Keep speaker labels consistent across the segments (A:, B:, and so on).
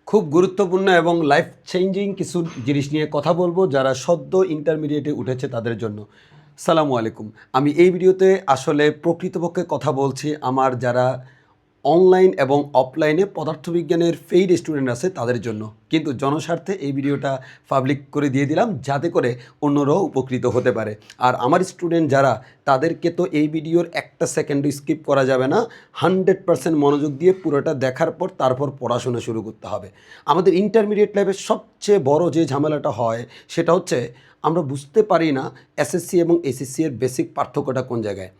A: খুব গুরুত্বপূর্ণ এবং লাইফ চেঞ্জিং কিছু জিনিস নিয়ে কথা বলবো যারা সদ্য ইন্টারমিডিয়েটে উঠেছে তাদের জন্য। সালামু আলাইকুম। আমি এই ভিডিওতে আসলে প্রকৃতপক্ষে কথা বলছি আমার যারা অনলাইন এবং অফলাইনে পদার্থবিজ্ঞানের ফেইড স্টুডেন্ট আছে তাদের জন্য, কিন্তু জনস্বার্থে এই ভিডিওটা পাবলিক করে দিয়ে দিলাম যাতে করে অন্যরাও উপকৃত হতে পারে। আর আমার স্টুডেন্ট যারা, তাদেরকে তো এই ভিডিওর একটা সেকেন্ডও স্কিপ করা যাবে না। 100% মনোযোগ দিয়ে পুরোটা দেখার পর তারপর পড়াশোনা শুরু করতে হবে। আমাদের ইন্টারমিডিয়েট লাইফের সবচেয়ে বড় যে ঝামেলাটা হয় সেটা হচ্ছে আমরা বুঝতে পারি না এসএসসি এবং এসএসসি এর বেসিক পার্থক্যটা কোন জায়গায়।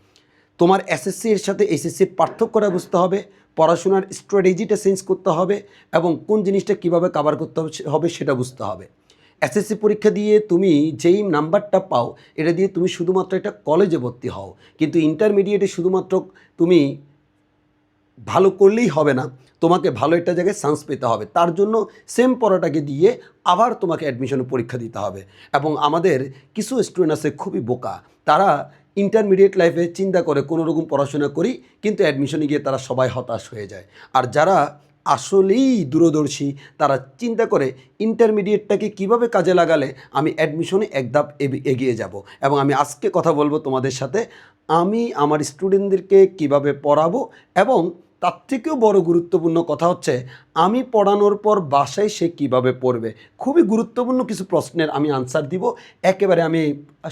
A: তোমার এসএসসি এর সাথে এইচএসসির পার্থক্যটা বুঝতে হবে, পড়াশোনার স্ট্র্যাটেজিটা চেঞ্জ করতে হবে এবং কোন জিনিসটা কীভাবে কভার করতে হবে সেটা বুঝতে হবে। এসএসসি পরীক্ষা দিয়ে তুমি যেই নাম্বারটা পাও এটা দিয়ে তুমি শুধুমাত্র একটা কলেজে ভর্তি হও, কিন্তু ইন্টারমিডিয়েটে শুধুমাত্র তুমি ভালো করলেই হবে না, তোমাকে ভালো একটা জায়গায় চান্স পেতে হবে। তার জন্য সেম পড়াটাকে দিয়ে আবার তোমাকে অ্যাডমিশনের পরীক্ষা দিতে হবে। এবং আমাদের কিছু স্টুডেন্ট আছে খুবই বোকা, তারা ইন্টারমিডিয়েট লাইফে চিন্তা করে কোনো রকম পড়াশোনা করি, কিন্তু অ্যাডমিশনে গিয়ে তারা সবাই হতাশ হয়ে যায়। আর যারা আসলেই দূরদর্শী তারা চিন্তা করে ইন্টারমিডিয়েটটাকে কিভাবে কাজে লাগালে আমি অ্যাডমিশনে এক ধাপ এগিয়ে যাব। এবং আমি আজকে কথা বলবো তোমাদের সাথে আমি আমার স্টুডেন্টদেরকে কিভাবে পড়াবো, এবং তার থেকেও বড় গুরুত্বপূর্ণ কথা হচ্ছে আমি পড়ানোর পর বাসায় সে কীভাবে পড়বে। খুবই গুরুত্বপূর্ণ কিছু প্রশ্নের আমি আনসার দিব একেবারে। আমি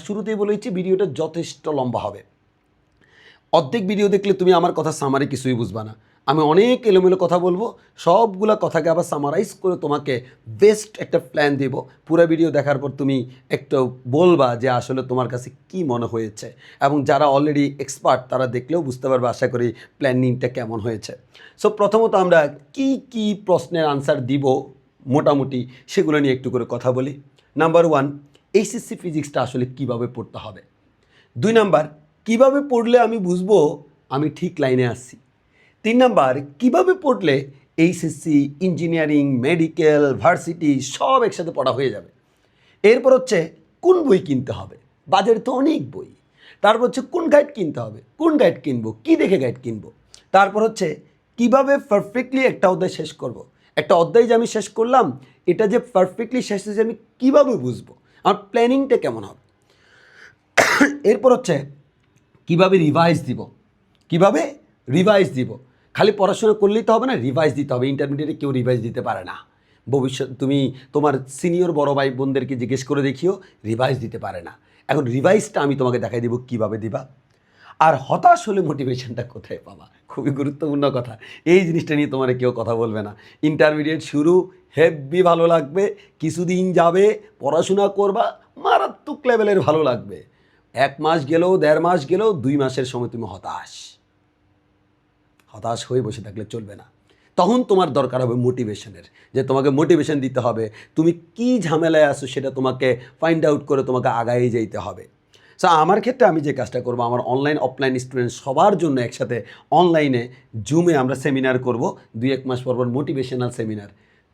A: শুরুতেই বলেছি ভিডিওটা যথেষ্ট লম্বা হবে। অর্ধেক ভিডিও দেখলে তুমি আমার কথা সামারি কিছুই বুঝবা না। আমি অনেক এলোমেলো কথা বলবো, সবগুলা কথাকে আবার সামারাইজ করে তোমাকে বেস্ট একটা প্ল্যান দেব। পুরো ভিডিও দেখার পর তুমি একটু বলবা যে আসলে তোমার কাছে কি মনে হয়েছে, এবং যারা অলরেডি এক্সপার্ট তারা দেখলেও বুঝতে পারবে আশা করি প্ল্যানিংটা কেমন হয়েছে। সো প্রথমত আমরা কি কি প্রশ্নের আনসার দিব মোটামুটি সেগুলো নিয়ে একটু করে কথা বলি। নাম্বার 1, এইচএসসি ফিজিক্সটা আসলে কিভাবে পড়তে হবে। 2 নাম্বার, কিভাবে পড়লে আমি বুঝবো আমি ঠিক লাইনে আসছি। 3 নাম্বার, কিভাবে পড়লে এইচএসসি, ইঞ্জিনিয়ারিং, মেডিকেল, ভার্সিটি সব একসাথে পড়া হয়ে যাবে। এরপর হচ্ছে কোন বই কিনতে হবে, বাজারে তো অনেক বই। তারপর হচ্ছে কোন গাইড কিনতে হবে, কোন গাইড কিনবো, কি দেখে গাইড কিনবো। তারপর হচ্ছে কিভাবে পারফেক্টলি একটা অধ্যায় শেষ করব। একটা অধ্যায় যে আমি শেষ করলাম এটা যে পারফেক্টলি শেষ হয়েছে আমি কীভাবে বুঝবো, আমার প্ল্যানিংটা কেমন হবে। এরপর হচ্ছে কিভাবে রিভাইজ দিব, কিভাবে রিভাইজ দিব। খালি পড়াশোনা করলেই তো হবে না, রিভাইজ দিতে হবে। ইন্টারমিডিয়েটে কেউ রিভাইজ দিতে পারে না। ভবিষ্যৎ তুমি তোমার সিনিয়র বড় ভাই বোনদেরকে জিজ্ঞেস করে দেখিও, রিভাইজ দিতে পারে না। এখন রিভাইজটা আমি তোমাকে দেখাই দিব কিভাবে দিবা। আর হতাশ হলে মোটিভেশনটা কোথায় পাবা, খুবই গুরুত্বপূর্ণ কথা। এই জিনিসটা নিয়ে তোমার কেউ কথা বলবে না। ইন্টারমিডিয়েট শুরু হেভি ভালো লাগবে, কিছুদিন যাবে পড়াশোনা করবা মারাত্মক লেভেলের ভালো লাগবে। 1 মাস গেলেও 1.5 মাস গেলেও 2 মাসের সময় তুমি হতাশ হয়ে বসে থাকলে চলবে না। তখন তোমার দরকার হবে মোটিভেশনের, যে তোমাকে মোটিভেশন দিতে হবে। তুমি কি ঝামেলায় আসো সেটা তোমাকে ফাইন্ড আউট করে তোমাকে আগায়ে যেতে হবে। সো আমার ক্ষেত্রে আমি যে কাজটা করবো, আমার অনলাইন অফলাইন স্টুডেন্ট সবার জন্য একসাথে অনলাইনে জুমে আমরা সেমিনার করব 2-1 মাস পর মোটিভেশনাল সেমিনার।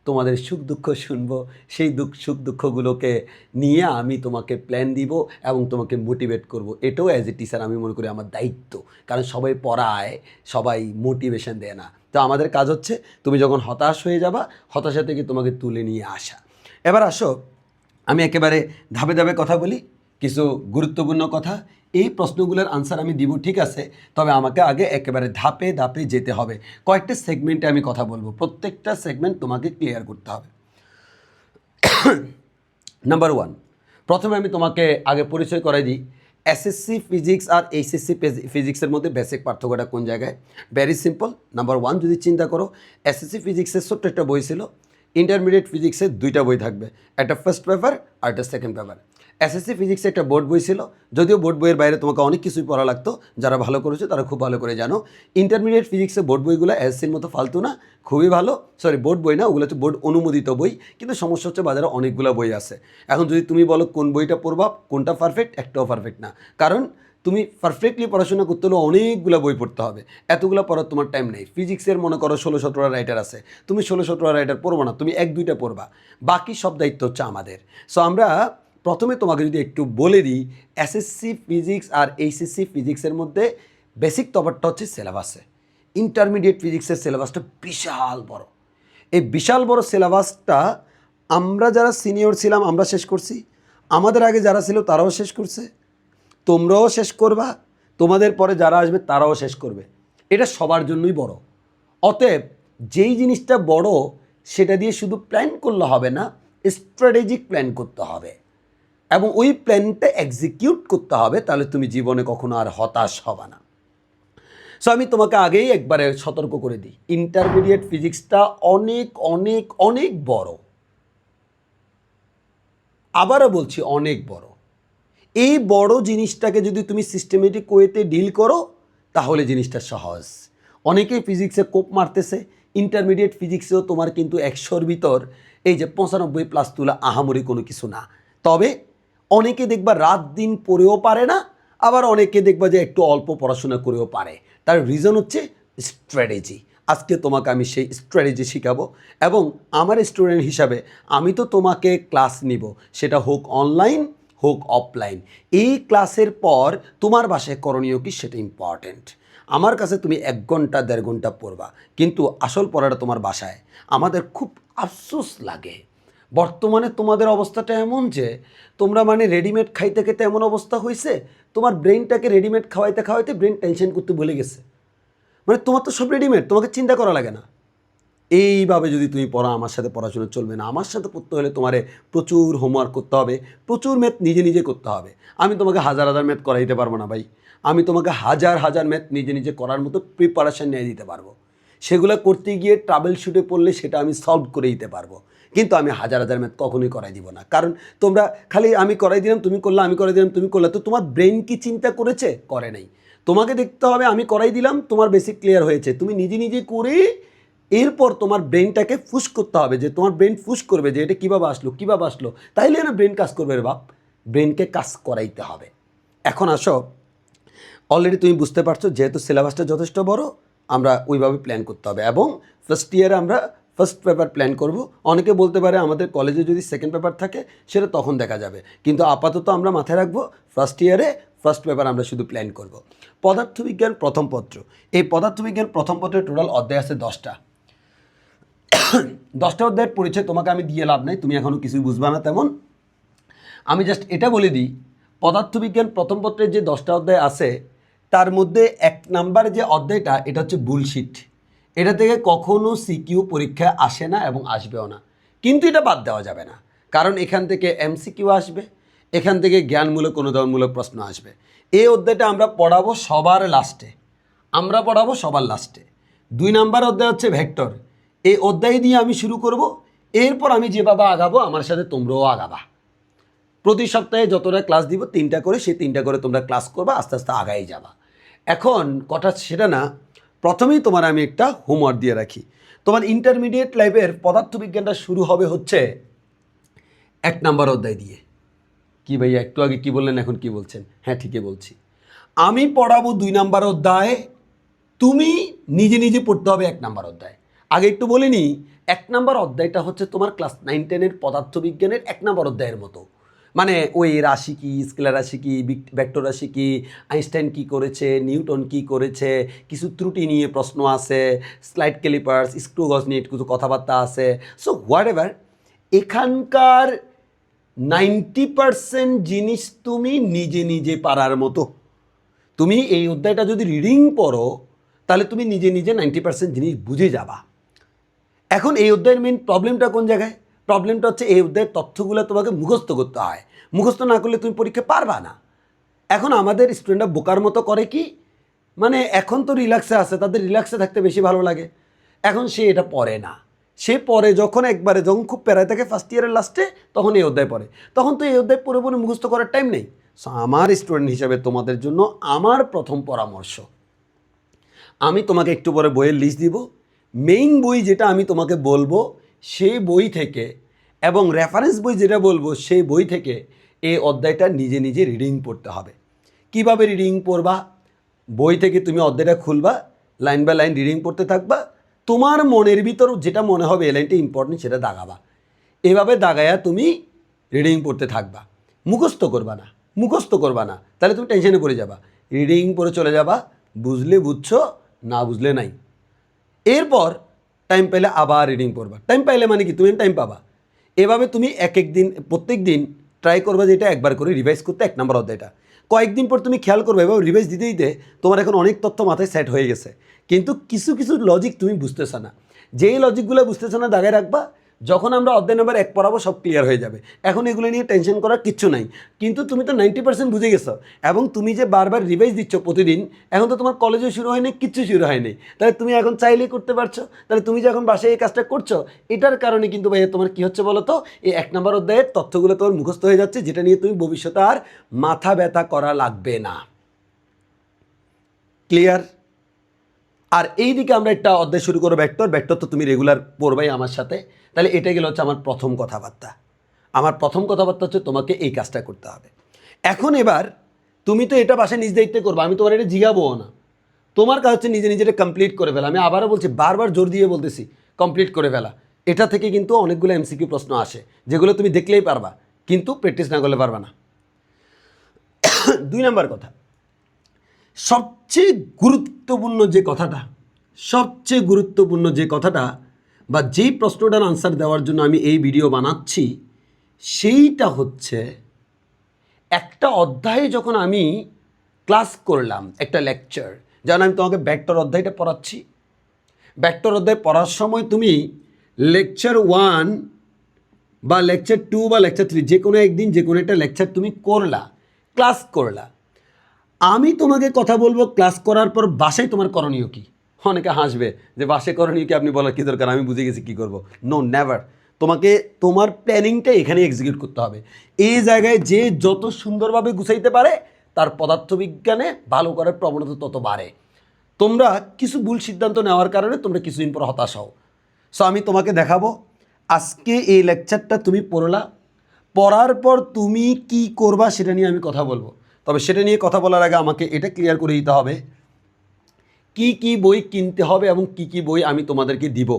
A: তোমাদের সুখ দুঃখ শুনবো, সেই সুখ দুঃখগুলোকে নিয়ে আমি তোমাকে প্ল্যান দিব এবং তোমাকে মোটিভেট করব। এটাও অ্যাজ এ টিচার আমি মনে করি আমার দায়িত্ব, কারণ সবাই পড়ায়, সবাই মোটিভেশন দেয় না। তো আমাদের কাজ হচ্ছে তুমি যখন হতাশ হয়ে যাবা, হতাশা থেকে তোমাকে তুলে নিয়ে আসা। এবার আসো আমি একেবারে ধাপে ধাপে কথা বলি, কিছু গুরুত্বপূর্ণ কথা। এই প্রশ্নগুলোর আনসার আমি দিব ঠিক আছে, তবে আমাকে আগে একেবারে ধাপে ধাপে যেতে হবে। কয়েকটা সেগমেন্টে আমি কথা বলবো, প্রত্যেকটা সেগমেন্ট তোমাকে ক্লিয়ার করতে হবে। নাম্বার 1, প্রথমে আমি তোমাকে আগে পরিচয় করাই দিই এসএসসি ফিজিক্স আর এইচএসসি ফিজিক্সের মধ্যে বেসিক পার্থক্যটা কোন জায়গায়। Very simple. নাম্বার 1 যদি চিন্তা করো, এসএসসি ফিজিক্সের ছোট্ট একটা বই ছিল, ইন্টারমিডিয়েট ফিজিক্সের 2টা বই থাকবে, একটা ফার্স্ট পেপার আর একটা সেকেন্ড পেপার। এসএসসি ফিজিক্সে একটা বোর্ড বই ছিল, যদিও বোর্ড বইয়ের বাইরে তোমাকে অনেক কিছুই পড়া লাগতো, যারা ভালো করেছে তারা খুব ভালো করে জানো। ইন্টারমিডিয়েট ফিজিক্সের বোর্ড বইগুলো এসএসসির মতো ফালতু না, খুবই ভালো। সরি, বোর্ড বই না, ওগুলো হচ্ছে বোর্ড অনুমোদিত বই, কিন্তু সমস্যা হচ্ছে বাজারে অনেকগুলো বই আছে। এখন যদি তুমি বলো কোন বইটা পড়বা, কোনটা পারফেক্ট, একটাও পারফেক্ট না। কারণ তুমি পারফেক্টলি পড়াশোনা করতে হলে অনেকগুলো বই পড়তে হবে, এতগুলো পড়ার তোমার টাইম নেই। ফিজিক্সের মনে করো 16-17টা রাইটার আছে, তুমি 16-17টা রাইটার পড়বো না, তুমি 1-2টা পড়বা, বাকি সব দায়িত্ব হচ্ছে আমাদের। সো আমরা প্রথমে তোমাকে যদি একটু বলে দিই, এসএসসি ফিজিক্স আর এইচএসসি ফিজিক্সের মধ্যে বেসিক তফাৎটা হচ্ছে সিলেবাসে। ইন্টারমিডিয়েট ফিজিক্সের সিলেবাসটা বিশাল বড়, এই বিশাল বড় সিলেবাসটা আমরা যারা সিনিয়র ছিলাম আমরা শেষ করছি, আমাদের আগে যারা ছিল তারাও শেষ করছে, তোমরাও শেষ করবা, তোমাদের পরে যারা আসবে তারাও শেষ করবে। এটা সবার জন্যই বড়। অতএব যেই জিনিসটা বড় সেটা দিয়ে শুধু প্ল্যান করলে হবে না, স্ট্র্যাটেজিক প্ল্যান করতে হবে এবং ওই প্ল্যানটা এক্সিকিউট করতে হবে, তাহলে তুমি জীবনে কখনো আর হতাশ হবে না। সো আমি তোমাকে আগেই একবারে সতর্ক করে দিই, ইন্টারমিডিয়েট ফিজিক্সটা অনেক অনেক অনেক বড়। আবারও বলছি অনেক বড়। এই বড় জিনিসটাকে যদি তুমি সিস্টেমেটিক ওয়েতে ডিল করো তাহলে জিনিসটা সহজ। অনেকেই ফিজিক্সে কোপ মারতেছে, ইন্টারমিডিয়েট ফিজিক্সেও তোমার কিন্তু 100-র ভিতর এই যে 95+ তোলা আহামরি কোনো কিছু না। তবে অনেকে দেখবা রাত দিন পড়েও পারে না, আবার অনেকে দেখবা যে একটু অল্প পড়াশোনা করেও পারে। তার রিজন হচ্ছে স্ট্র্যাটেজি। আজকে তোমাকে আমি সেই স্ট্র্যাটেজি শেখাবো এবং আমার স্টুডেন্ট হিসাবে আমি তো তোমাকে ক্লাস নিব, সেটা হোক অনলাইন হোক অফলাইন। এই ক্লাসের পর তোমার বাসায় করণীয় কি সেটা ইম্পর্ট্যান্ট। আমার কাছে তুমি 1 ঘন্টা 1.5 ঘন্টা পড়বা, কিন্তু আসল পড়াটা তোমার বাসায়। আমাদের খুব আফসোস লাগে বর্তমানে তোমাদের অবস্থাটা এমন যে তোমরা মানে রেডিমেড খাইতে খেতে এমন অবস্থা হয়েছে, তোমার ব্রেনটাকে রেডিমেড খাওয়াইতে খাওয়াইতে ব্রেন টেনশন করতে ভুলে গেছে। মানে তোমার তো সব রেডিমেড, তোমাকে চিন্তা করা লাগে না। এইভাবে যদি তুমি পড়া আমার সাথে পড়াশোনা চলবে না। আমার সাথে পড়তে হলে তোমারে প্রচুর হোমওয়ার্ক করতে হবে, প্রচুর ম্যাথ নিজে নিজে করতে হবে। আমি তোমাকে হাজার হাজার ম্যাথ করাইতে পারবো না ভাই। আমি তোমাকে হাজার হাজার ম্যাথ নিজে নিজে করার মতো প্রিপারেশান নিয়ে দিতে পারবো। সেগুলো করতে গিয়ে ট্রাভেল শুটে পড়লে সেটা আমি সলভ করে দিতে পারবো, কিন্তু আমি হাজার হাজার ম্যাথ কখনোই করাই দিব না। কারণ তোমরা খালি আমি করাই দিলাম তুমি করলে, আমি করাই দিলাম তুমি করলে, তো তোমার ব্রেন কি চিন্তা করেছে? করে নাই। তোমাকে দেখতে হবে আমি করাই দিলাম, তোমার বেসিক ক্লিয়ার হয়েছে, তুমি নিজে নিজে করে এরপর তোমার ব্রেনটাকে ফুস করতে হবে, যে তোমার ব্রেন ফুস করবে যে এটা কীভাবে আসলো কীভাবে আসলো, তাইলে না ব্রেন কাজ করবে রে বাপ। ব্রেনকে কাজ করাইতে হবে। এখন আসো, অলরেডি তুমি বুঝতে পারছো যেহেতু সিলেবাসটা যথেষ্ট বড়, আমরা ওইভাবে প্ল্যান করতে হবে এবং ফার্স্ট ইয়ারে আমরা ফার্স্ট পেপার প্ল্যান করব। অনেকে বলতে পারে আমাদের কলেজে যদি সেকেন্ড পেপার থাকে সেটা তখন দেখা যাবে, কিন্তু আপাতত আমরা মাথায় রাখবো ফার্স্ট ইয়ারে ফার্স্ট পেপার আমরা শুধু প্ল্যান করব। পদার্থবিজ্ঞান প্রথম পত্র, এই পদার্থবিজ্ঞান প্রথম পত্রের টোটাল অধ্যায় আছে 10টা। 10টা অধ্যায়ের পরিচয় তোমাকে আমি দিয়ে লাভ নাই, তুমি এখনও কিছুই বুঝবা না তেমন। আমি জাস্ট এটা বলে দিই, পদার্থবিজ্ঞান প্রথম পত্রের যে 10টা অধ্যায় আছে তার মধ্যে 1 নাম্বার যে অধ্যায়টা এটা হচ্ছে বুলশিট। এটা থেকে কখনো সিকিউ পরীক্ষায় আসে না এবং আসবেও না, কিন্তু এটা বাদ দেওয়া যাবে না, কারণ এখান থেকে এমসিকিউ আসবে, এখান থেকে জ্ঞানমূলক অনুধাবনমূলক প্রশ্ন আসবে। এই অধ্যায়টা আমরা পড়াবো সবার লাস্টে, আমরা পড়াবো সবার লাস্টে। 2 নাম্বার অধ্যায় হচ্ছে ভেক্টর। এই অধ্যায় দিয়ে আমি শুরু করব, এরপর আমি যেভাবে আগাবো আমার সাথে তোমরাও আগাবা। প্রতি সপ্তাহে যতটা ক্লাস দিব 3টা করে, সেই 3টা করে তোমরা ক্লাস করবা, আস্তে আস্তে আগাই যাবা। এখন কথা সেটা না, প্রথমেই তোমার আমি একটা হোমওয়ার্ক দিয়ে রাখি। তোমার ইন্টারমিডিয়েট লাইফের পদার্থবিজ্ঞানটা শুরু হবে হচ্ছে 1 নাম্বার অধ্যায় দিয়ে। কি ভাইয়া একটু আগে কি বললেন, এখন কি বলছেন? হ্যাঁ ঠিকই বলছি। আমি পড়াবো 2 নাম্বার অধ্যায়, তুমি নিজে নিজে পড়তে হবে 1 নাম্বার অধ্যায়। আগে একটু বলিনি, 1 নাম্বার অধ্যায়টা হচ্ছে তোমার ক্লাস 9-10-এর পদার্থবিজ্ঞানের 1 নাম্বার অধ্যায়ের মতো। মানে ওই রাশি কী, স্কেলার রাশি কী, ভেক্টর রাশি কী, আইনস্টাইন কী করেছে, নিউটন কী করেছে, কিছু ত্রুটি নিয়ে প্রশ্ন আছে, স্লাইড ক্যালিপার্স, স্ক্রু গজ নিয়ে কিছু কথাবার্তা আছে। সো হোয়াট এভার, এখানকার 90% জিনিস তুমি নিজে নিজে পারার মতো। তুমি এই অধ্যায়টা যদি রিডিং পড়ো তাহলে তুমি নিজে নিজে 90% জিনিস বুঝে যাবা। এখন এই অধ্যায়ের মেন প্রবলেমটা কোন জায়গায়? প্রবলেমটা হচ্ছে এই অধ্যায়ের তথ্যগুলো তোমাকে মুখস্থ করতে হয়, মুখস্থ না করলে তুমি পরীক্ষা পারবা না। এখন আমাদের স্টুডেন্টরা বোকার মতো করে কি, মানে এখন তো রিল্যাক্সে আছে, তাদের রিল্যাক্সে থাকতে বেশি ভালো লাগে, এখন সে এটা পড়ে না। সে পরে যখন একবারে যখন খুব প্যারায় থাকে ফার্স্ট ইয়ারের লাস্টে, তখন এই অধ্যায় পড়ে, তখন তো এই অধ্যায় পুরোপুরি মুখস্থ করার টাইম নেই। সো আমার স্টুডেন্ট হিসাবে তোমাদের জন্য আমার প্রথম পরামর্শ, আমি তোমাকে একটু পরে বইয়ের লিস্ট দিব, মেইন বই যেটা আমি তোমাকে বলবো সেই বই থেকে এবং রেফারেন্স বই যেটা বলবো সেই বই থেকে এই অধ্যায়টা নিজে নিজে রিডিং পড়তে হবে। কিভাবে রিডিং পড়বা? বই থেকে তুমি অধ্যায়টা খুলবা, লাইন বাই লাইন রিডিং পড়তে থাকবা, তোমার মনের ভিতর যেটা মনে হবে এই লাইনটা ইম্পর্টেন্ট সেটা দাগাবা। এভাবে দাগায়া তুমি রিডিং পড়তে থাকবা, মুখস্থ করবা না, মুখস্থ করবা না, তাহলে তুমি টেনশনে পড়ে যাবা। রিডিং পড়ে চলে যাবা, বুঝলে বুঝছো, না বুঝলে নাই। এরপর টাইম পেলে আবার রিডিং পড়বা। টাইম পাইলে মানে কি, তুমি টাইম পাবা। এভাবে তুমি এক এক দিন প্রত্যেক দিন ট্রাই করবা যে এটা একবার করে রিভাইজ করতে, 1 নম্বর অধ্যায়টা। কয়েকদিন পর তুমি খেয়াল করবে এবং রিভাইজ দিতে দিতে তোমার এখন অনেক তথ্য মাথায় সেট হয়ে গেছে, কিন্তু কিছু কিছু লজিক তুমি বুঝতেছ না। যেই লজিকগুলো বুঝতেছ না দাগায় রাখবা, যখন আমরা অধ্যায় নম্বর 1 পড়াবো সব ক্লিয়ার হয়ে যাবে। এখন এগুলো নিয়ে টেনশন করার কিচ্ছু নাই, কিন্তু তুমি তো 90% বুঝে গেছো। এবং তুমি যে বারবার রিভাইজ দিচ্ছ প্রতিদিন, এখন তো তোমার কলেজও শুরু হয়নি, কিচ্ছু শুরু হয়নি, তাহলে তুমি এখন চাইলেই করতে পারছো। তাহলে তুমি যখন বাসায় এই কাজটা করছো, এটার কারণে কিন্তু ভাইয়া তোমার কী হচ্ছে বলো তো, এই 1 নম্বর অধ্যায়ের তথ্যগুলো তোমার মুখস্থ হয়ে যাচ্ছে, যেটা নিয়ে তুমি ভবিষ্যতে আর মাথা ব্যথা করা লাগবে না। ক্লিয়ার? আর এই দিকে আমরা একটা অধ্যায় শুরু করবো ভেক্টর তো তুমি রেগুলার পড়বাই আমার সাথে। তাহলে এটা গেলে হচ্ছে আমার প্রথম কথাবার্তা। আমার প্রথম কথাবার্তা হচ্ছে তোমাকে এই কাজটা করতে হবে। এখন এবার তুমি তো এটা বাসায় নিজ দায়িত্বে করবো, আমি তোমার এটা জিগাবও না। তোমার কাজ হচ্ছে নিজে নিজে কমপ্লিট করে ফেলা। আমি আবারও বলছি, বারবার জোর দিয়ে বলতেছি, কমপ্লিট করে ফেলা। এটা থেকে কিন্তু অনেকগুলো এমসিকিউ প্রশ্ন আসে, যেগুলো তুমি দেখলেই পারবা, কিন্তু প্র্যাকটিস না করলে পারবা না। 2 নম্বর কথা, সবচেয়ে গুরুত্বপূর্ণ যে কথাটা বা যেই প্রশ্নটার আনসার দেওয়ার জন্য আমি এই ভিডিও বানাচ্ছি, সেইটা হচ্ছে একটা অধ্যায়ে যখন আমি ক্লাস করলাম, একটা লেকচার, যেমন আমি তোমাকে ভেক্টর অধ্যায়টা পড়াচ্ছি, ভেক্টর অধ্যায় পড়ার সময় তুমি লেকচার 1 বা লেকচার 2 বা লেকচার 3 যে কোনো একদিন যে কোনো একটা লেকচার তুমি করলা, ক্লাস করলা। আমি তোমাকে কথা বলবো ক্লাস করার পর বাসায় তোমার করণীয় কী। অনেকে হাসবে যে বাসে করণীয় কি, আপনি বলার কী দরকার, আমি বুঝে গেছি কী করবো। No, never. তোমাকে তোমার প্ল্যানিংটা এখানে এক্সিকিউট করতে হবে। এই জায়গায় যে যত সুন্দরভাবে গুছাইতে পারে, তার পদার্থবিজ্ঞানে ভালো করার প্রবণতা তত বাড়ে। তোমরা কিছু ভুল সিদ্ধান্ত নেওয়ার কারণে তোমরা কিছুদিন পর হতাশ হও। সো আমি তোমাকে দেখাবো, আজকে এই লেকচারটা তুমি পড়লা, পড়ার পর তুমি কি করবা সেটা নিয়ে আমি কথা বলবো। তবে সেটা নিয়ে কথা বলার আগে আমাকে এটা ক্লিয়ার করে দিতে হবে কি কি বই কিনতে হবে এবং কি কি বই আমি তোমাদেরকে দিব।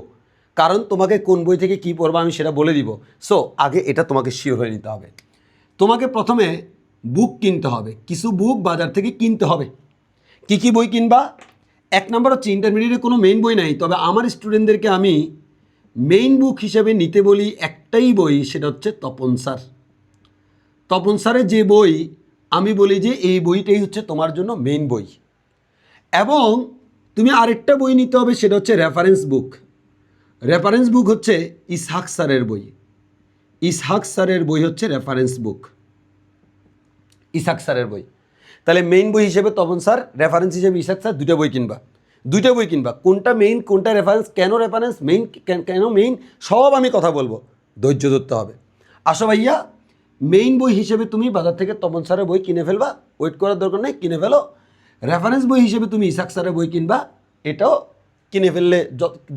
A: কারণ তোমাকে কোন বই থেকে কি পড়বা আমি সেটা বলে দিব। সো আগে এটা তোমাকে শিওর হয়ে নিতে হবে। তোমাকে প্রথমে বুক কিনতে হবে, কিছু বুক বাজার থেকে কিনতে হবে। কি কি বই কিনবা? 1 নম্বর হচ্ছে, ইন্টারমিডিয়েটে কোনো মেইন বই নাই, তবে আমার স্টুডেন্টদেরকে আমি মেইন বুক হিসেবে নিতে বলি একটাই বই, সেটা হচ্ছে তপন স্যার। তপন স্যারের যে বই, আমি বলি যে এই বইটাই হচ্ছে তোমার জন্য মেইন বই। এবং তুমি আরেকটা বই নিতে হবে, সেটা হচ্ছে রেফারেন্স বুক। রেফারেন্স বুক হচ্ছে ইসহাক স্যারের বই। ইসহাক স্যারের বই হচ্ছে রেফারেন্স বুক, ইসহাক স্যারের বই। তাহলে মেইন বই হিসেবে তপন স্যার, রেফারেন্স হিসেবে ইসহাক স্যার, দুটো বই কিনবা। কোনটা মেইন কোনটা রেফারেন্স, কেন রেফারেন্স, মেইন কেন মেইন, সব আমি কথা বলবো, ধৈর্য ধরতে হবে। আসো ভাইয়া, মেইন বই হিসেবে তুমি বাজার থেকে তপন স্যারের বই কিনে ফেলবা, ওয়েট করার দরকার নেই, কিনে ফেলো। রেফারেন্স বই হিসেবে তুমি ইসহাক স্যারের বই কিনবা, এটাও কিনে ফেললে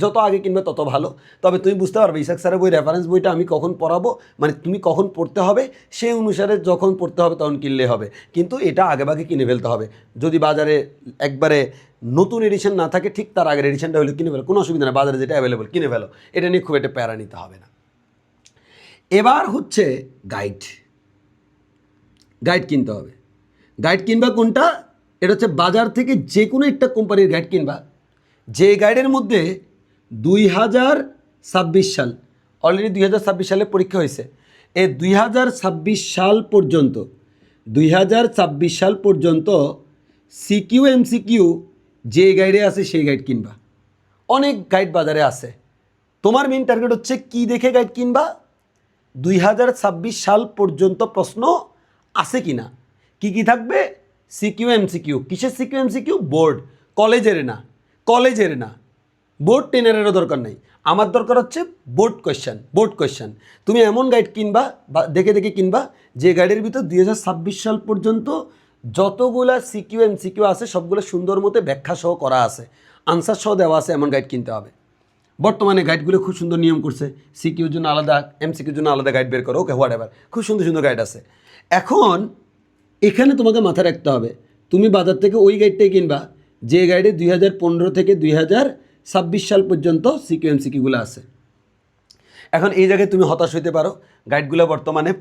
A: যত আগে কিনবে তত ভালো। তবে তুমি বুঝতে পারবে ইসহাক স্যারের বই রেফারেন্স বইটা আমি কখন পড়াবো, মানে তুমি কখন পড়তে হবে সেই অনুসারে যখন পড়তে হবে তখন কিনলে হবে, কিন্তু এটা আগেভাগে কিনে ফেলতে হবে। যদি বাজারে একবারে নতুন এডিশন না থাকে, ঠিক তার আগের এডিশনটা হলে কিনে ফেলো, কোনো অসুবিধা নেই, বাজারে যেটা অ্যাভেলেবল কিনে ফেলো, এটা নিয়ে খুব একটা প্যারা নিতে হবে না। এবার হচ্ছে গাইড কিনতে হবে। গাইড কিনবা কোনটা? এটা হচ্ছে বাজার থেকে যে কোনো একটা কোম্পানির গাইড কিনবা, যে গাইডের মধ্যে 2026 সাল, অলরেডি 2026 সালে পরীক্ষা হয়েছে, এই 2026 সাল পর্যন্ত সিকিউ এমসিকিউ যে গাইডে আছে সেই গাইড কিনবা। অনেক গাইড বাজারে আছে, তোমার মেইন টার্গেট হচ্ছে কি দেখে গাইড কিনবা, 2026 সাল পর্যন্ত প্রশ্ন আছে কি না, কি থাকবে, সিকিউ এমসিকিউ। কিসের সিকিউ এমসিকিউ? বোর্ড, কলেজের না, বোর্ড 10-এরও দরকার নেই, আমার দরকার হচ্ছে বোর্ড কোয়েশ্চেন। তুমি এমন গাইড কিনবা বা দেখে কিনবা যে গাইডের ভিতর 2026 সাল পর্যন্ত যতগুলা সিকিউ এমসিকিউ আছে সবগুলো সুন্দর মতো ব্যাখ্যা সহ করা আছে, আনসার সহ দেওয়া আছে, এমন গাইড কিনতে হবে। বর্তমানে গাইডগুলো খুব সুন্দর নিয়ম করছে, সিকিউর জন্য আলাদা, এমসিকিউর জন্য আলাদা গাইড বের করো, ওকে হোয়াট এভার, খুব সুন্দর গাইড আছে। এখন এখানে তোমাকে মাথায় রাখতে হবে, তুমি বাজার থেকে ওই গাইডটাই কিনবা যে গাইডে 2015 থেকে 2026 সাল পর্যন্ত সিকিউ এমসিকিউগুলো আছে। এখন এই জায়গায় তুমি হতাশ হইতে পারো, গাইডগুলো বর্তমানে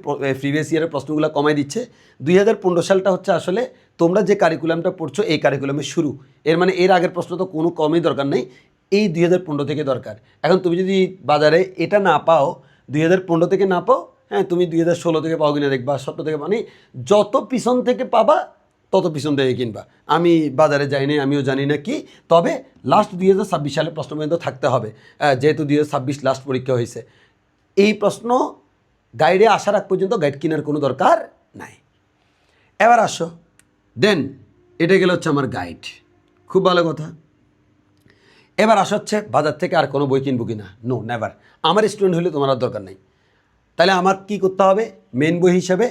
A: প্রিভিয়াস ইয়ারের প্রশ্নগুলো কমাই দিচ্ছে। 2015 সালটা হচ্ছে আসলে তোমরা যে কারিকুলামটা পড়ছো এই কারিকুলামের শুরু, এর মানে এর আগের প্রশ্ন তো কোনো কমই দরকার নেই, এই 2015 থেকে দরকার। এখন তুমি যদি বাজারে এটা না পাও, 2015 থেকে না পাও, হ্যাঁ তুমি 2016 থেকে পাও কিনা দেখবা, 17 থেকে, মানে যত পিছন থেকে পাবা তত পিছন থেকে কিনবা। আমি বাজারে যাইনি, আমিও জানি না কি, তবে লাস্ট 2026 সালে প্রশ্ন পর্যন্ত থাকতে হবে, যেহেতু 2026 লাস্ট পরীক্ষা হয়েছে। এই প্রশ্ন গাইডে আসার আগ পর্যন্ত গাইড কেনার কোনো দরকার নাই। এবার আসো, দেন এটা গেল হচ্ছে আমার গাইড, খুব ভালো কথা। এবার আসা হচ্ছে বাজার থেকে আর কোনো বই কিনবো কিনা? No, never. আমার স্টুডেন্ট হলে তোমার আর দরকার নেই। তাহলে আমার কি করতে হবে? মেন বই হিসাবে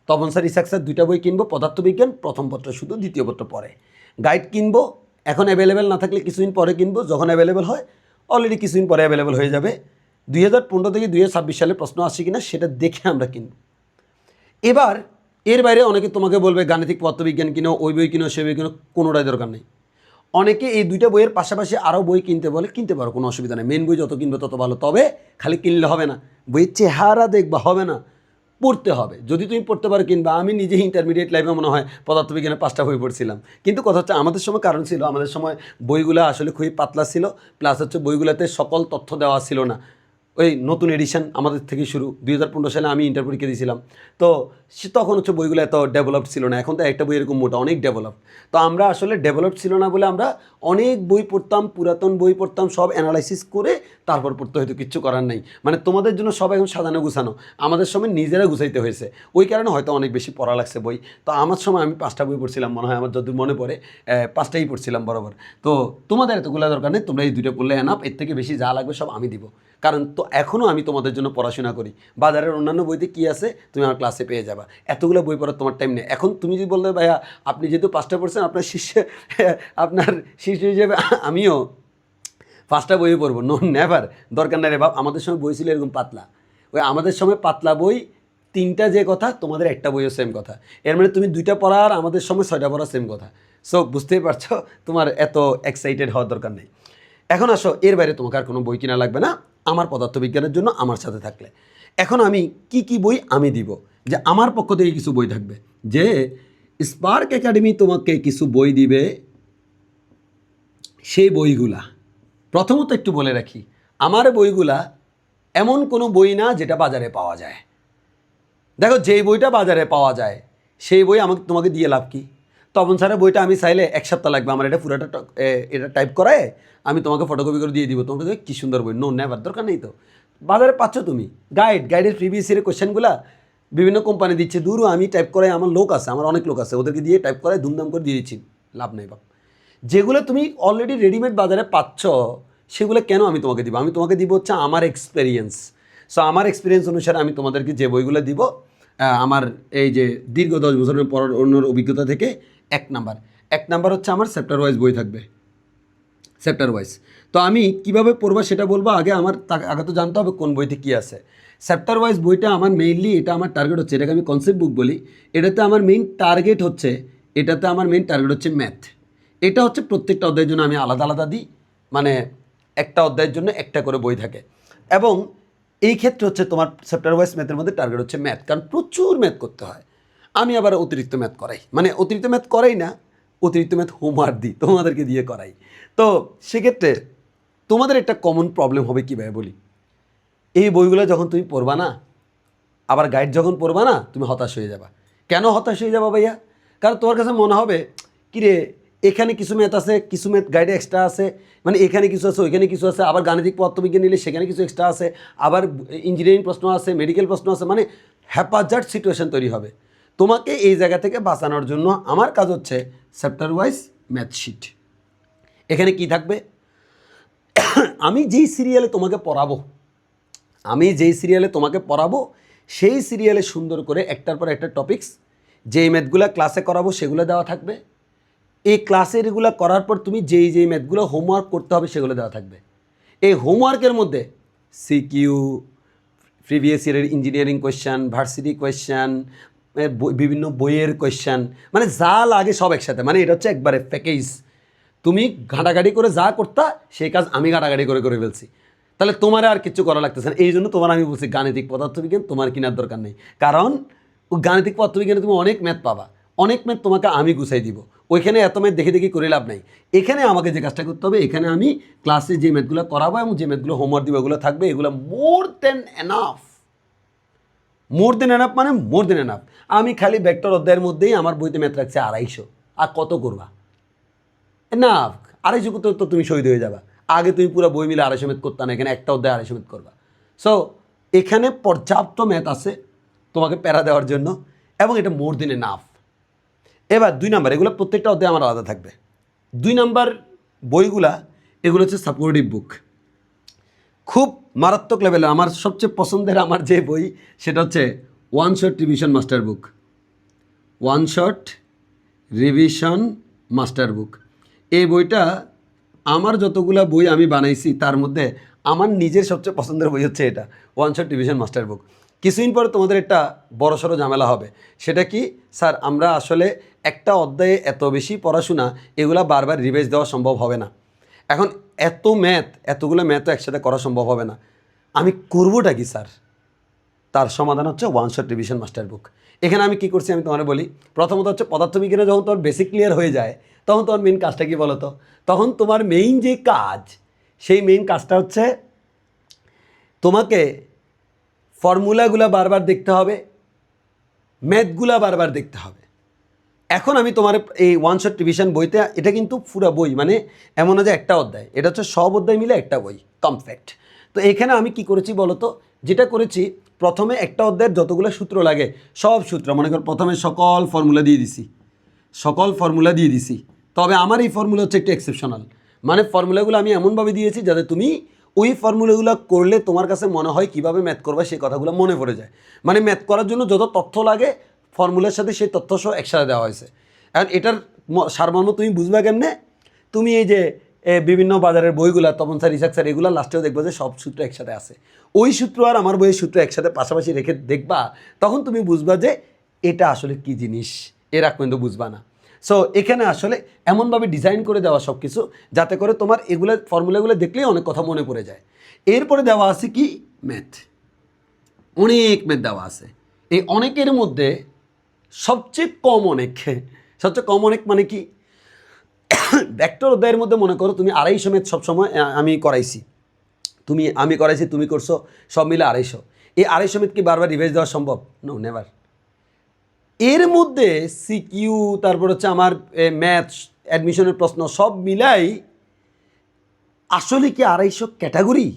A: তপন স্যার, ইসাক স্যার 2টা বই কিনবো, পদার্থবিজ্ঞান প্রথম পত্র শুধু, দ্বিতীয় পত্র পরে। গাইড কিনবো, এখন অ্যাভেলেবেল না থাকলে কিছুদিন পরে কিনবো, যখন অ্যাভেলেবেল হয়, অলরেডি কিছুদিন পরে অ্যাভেলেবেল হয়ে যাবে। 2015 থেকে 2026 সালে প্রশ্ন আসছে কিনা সেটা দেখে আমরা কিনব। এবার এর বাইরে অনেকে তোমাকে বলবে গাণিতিক পদার্থবিজ্ঞান কিনো, ওই বই কিনো, সে বই কিনো, কোনোটাই দরকার নেই। অনেকে এই 2টা বইয়ের পাশাপাশি আরও বই কিনতে বলে, কিনতে পারো, কোনো অসুবিধা নেই। মেন বই যত কিনবে তত ভালো, তবে খালি কিনলে হবে না, বইয়ের চেহারা দেখবা, হবে না, পড়তে হবে। যদি তুমি পড়তে পারো কিনবা। আমি নিজে ইন্টারমিডিয়েট লাইফে মনে হয় পদার্থবিজ্ঞানে 5টা বই পড়ছিলাম, কিন্তু কথা হচ্ছে আমাদের সময় কারণ ছিল, আমাদের সময় বইগুলো আসলে খুবই পাতলা ছিল, প্লাস হচ্ছে বইগুলোতে সকল তথ্য দেওয়া ছিল না। ওই নতুন এডিশন আমাদের থেকে শুরু, 2015 সালে আমি ইন্টার পরীক্ষা দিয়েছিলাম, তো তখন হচ্ছে বইগুলো এত ডেভেলপড ছিল না। এখন তো একটা বই এরকম মোটা, অনেক ডেভেলপ। তো আমরা আসলে ডেভেলপড ছিল না বলে আমরা অনেক বই পড়তাম, পুরাতন বই পড়তাম, সব অ্যানালাইসিস করে তারপর পড়তে হয়তো, কিচ্ছু করার নেই। মানে তোমাদের জন্য সব এখন সাজানো গুছানো, আমাদের সময় নিজেরা গুছাইতে হয়েছে, ওই কারণে হয়তো অনেক বেশি পড়া লাগছে বই। তো আমার সময় আমি 5টা বই পড়ছিলাম, মনে হয় আমার যতদূর মনে পড়ে 5টাই পড়ছিলাম বরাবর। তো তোমাদের এতগুলো দরকার নেই, তোমরা এই 2টা পড়লে এনাফ, এর থেকে বেশি যা লাগবে সব আমি দিব। কারণ তো এখনও আমি তোমাদের জন্য পড়াশোনা করি, বাজারের অন্যান্য বইতে কী আছে তুমি আমার ক্লাসে পেয়ে যাবা। এতগুলো বই পড়ার তোমার টাইম নেই। এখন তুমি যদি বললে ভাইয়া আপনি যেহেতু 5টা পড়ছেন, আপনার শিষ্য হিসেবে আমিও 5টা বই পড়বো, নো, নেভার, দরকার নাই রে বাপ। আমাদের সময় বই ছিল এরকম পাতলা, ওই আমাদের সময় পাতলা বই 3টা যে কথা, তোমাদের একটা বইও সেম কথা। এর মানে তুমি 2টা পড়ার, আমাদের সময় 6টা পড়া সেম কথা। সো বুঝতেই পারছো, তোমার এত এক্সাইটেড হওয়ার দরকার নেই। এখন আসো, এর বাইরে তোমাকে আর কোনো বই কিনা লাগবে না আমার পদার্থবিজ্ঞানের জন্য আমার সাথে থাকলে। এখন আমি কি কি বই আমি দিব, যে আমার পক্ষ থেকে কিছু বই থাকবে, যে স্পার্ক একাডেমি তোমাকে কিছু বই দিবে। সেই বইগুলা প্রথমত একটু বলে রাখি, আমার বইগুলা এমন কোনো বই না যেটা বাজারে পাওয়া যায়। দেখো, যেই বইটা বাজারে পাওয়া যায় সেই বই তোমাকে দিয়ে লাভ কি? তপন স্যারের বইটা আমি চাইলে 1 সপ্তাহ লাগবে আমার এটা পুরোটা এটা টাইপ করায় আমি তোমাকে ফটোকপি করে দিয়ে দিব, তোমাকে দেখবে কী সুন্দর বই। নো, নেভার, দরকার নেই। তো বাজারে পাচ্ছ তুমি গাইডের প্রিভিয়াস ইয়ারের কোয়েশ্চেনগুলো বিভিন্ন কোম্পানি দিচ্ছে, দূরও আমি টাইপ করাই, আমার লোক আছে, আমার অনেক লোক আছে, ওদেরকে দিয়ে টাইপ করায় ধুমধাম করে দিয়ে দিচ্ছি, লাভ নেই বাপ। যেগুলো তুমি অলরেডি রেডিমেড বাজারে পাচ্ছ সেগুলো কেন আমি তোমাকে দিব? আমি তোমাকে দিব হচ্ছে আমার এক্সপেরিয়েন্স। সো আমার এক্সপিরিয়েন্স অনুসারে আমি তোমাদেরকে যে বইগুলো দিব, আমার এই যে দীর্ঘ 10 বছরের পড়ানোর অভিজ্ঞতা থেকে, এক নাম্বার হচ্ছে আমার চ্যাপ্টার ওয়াইজ বই থাকবে, চ্যাপ্টার ওয়াইজ। তো আমি কিভাবে পড়বো সেটা বলবো, আগে তো জানতে হবে কোন বইতে কী আছে। চ্যাপ্টার ওয়াইজ বইটা আমার মেইনলি, এটা আমার টার্গেট হচ্ছে, এটাকে আমি কনসেপ্ট বুক বলি, এটাতে আমার মেইন টার্গেট হচ্ছে, ম্যাথ। এটা হচ্ছে প্রত্যেকটা অধ্যায়ের জন্য আমি আলাদা আলাদা দিই, মানে একটা অধ্যায়ের জন্য একটা করে বই থাকে। এবং এই ক্ষেত্রে হচ্ছে তোমার চ্যাপ্টার ওয়াইজ ম্যাথের মধ্যে টার্গেট হচ্ছে ম্যাথ, কারণ প্রচুর ম্যাথ করতে হয়। আমি আবার অতিরিক্ত ম্যাথ করাই, মানে অতিরিক্ত ম্যাথ করাই না, অতিরিক্ত ম্যাথ হোমওয়ার্ক দিই, তোমাদেরকে দিয়ে করাই। তো সেক্ষেত্রে তোমাদের একটা কমন প্রবলেম হবে, কীভাবে বলি, এই বইগুলো যখন তুমি পড়বা না, আবার গাইড যখন পড়বা না, তুমি হতাশ হয়ে যাবা। কেন হতাশ হয়ে যাবা ভাইয়া? কারণ তোমার কাছে মনে হবে কিরে, এখানে কিছু ম্যাথ আছে, কিছু ম্যাথ গাইডে এক্সট্রা আছে, মানে এখানে কিছু আছে, ওইখানে কিছু আছে, আবার গাণিতিক পদার্থবিজ্ঞান নিলে সেখানে কিছু এক্সট্রা আছে, আবার ইঞ্জিনিয়ারিং প্রশ্ন আছে, মেডিকেল প্রশ্ন আছে, মানে হ্যাপাজার্ড সিচুয়েশন তৈরি হবে। তোমাকে এই জায়গা থেকে বাঁচানোর জন্য আমার কাজ হচ্ছে চ্যাপ্টার ওয়াইজ ম্যাথ শিট। এখানে কি থাকবে? আমি যেই সিরিয়ালে তোমাকে পড়াবো সেই সিরিয়ালে সুন্দর করে একটার পর একটা টপিকস, যেই ম্যাথগুলো ক্লাসে করাবো সেগুলো দেওয়া থাকবে। এই ক্লাসের এগুলো করার পর তুমি যেই ম্যাথগুলো হোমওয়ার্ক করতে হবে সেগুলো দেওয়া থাকবে। এই হোমওয়ার্কের মধ্যে সিকিউ, প্রিভিয়াস ইয়ারের ইঞ্জিনিয়ারিং কোয়েশ্চান, ভার্সিটি কোয়েশ্চান, বিভিন্ন বইয়ের কোয়েশ্চান, মানে যা লাগে সব একসাথে, মানে এটা হচ্ছে একবারে প্যাকেজ। তুমি ঘাটাঘাটি করে যা করতা সেই কাজ আমি ঘাটাঘাটি করে করে ফেলছি, তাহলে তোমার আর কিছু করা লাগতেছে না। এই জন্য তোমার আমি বলছি গাণিতিক পদার্থবিজ্ঞান তোমার কেনার দরকার নেই, কারণ গাণিতিক পদার্থবিজ্ঞানে তুমি অনেক ম্যাথ পাবা, অনেক ম্যাথ তোমাকে আমি গুছাই দিব, ওইখানে এত ম্যাথ দেখে দেখে করে লাভ নাই। এখানে আমাকে যে কাজটা করতে হবে, এখানে আমি ক্লাসে যে ম্যাথগুলো করাবো এবং যে ম্যাথগুলো হোমওয়ার্ক দিব এগুলো থাকবে, এগুলো মোর দেন এনাফ। মোর দেন এনাফ মানে মোর দেন এনাফ। আমি খালি ভেক্টর অধ্যায়ের মধ্যেই আমার বইতে ম্যাথ রাখছি 250, আর কত করবা না? 250 করতে তো তুমি শহীদ হয়ে যাবা। আগে তুমি পুরো বই মিলে 250 ম্যাথ করতে না, এখানে একটা অধ্যায় 250 ম্যাথ করবা। সো এখানে পর্যাপ্ত ম্যাথ আছে তোমাকে প্যারা দেওয়ার জন্য, এবং এটা মোর দেন এনাফ। এবার 2 নাম্বার, এগুলো প্রত্যেকটা অধ্যায় আমার আলাদা থাকবে। 2 নাম্বার বইগুলা এগুলো হচ্ছে সাপোর্টিভ বুক, খুব মারাত্মক লেভেলে। আমার সবচেয়ে পছন্দের আমার যে বই সেটা হচ্ছে ওয়ান শট রিভিশন মাস্টার বুক। ওয়ান শট রিভিশন মাস্টার বুক, এই বইটা আমার যতগুলা বই আমি বানাইছি তার মধ্যে আমার নিজের সবচেয়ে পছন্দের বই হচ্ছে এটা, ওয়ান শট রিভিশন মাস্টার বুক। কিছুদিন পরে তোমাদের একটা বড়সড় ঝামেলা হবে। সেটা কি? স্যার আমরা আসলে একটা অধ্যায়ে এত বেশি পড়াশোনা, এগুলা বারবার রিভাইজ দেওয়া সম্ভব হবে না। এখন এত ম্যাথ, এতগুলো ম্যাথও একসাথে করা সম্ভব হবে না। আমি করবোটা কি স্যার? তার সমাধান হচ্ছে ওয়ান শট রিভিশন মাস্টার বুক। এখানে আমি কি করছি আমি তোমার বলি। প্রথমত হচ্ছে পদার্থবিজ্ঞানে যখন তোমার বেসিক ক্লিয়ার হয়ে যায়, তখন তোমার মেইন কাজটা কি বলো তো? তখন তোমার মেইন যে কাজ, সেই মেইন কাজটা হচ্ছে তোমাকে ফর্মুলাগুলো বারবার দেখতে হবে, ম্যাথগুলা বারবার দেখতে হবে। এখন আমি তোমার এই ওয়ান শট রিভিশন বইতে, এটা কিন্তু পুরো বই, মানে এমন না যে একটা অধ্যায়, এটা হচ্ছে সব অধ্যায় মিলে একটা বই কমপ্লিট। তো এখানে আমি কি করেছি বলো তো? যেটা করেছি, প্রথমে একটা অধ্যায়ের যতগুলো সূত্র লাগে সব সূত্র, মনে কর প্রথমে সকল ফর্মুলা দিয়ে দিছি, সকল ফর্মুলা দিয়ে দিছি। তবে আমার এই ফর্মুলা হচ্ছে একটু এক্সেপশনাল, মানে ফর্মুলাগুলো আমি এমনভাবে দিয়েছি যাতে তুমি ওই ফর্মুলাগুলো করলে তোমার কাছে মনে হয় কীভাবে ম্যাথ করবে সেই কথাগুলো মনে পড়ে যায়। মানে ম্যাথ করার জন্য যত তথ্য লাগে ফর্মুলার সাথে সেই তথ্য সহ একসাথে দেওয়া হয়েছে। এখন এটার সারমর্ম তুমি বুঝবে কেমনে? তুমি এই যে বিভিন্ন বাজারের বইগুলা, তপন স্যার, ইসাক স্যার, এগুলো লাস্টেও দেখবে যে সব সূত্র একসাথে আছে। ওই সূত্র আর আমার বইয়ের সূত্র একসাথে পাশাপাশি রেখে দেখবা, তখন তুমি বুঝবা যে এটা আসলে কি জিনিস, এর আগ পর্যন্ত বুঝবা না। সো এখানে আসলে এমনভাবে ডিজাইন করে দেওয়া সব কিছু, যাতে করে তোমার এগুলো ফর্মুলাগুলো দেখলেই অনেক কথা মনে পড়ে যায়। এরপরে দেওয়া আছে কি? ম্যাথ। অনেক ম্যাথ দেওয়া আছে। এই অনেকের মধ্যে সবচেয়ে কম অনেক, সবচেয়ে কম অনেক মানে কি? ভেক্টর অধ্যায়ের মধ্যে মনে করো তুমি 250 ম্যাথ সবসময় আমি করাইছি, আমি করাইছি, তুমি করছো, সব মিলে 250। এই 250 ম্যাথ কি বারবার রিভাইজ দেওয়া সম্ভব? No, never. এর মধ্যে সিকিউ, তারপর হচ্ছে আমার ম্যাথ, অ্যাডমিশনের প্রশ্ন সব মিলাই আসলে কি 250 ক্যাটাগরি?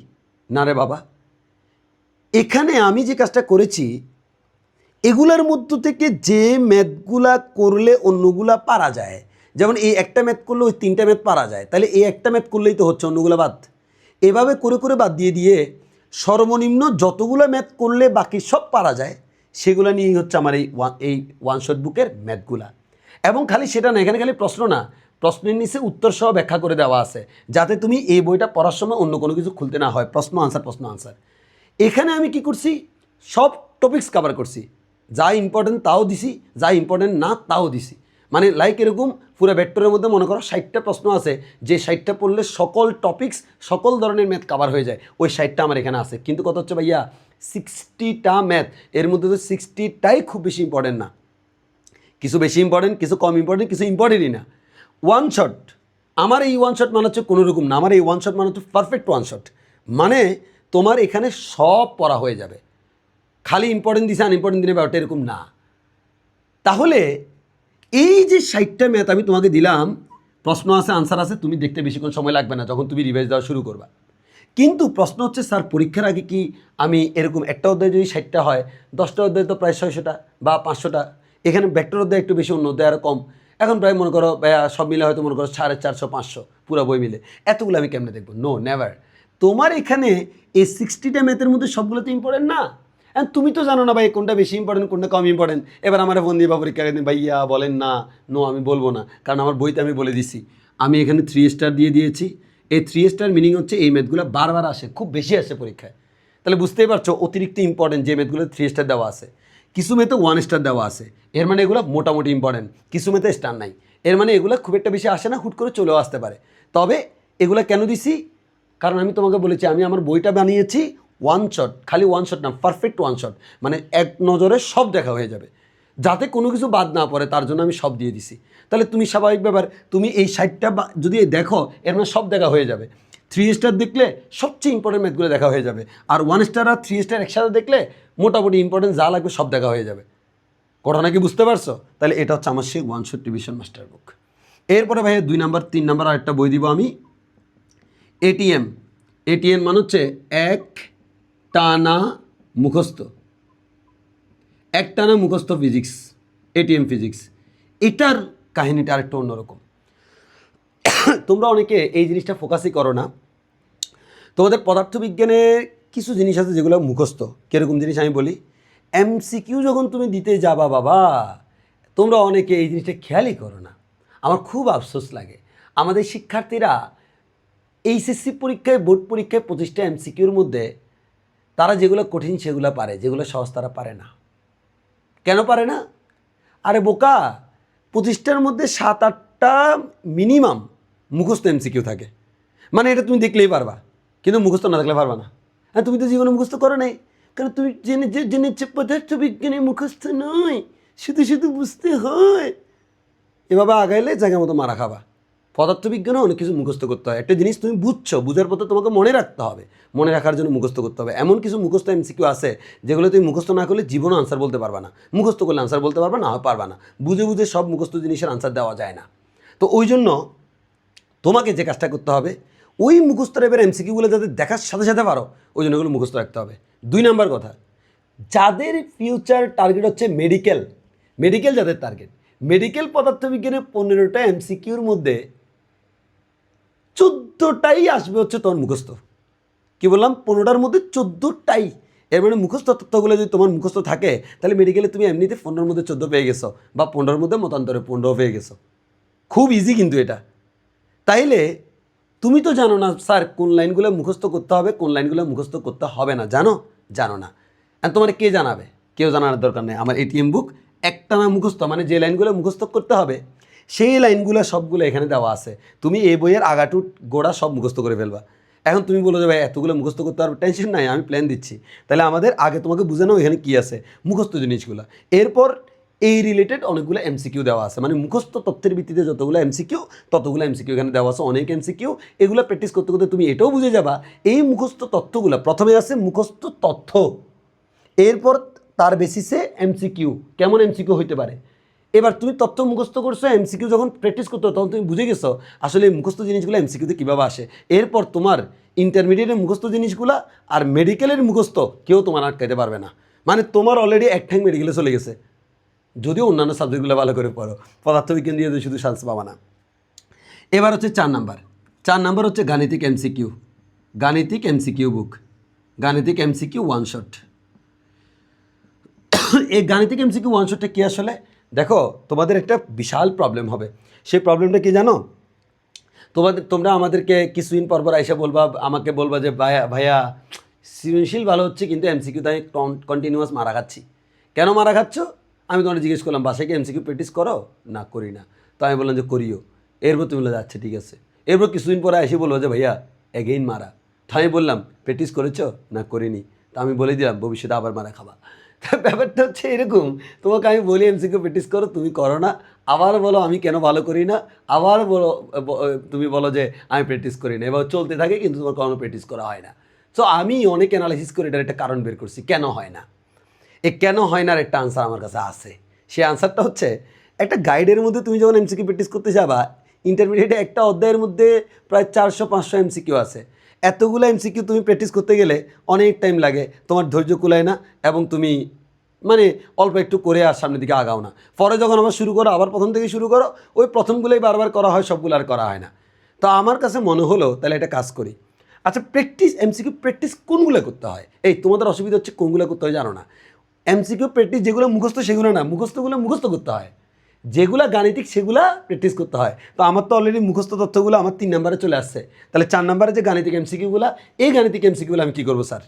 A: না রে বাবা। এখানে আমি যে কাজটা করেছি, এগুলার মধ্য থেকে যে ম্যাথগুলা করলে অন্যগুলা পারা যায়, যেমন এই একটা ম্যাথ করলে ওই 3টা ম্যাথ পারা যায়, তাহলে এই একটা ম্যাথ করলেই তো হচ্ছে, অন্যগুলো বাদ। এভাবে করে করে বাদ দিয়ে দিয়ে সর্বনিম্ন যতগুলো ম্যাথ করলে বাকি সব পারা যায়, সেগুলো নিয়েই হচ্ছে আমার এই ওয়ান শট বুকের ম্যাথগুলা। এবং খালি সেটা না, এখানে খালি প্রশ্ন না, প্রশ্নের নিচে উত্তর সহ ব্যাখ্যা করে দেওয়া আছে, যাতে তুমি এই বইটা পড়ার সময় অন্য কোনো কিছু খুলতে না হয়, প্রশ্ন আনসার প্রশ্ন আনসার। এখানে আমি কি করছি? সব টপিকস কভার করছি, যা ইম্পর্টেন্ট তাও দিছি, যা ইম্পর্টেন্ট না তাও দিছি। মানে লাইক এরকম পুরো ভেক্টরের মধ্যে মনে করো 60টা প্রশ্ন আছে, যে 60টা পড়লে সকল টপিকস, সকল ধরনের ম্যাথ কভার হয়ে যায়, ওই 60টা আমার এখানে আছে। কিন্তু কত হচ্ছে ভাইয়া? 60টা ম্যাথ। এর মধ্যে তো 60টাই খুব বেশি ইম্পর্টেন্ট না, কিছু বেশি ইম্পর্টেন্ট, কিছু কম ইম্পর্টেন্ট, কিছু ইম্পর্টেন্টই না। ওয়ান শট, আমার এই ওয়ান শট মানে হচ্ছে কোনো রকম না, আমার এই ওয়ান শট মানে হচ্ছে পারফেক্ট ওয়ান শট। মানে তোমার এখানে সব পড়া হয়ে যাবে, খালি ইম্পর্টেন্ট দিছে আনইম্পর্টেন্ট দিনে ব্যাপারটা এরকম না। তাহলে এই যে 60টা ম্যাথ আমি তোমাকে দিলাম, প্রশ্ন আছে, আনসার আছে, তুমি দেখতে বেশিক্ষণ সময় লাগবে না যখন তুমি রিভাইজ দেওয়া শুরু করবা। কিন্তু প্রশ্ন হচ্ছে, স্যার পরীক্ষার আগে কি আমি এরকম একটা অধ্যায় যদি 60টা হয়, 10টা অধ্যায় তো প্রায় 600টা বা 500টা, এখানে ভেক্টর অধ্যায় একটু বেশি, অন্য অধ্যায় আরও কম, এখন প্রায় মনে করো সব মিলে হয়তো মনে করো 450 500 পুরো বই মিলে, এতগুলো আমি কেমনে দেখবো? No, never. তোমার এখানে এই 60টা ম্যাথের মধ্যে সবগুলো তো ইম্পর্টেন্ট না। তুমি তো জানো না ভাই কোনটা বেশি ইম্পর্টেন্ট, কোনটা কম ইম্পর্টেন্ট। এবার আমার ফোন দিয়ে বা পরীক্ষা দিন, ভাইয়া বলেন না, নো আমি বলবো না, কারণ আমার বইতে আমি বলে দিছি। আমি এখানে 3 স্টার দিয়ে দিয়েছি। এই 3 স্টার মিনিং হচ্ছে এই ম্যাথগুলো বারবার আসে, খুব বেশি আসে পরীক্ষায়। তাহলে বুঝতেই পারছো অতিরিক্ত ইম্পর্টেন্ট যে ম্যাথগুলো 3 স্টার দেওয়া আছে। কিছু ম্যাথে 1 স্টার দেওয়া আছে, এর মানে এগুলো মোটামুটি ইম্পর্টেন্ট। কিছু ম্যাথে স্টার নাই, এর মানে এগুলো খুব একটা বেশি আসে না, হুট করে চলেও আসতে পারে। তবে এগুলো কেন দিছি? কারণ আমি তোমাকে বলেছি আমি আমার বইটা বানিয়েছি ওয়ান শট, খালি ওয়ান শট না, পারফেক্ট ওয়ান শট, মানে এক নজরে সব দেখা হয়ে যাবে। যাতে কোনো কিছু বাদ না পড়ে তার জন্য আমি সব দিয়ে দিছি। তাহলে তুমি স্বাভাবিক ব্যাপার, তুমি এই 60টা যদি দেখো এর মানে সব দেখা হয়ে যাবে। 3 স্টার দেখলে সবচেয়ে ইম্পর্টেন্ট ম্যাথগুলো দেখা হয়ে যাবে, আর 1 স্টার আর 3 স্টার একসাথে দেখলে মোটামুটি ইম্পর্টেন্ট যা লাগবে সব দেখা হয়ে যাবে। ঘটনা কি বুঝতে পারছো? তাহলে এটা হচ্ছে আমার সেই 1 শট রিভিশন মাস্টার বুক। এরপরে ভাইয়া 2 নাম্বার 3 নাম্বার আরেকটা বই দিব আমি, এটিএম। এটিএম মানে হচ্ছে এক টানা মুখস্থ, এক টানা মুখস্থ ফিজিক্স, এটিএম ফিজিক্স। এটার কাহিনীটা আরেকটু অন্যরকম। তোমরা অনেকে এই জিনিসটা ফোকাসই করো না। তোমাদের পদার্থবিজ্ঞানে কিছু জিনিস আছে যেগুলো মুখস্থ। কীরকম জিনিস আমি বলি, এমসিকিউ যখন তুমি দিতে যাবা বাবা, তোমরা অনেকে এই জিনিসটা খেয়ালই করো না। আমার খুব আফসোস লাগে, আমাদের শিক্ষার্থীরা এইচএসসি পরীক্ষায়, বোর্ড পরীক্ষায় 25টা এমসিকিউর মধ্যে তারা যেগুলো কঠিন সেগুলো পারে, যেগুলো সহজ তারা পারে না। কেন পারে না? আরে বোকা, 25টার মধ্যে 7-8টা মিনিমাম মুখস্থ এমসিকিউ থাকে। মানে এটা তুমি দেখলেই পারবা, কিন্তু মুখস্থ না থাকলে পারবা না। হ্যাঁ, তুমি তো জীবনে মুখস্থ করো নাই, কারণ তুমি জেনেছে পদার্থবিজ্ঞানে মুখস্থ নয়, শুধু শুধু বুঝতে হয়। এভাবে আগাইলে জায়গা মতো মারা খাবা। পদার্থবিজ্ঞানে অনেক কিছু মুখস্থ করতে হয়। একটা জিনিস তুমি বুঝছো, বুঝার পর তোমাকে মনে রাখতে হবে, মনে রাখার জন্য মুখস্থ করতে হবে। এমন কিছু মুখস্থ এমসিকিউ আছে যেগুলো তুমি মুখস্থ না করলে জীবনও আনসার বলতে পারবা না, মুখস্থ করলে আনসার বলতে পারবা না, পারবা না। বুঝে বুঝে সব মুখস্থ জিনিসের আনসার দেওয়া যায় না। তো ওই জন্য তোমাকে যে কাজটা করতে হবে, ওই মুখস্থ টাইপের এমসিকিউগুলো যাতে দেখার সাথে সাথে পারো, ওই জন্য ওগুলো মুখস্থ রাখতে হবে। 2 নাম্বার কথা, যাদের ফিউচার টার্গেট হচ্ছে মেডিকেল, মেডিকেল যাদের টার্গেট, মেডিকেল পদার্থবিজ্ঞানের 15টা এমসিকিউর মধ্যে 14টাই আসবে হচ্ছে তোমার মুখস্থ। কি বললাম? 15টার মধ্যে 14টাই। এর মানে মুখস্থ তথ্যগুলো যদি তোমার মুখস্থ থাকে, তাহলে মেডিকেলে তুমি এমনিতে 15-র মধ্যে 14 পেয়ে গেছো, বা 15-র মধ্যে মতান্তরে 15 পেয়ে গেছো। খুব ইজি কিন্তু এটা। তাইলে তুমি তো জানো না স্যার কোন লাইনগুলো মুখস্থ করতে হবে, কোন লাইনগুলো মুখস্থ করতে হবে না, জানো না। আর তোমার কে জানাবে? কেউ জানার দরকার নেই। আমার এটিএম বুক একটানা মুখস্থ, মানে যে লাইনগুলো মুখস্থ করতে হবে সেই লাইনগুলো সবগুলো এখানে দেওয়া আছে। তুমি এই বইয়ের আগাটু গোড়া সব মুখস্থ করে ফেলবা। এখন তুমি বলো যে ভাই এতগুলো মুখস্থ করতে পারবে, টেনশন নাই, আমি প্ল্যান দিচ্ছি। তাহলে আমাদের আগে তোমাকে বুঝানো এখানে কী আছে, মুখস্থ জিনিসগুলো। এরপর এই রিলেটেড অনেকগুলো এমসিকিউ দেওয়া আছে, মানে মুখস্থ তথ্যের ভিত্তিতে যতগুলো এমসিকিউ, ততগুলো এমসিকিউ এখানে দেওয়া আছে, অনেক এমসিকিউ। এগুলো প্র্যাকটিস করতে করতে তুমি এটাও বুঝে যাবা এই মুখস্থ তথ্যগুলো। প্রথমে আছে মুখস্থ তথ্য, এরপর তার বেসিসে এমসিকিউ, কেমন এমসিকিউ হইতে পারে। এবার তুমি তথ্য মুখস্থ করছো, এমসিকিউ যখন প্র্যাকটিস করতে তখন তুমি বুঝে গেছো আসলে এই মুখস্থ জিনিসগুলো এমসিকিউতে কীভাবে আসে। এরপর তোমার ইন্টারমিডিয়েটের মুখস্থ জিনিসগুলো আর মেডিকেলের মুখস্থ কেউ তোমার আটকাইতে পারবে না। মানে তোমার অলরেডি এক ঠ্যাং মেডিকেলে চলে গেছে, যদিও অন্যান্য সাবজেক্টগুলো ভালো করে পড়ো, পদার্থবিজ্ঞান দিয়ে শুধু চান্স পাবা না। এবার হচ্ছে 4 নাম্বার। 4 নাম্বার হচ্ছে গাণিতিক এমসিকিউ, গাণিতিক এমসিকিউ বুক, গাণিতিক এমসিকিউ 1 শট। এই গাণিতিক এমসিকিউ 1 শটটা কী আসলে? দেখো, তোমাদের একটা বিশাল প্রবলেম হবে। সেই প্রবলেমটা কি জানো? তোমরা আমাদেরকে কিছুদিন পর এসে বলবা, আমাকে বলবা যে ভাইয়া সৃজনশীল ভালো হচ্ছে কিন্তু এমসিকিউতে আমি কন্টিনিউয়াস মারা খাচ্ছি। কেন মারা খাচ্ছ? আমি তোমাকে জিজ্ঞেস করলাম বাসায় কি এমসিকিউ প্র্যাকটিস করো? না, করি না। তো আমি বললাম যে করিও। এরপর তুমি বলে যাচ্ছে ঠিক আছে। এরপর কিছুদিন পরে এসে বলবো যে ভাইয়া এগেইন মারা। তো আমি বললাম প্র্যাকটিস করেছো? না, করিনি। তো আমি বলে দিলাম ভবিষ্যতে আবার মারা খাবা। ব্যাপারটা হচ্ছে এরকম, তোমাকে আমি বলি এমসিকিউ প্র্যাকটিস করো, তুমি করো না। আবার বলো আমি কেন ভালো করি না, আবার বলো তুমি বলো যে আমি প্র্যাকটিস করি না। এবার চলতে থাকে কিন্তু তোমার কোনো প্র্যাকটিস করা হয় না। সো আমি অনেক অ্যানালাইসিস করে এটার একটা কারণ বের করছি কেন হয় না। এই কেন হয় না একটা আনসার আমার কাছে আছে। সেই আনসারটা হচ্ছে, একটা গাইডের মধ্যে তুমি যখন এমসিকিউ প্র্যাকটিস করতে যাবা, ইন্টারমিডিয়েটে একটা অধ্যায়ের মধ্যে প্রায় 400-500 এমসিকিউ আছে। এতগুলো এমসিকিউ তুমি প্র্যাকটিস করতে গেলে অনেক টাইম লাগে, তোমার ধৈর্য কুলায় না, এবং তুমি মানে অল্প একটু করে আর সামনের দিকে আগাও না। পরে যখন আবার শুরু করো, আবার প্রথম থেকে শুরু করো, ওই প্রথমগুলোই বারবার করা হয়, সবগুলো আর করা হয় না। তো আমার কাছে মনে হলো তাহলে একটা কাজ করি। আচ্ছা, প্র্যাকটিস এমসিকিউ প্র্যাকটিস কোনগুলো করতে হয়? এই তোমাদের অসুবিধা হচ্ছে কোনগুলো করতে হয় জানো না। এমসিকিউ প্র্যাকটিস যেগুলো মুখস্থ সেগুলো না, মুখস্থগুলো মুখস্থ করতে হয়, যেগুলো গাণিতিক সেগুলো প্র্যাকটিস করতে হয়। তো আমার তো অলরেডি মুখস্থ তথ্যগুলো আমার 3 নাম্বারে চলে আসছে। তাহলে 4 নাম্বারে যে গাণিতিক এমসিকিউগুলো, এই গাণিতিক এমসিকিউগুলো আমি কী করবো স্যার?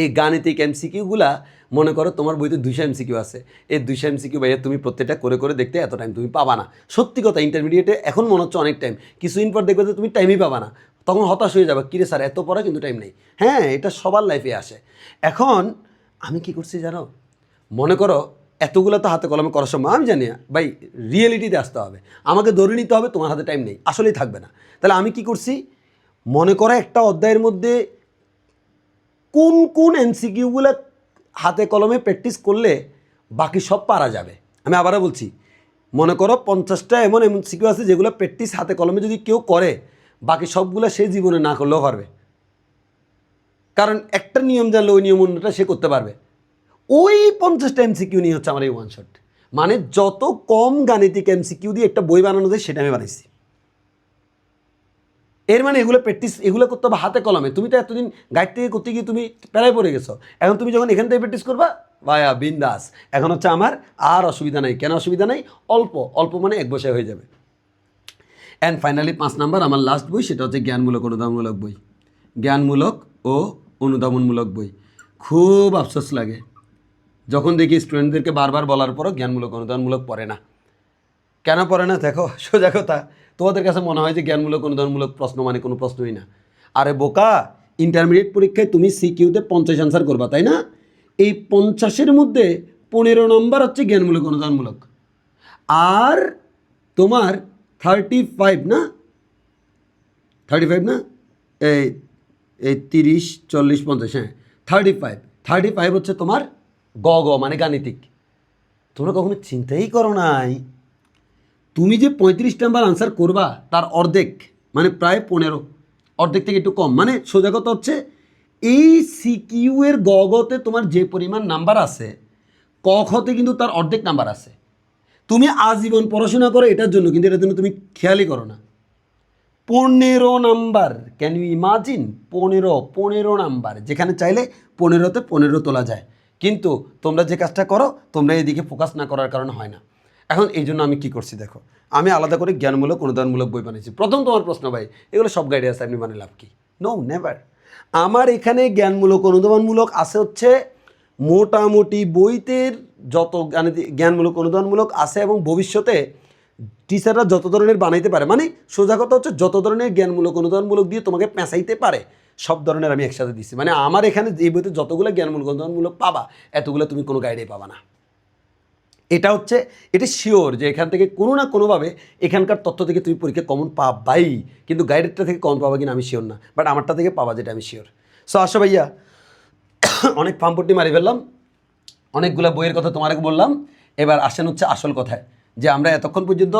A: এই গাণিতিক এমসিকিউগুলা মনে করো তোমার বইতে 200 এমসিকিউ আছে। এই 200 এমসিকিউ ভাইয়া তুমি প্রত্যেকটা করে করে দেখতে এত টাইম তুমি পাবা না। সত্যি কথা, ইন্টারমিডিয়েটে এখন মনে হচ্ছে অনেক টাইম, কিছুদিন পর দেখবে যে তুমি টাইমই পাবা না। তখন হতাশ হয়ে যাবে, কিরে স্যার এত পড়া কিন্তু টাইম নেই। হ্যাঁ, এটা সবার লাইফে আসে। এখন আমি কি করছি জানো? মনে করো এতগুলো তো হাতে কলমে করার সময় আমি জানি না ভাই, রিয়েলিটিতে আসতে হবে, আমাকে ধরে নিতে হবে তোমার হাতে টাইম নেই, আসলেই থাকবে না। তাহলে আমি কি করছি, মনে করো একটা অধ্যায়ের মধ্যে কোন কোন এমসিকিউগুলো হাতে কলমে প্র্যাকটিস করলে বাকি সব পারা যাবে। আমি আবারও বলছি, মনে করো 50টা এমন এমসিকিউ আছে যেগুলো প্র্যাকটিস হাতে কলমে যদি কেউ করে বাকি সবগুলো সে জীবনে না করলেও পারবে, কারণ একটা নিয়ম জানলে ওই নিয়ম অন্যটা সে করতে পারবে। ওই 50টা এমসিকিউ নিয়ে হচ্ছে আমার এই ওয়ান শট, মানে যত কম গাণিতিক এমসিকিউ দিয়ে একটা বই বানানো যায় সেটা আমি বানাইছি। এর মানে এগুলো প্র্যাকটিস, এগুলো করতে হবে হাতে কলমে। তুমি তো এতদিন গাইড থেকে করতে গিয়ে তুমি প্যারায় পড়ে গেছো, এখন তুমি যখন এখান থেকে প্র্যাকটিস করবা ভাইয়া বিন্দাস, এখন হচ্ছে আমার আর অসুবিধা নাই। কেন অসুবিধা নাই, অল্প অল্প মানে এক বসায় হয়ে যাবে। অ্যান্ড ফাইনালি 5 নাম্বার আমার লাস্ট বই, সেটা হচ্ছে জ্ঞানমূলক অনুধাবনমূলক বই। জ্ঞানমূলক ও অনুধাবনমূলক বই। খুব আফসোস লাগে যখন দেখি স্টুডেন্টদেরকে বারবার বলার পরও জ্ঞানমূলক অনুধাবনমূলক পড়ে না। কেন পড়ে না দেখো, সোজা কথা, তোমাদের কাছে মনে হয় যে জ্ঞানমূলক অনুধাবনমূলক প্রশ্ন মানে কোনো প্রশ্নই না। আরে বোকা, ইন্টারমিডিয়েট পরীক্ষায় তুমি সিকিউতে 50 আনসার করবা, তাই না? এই 50-এর মধ্যে 15 নম্বর হচ্ছে জ্ঞানমূলক অনুধাবনমূলক, আর তোমার 35 না, 35 না, এই এই 30 40 50, হ্যাঁ 35 হচ্ছে তোমার গ মানে গাণিতিক। তোমরা কখনো চিন্তাই করো নাই তুমি যে 35 নাম্বার আনসার করবা তার অর্ধেক মানে প্রায় 15, অর্ধেক থেকে একটু কম, মানে সোজা কথা হচ্ছে এই সিকিউ এর গতে তোমার যে পরিমাণ নাম্বার আছে ক খতে কিন্তু তার অর্ধেক নাম্বার আছে। তুমি আজীবন পড়াশোনা করো এটার জন্য, কিন্তু এটার জন্য তুমি খেয়ালই করো না। 15 number, can you imagine? 15 number, যেখানে চাইলে 15তে 15 তোলা যায়, কিন্তু তোমরা যে কাজটা করো তোমরা এদিকে ফোকাস না করার কারণে হয় না। এখন এই জন্য আমি কি করছি দেখো, আমি আলাদা করে জ্ঞানমূলক অনুদানমূলক বই বানিয়েছি। প্রথম তোমার প্রশ্ন, ভাই এগুলো সব গাইডে আছে, আপনি মানে লাভ কি? No, never. আমার এখানে জ্ঞানমূলক অনুদানমূলক আছে হচ্ছে মোটামুটি বইতের যত জ্ঞানমূলক অনুদানমূলক আছে, এবং ভবিষ্যতে টিচাররা যত ধরনের বানাইতে পারে, মানে সোজা কথা হচ্ছে যত ধরনের জ্ঞানমূলক অনুদানমূলক দিয়ে তোমাকে পেঁচাইতে পারে সব ধরনের আমি একসাথে দিচ্ছি। মানে আমার এখানে এই বইতে যতগুলো জ্ঞানমূলক অনুদানমূলক পাবা এতগুলো তুমি কোনো গাইডেই পাবা না। এটা শিওর যে এখান থেকে কোনো না কোনোভাবে এখানকার তথ্য থেকে তুমি পরীক্ষা কমন পাবাই, কিন্তু গাইডেরটা থেকে কমন পাবা কিনা আমি শিওর না, বাট আমারটা থেকে পাবা যেটা আমি শিওর। সো আসো ভাইয়া, অনেক ফার্মপট্টি মারি ফেললাম, অনেকগুলো বইয়ের কথা তোমাকে বললাম, এবার আসেন হচ্ছে আসল কথায়, যে আমরা এতক্ষণ পর্যন্ত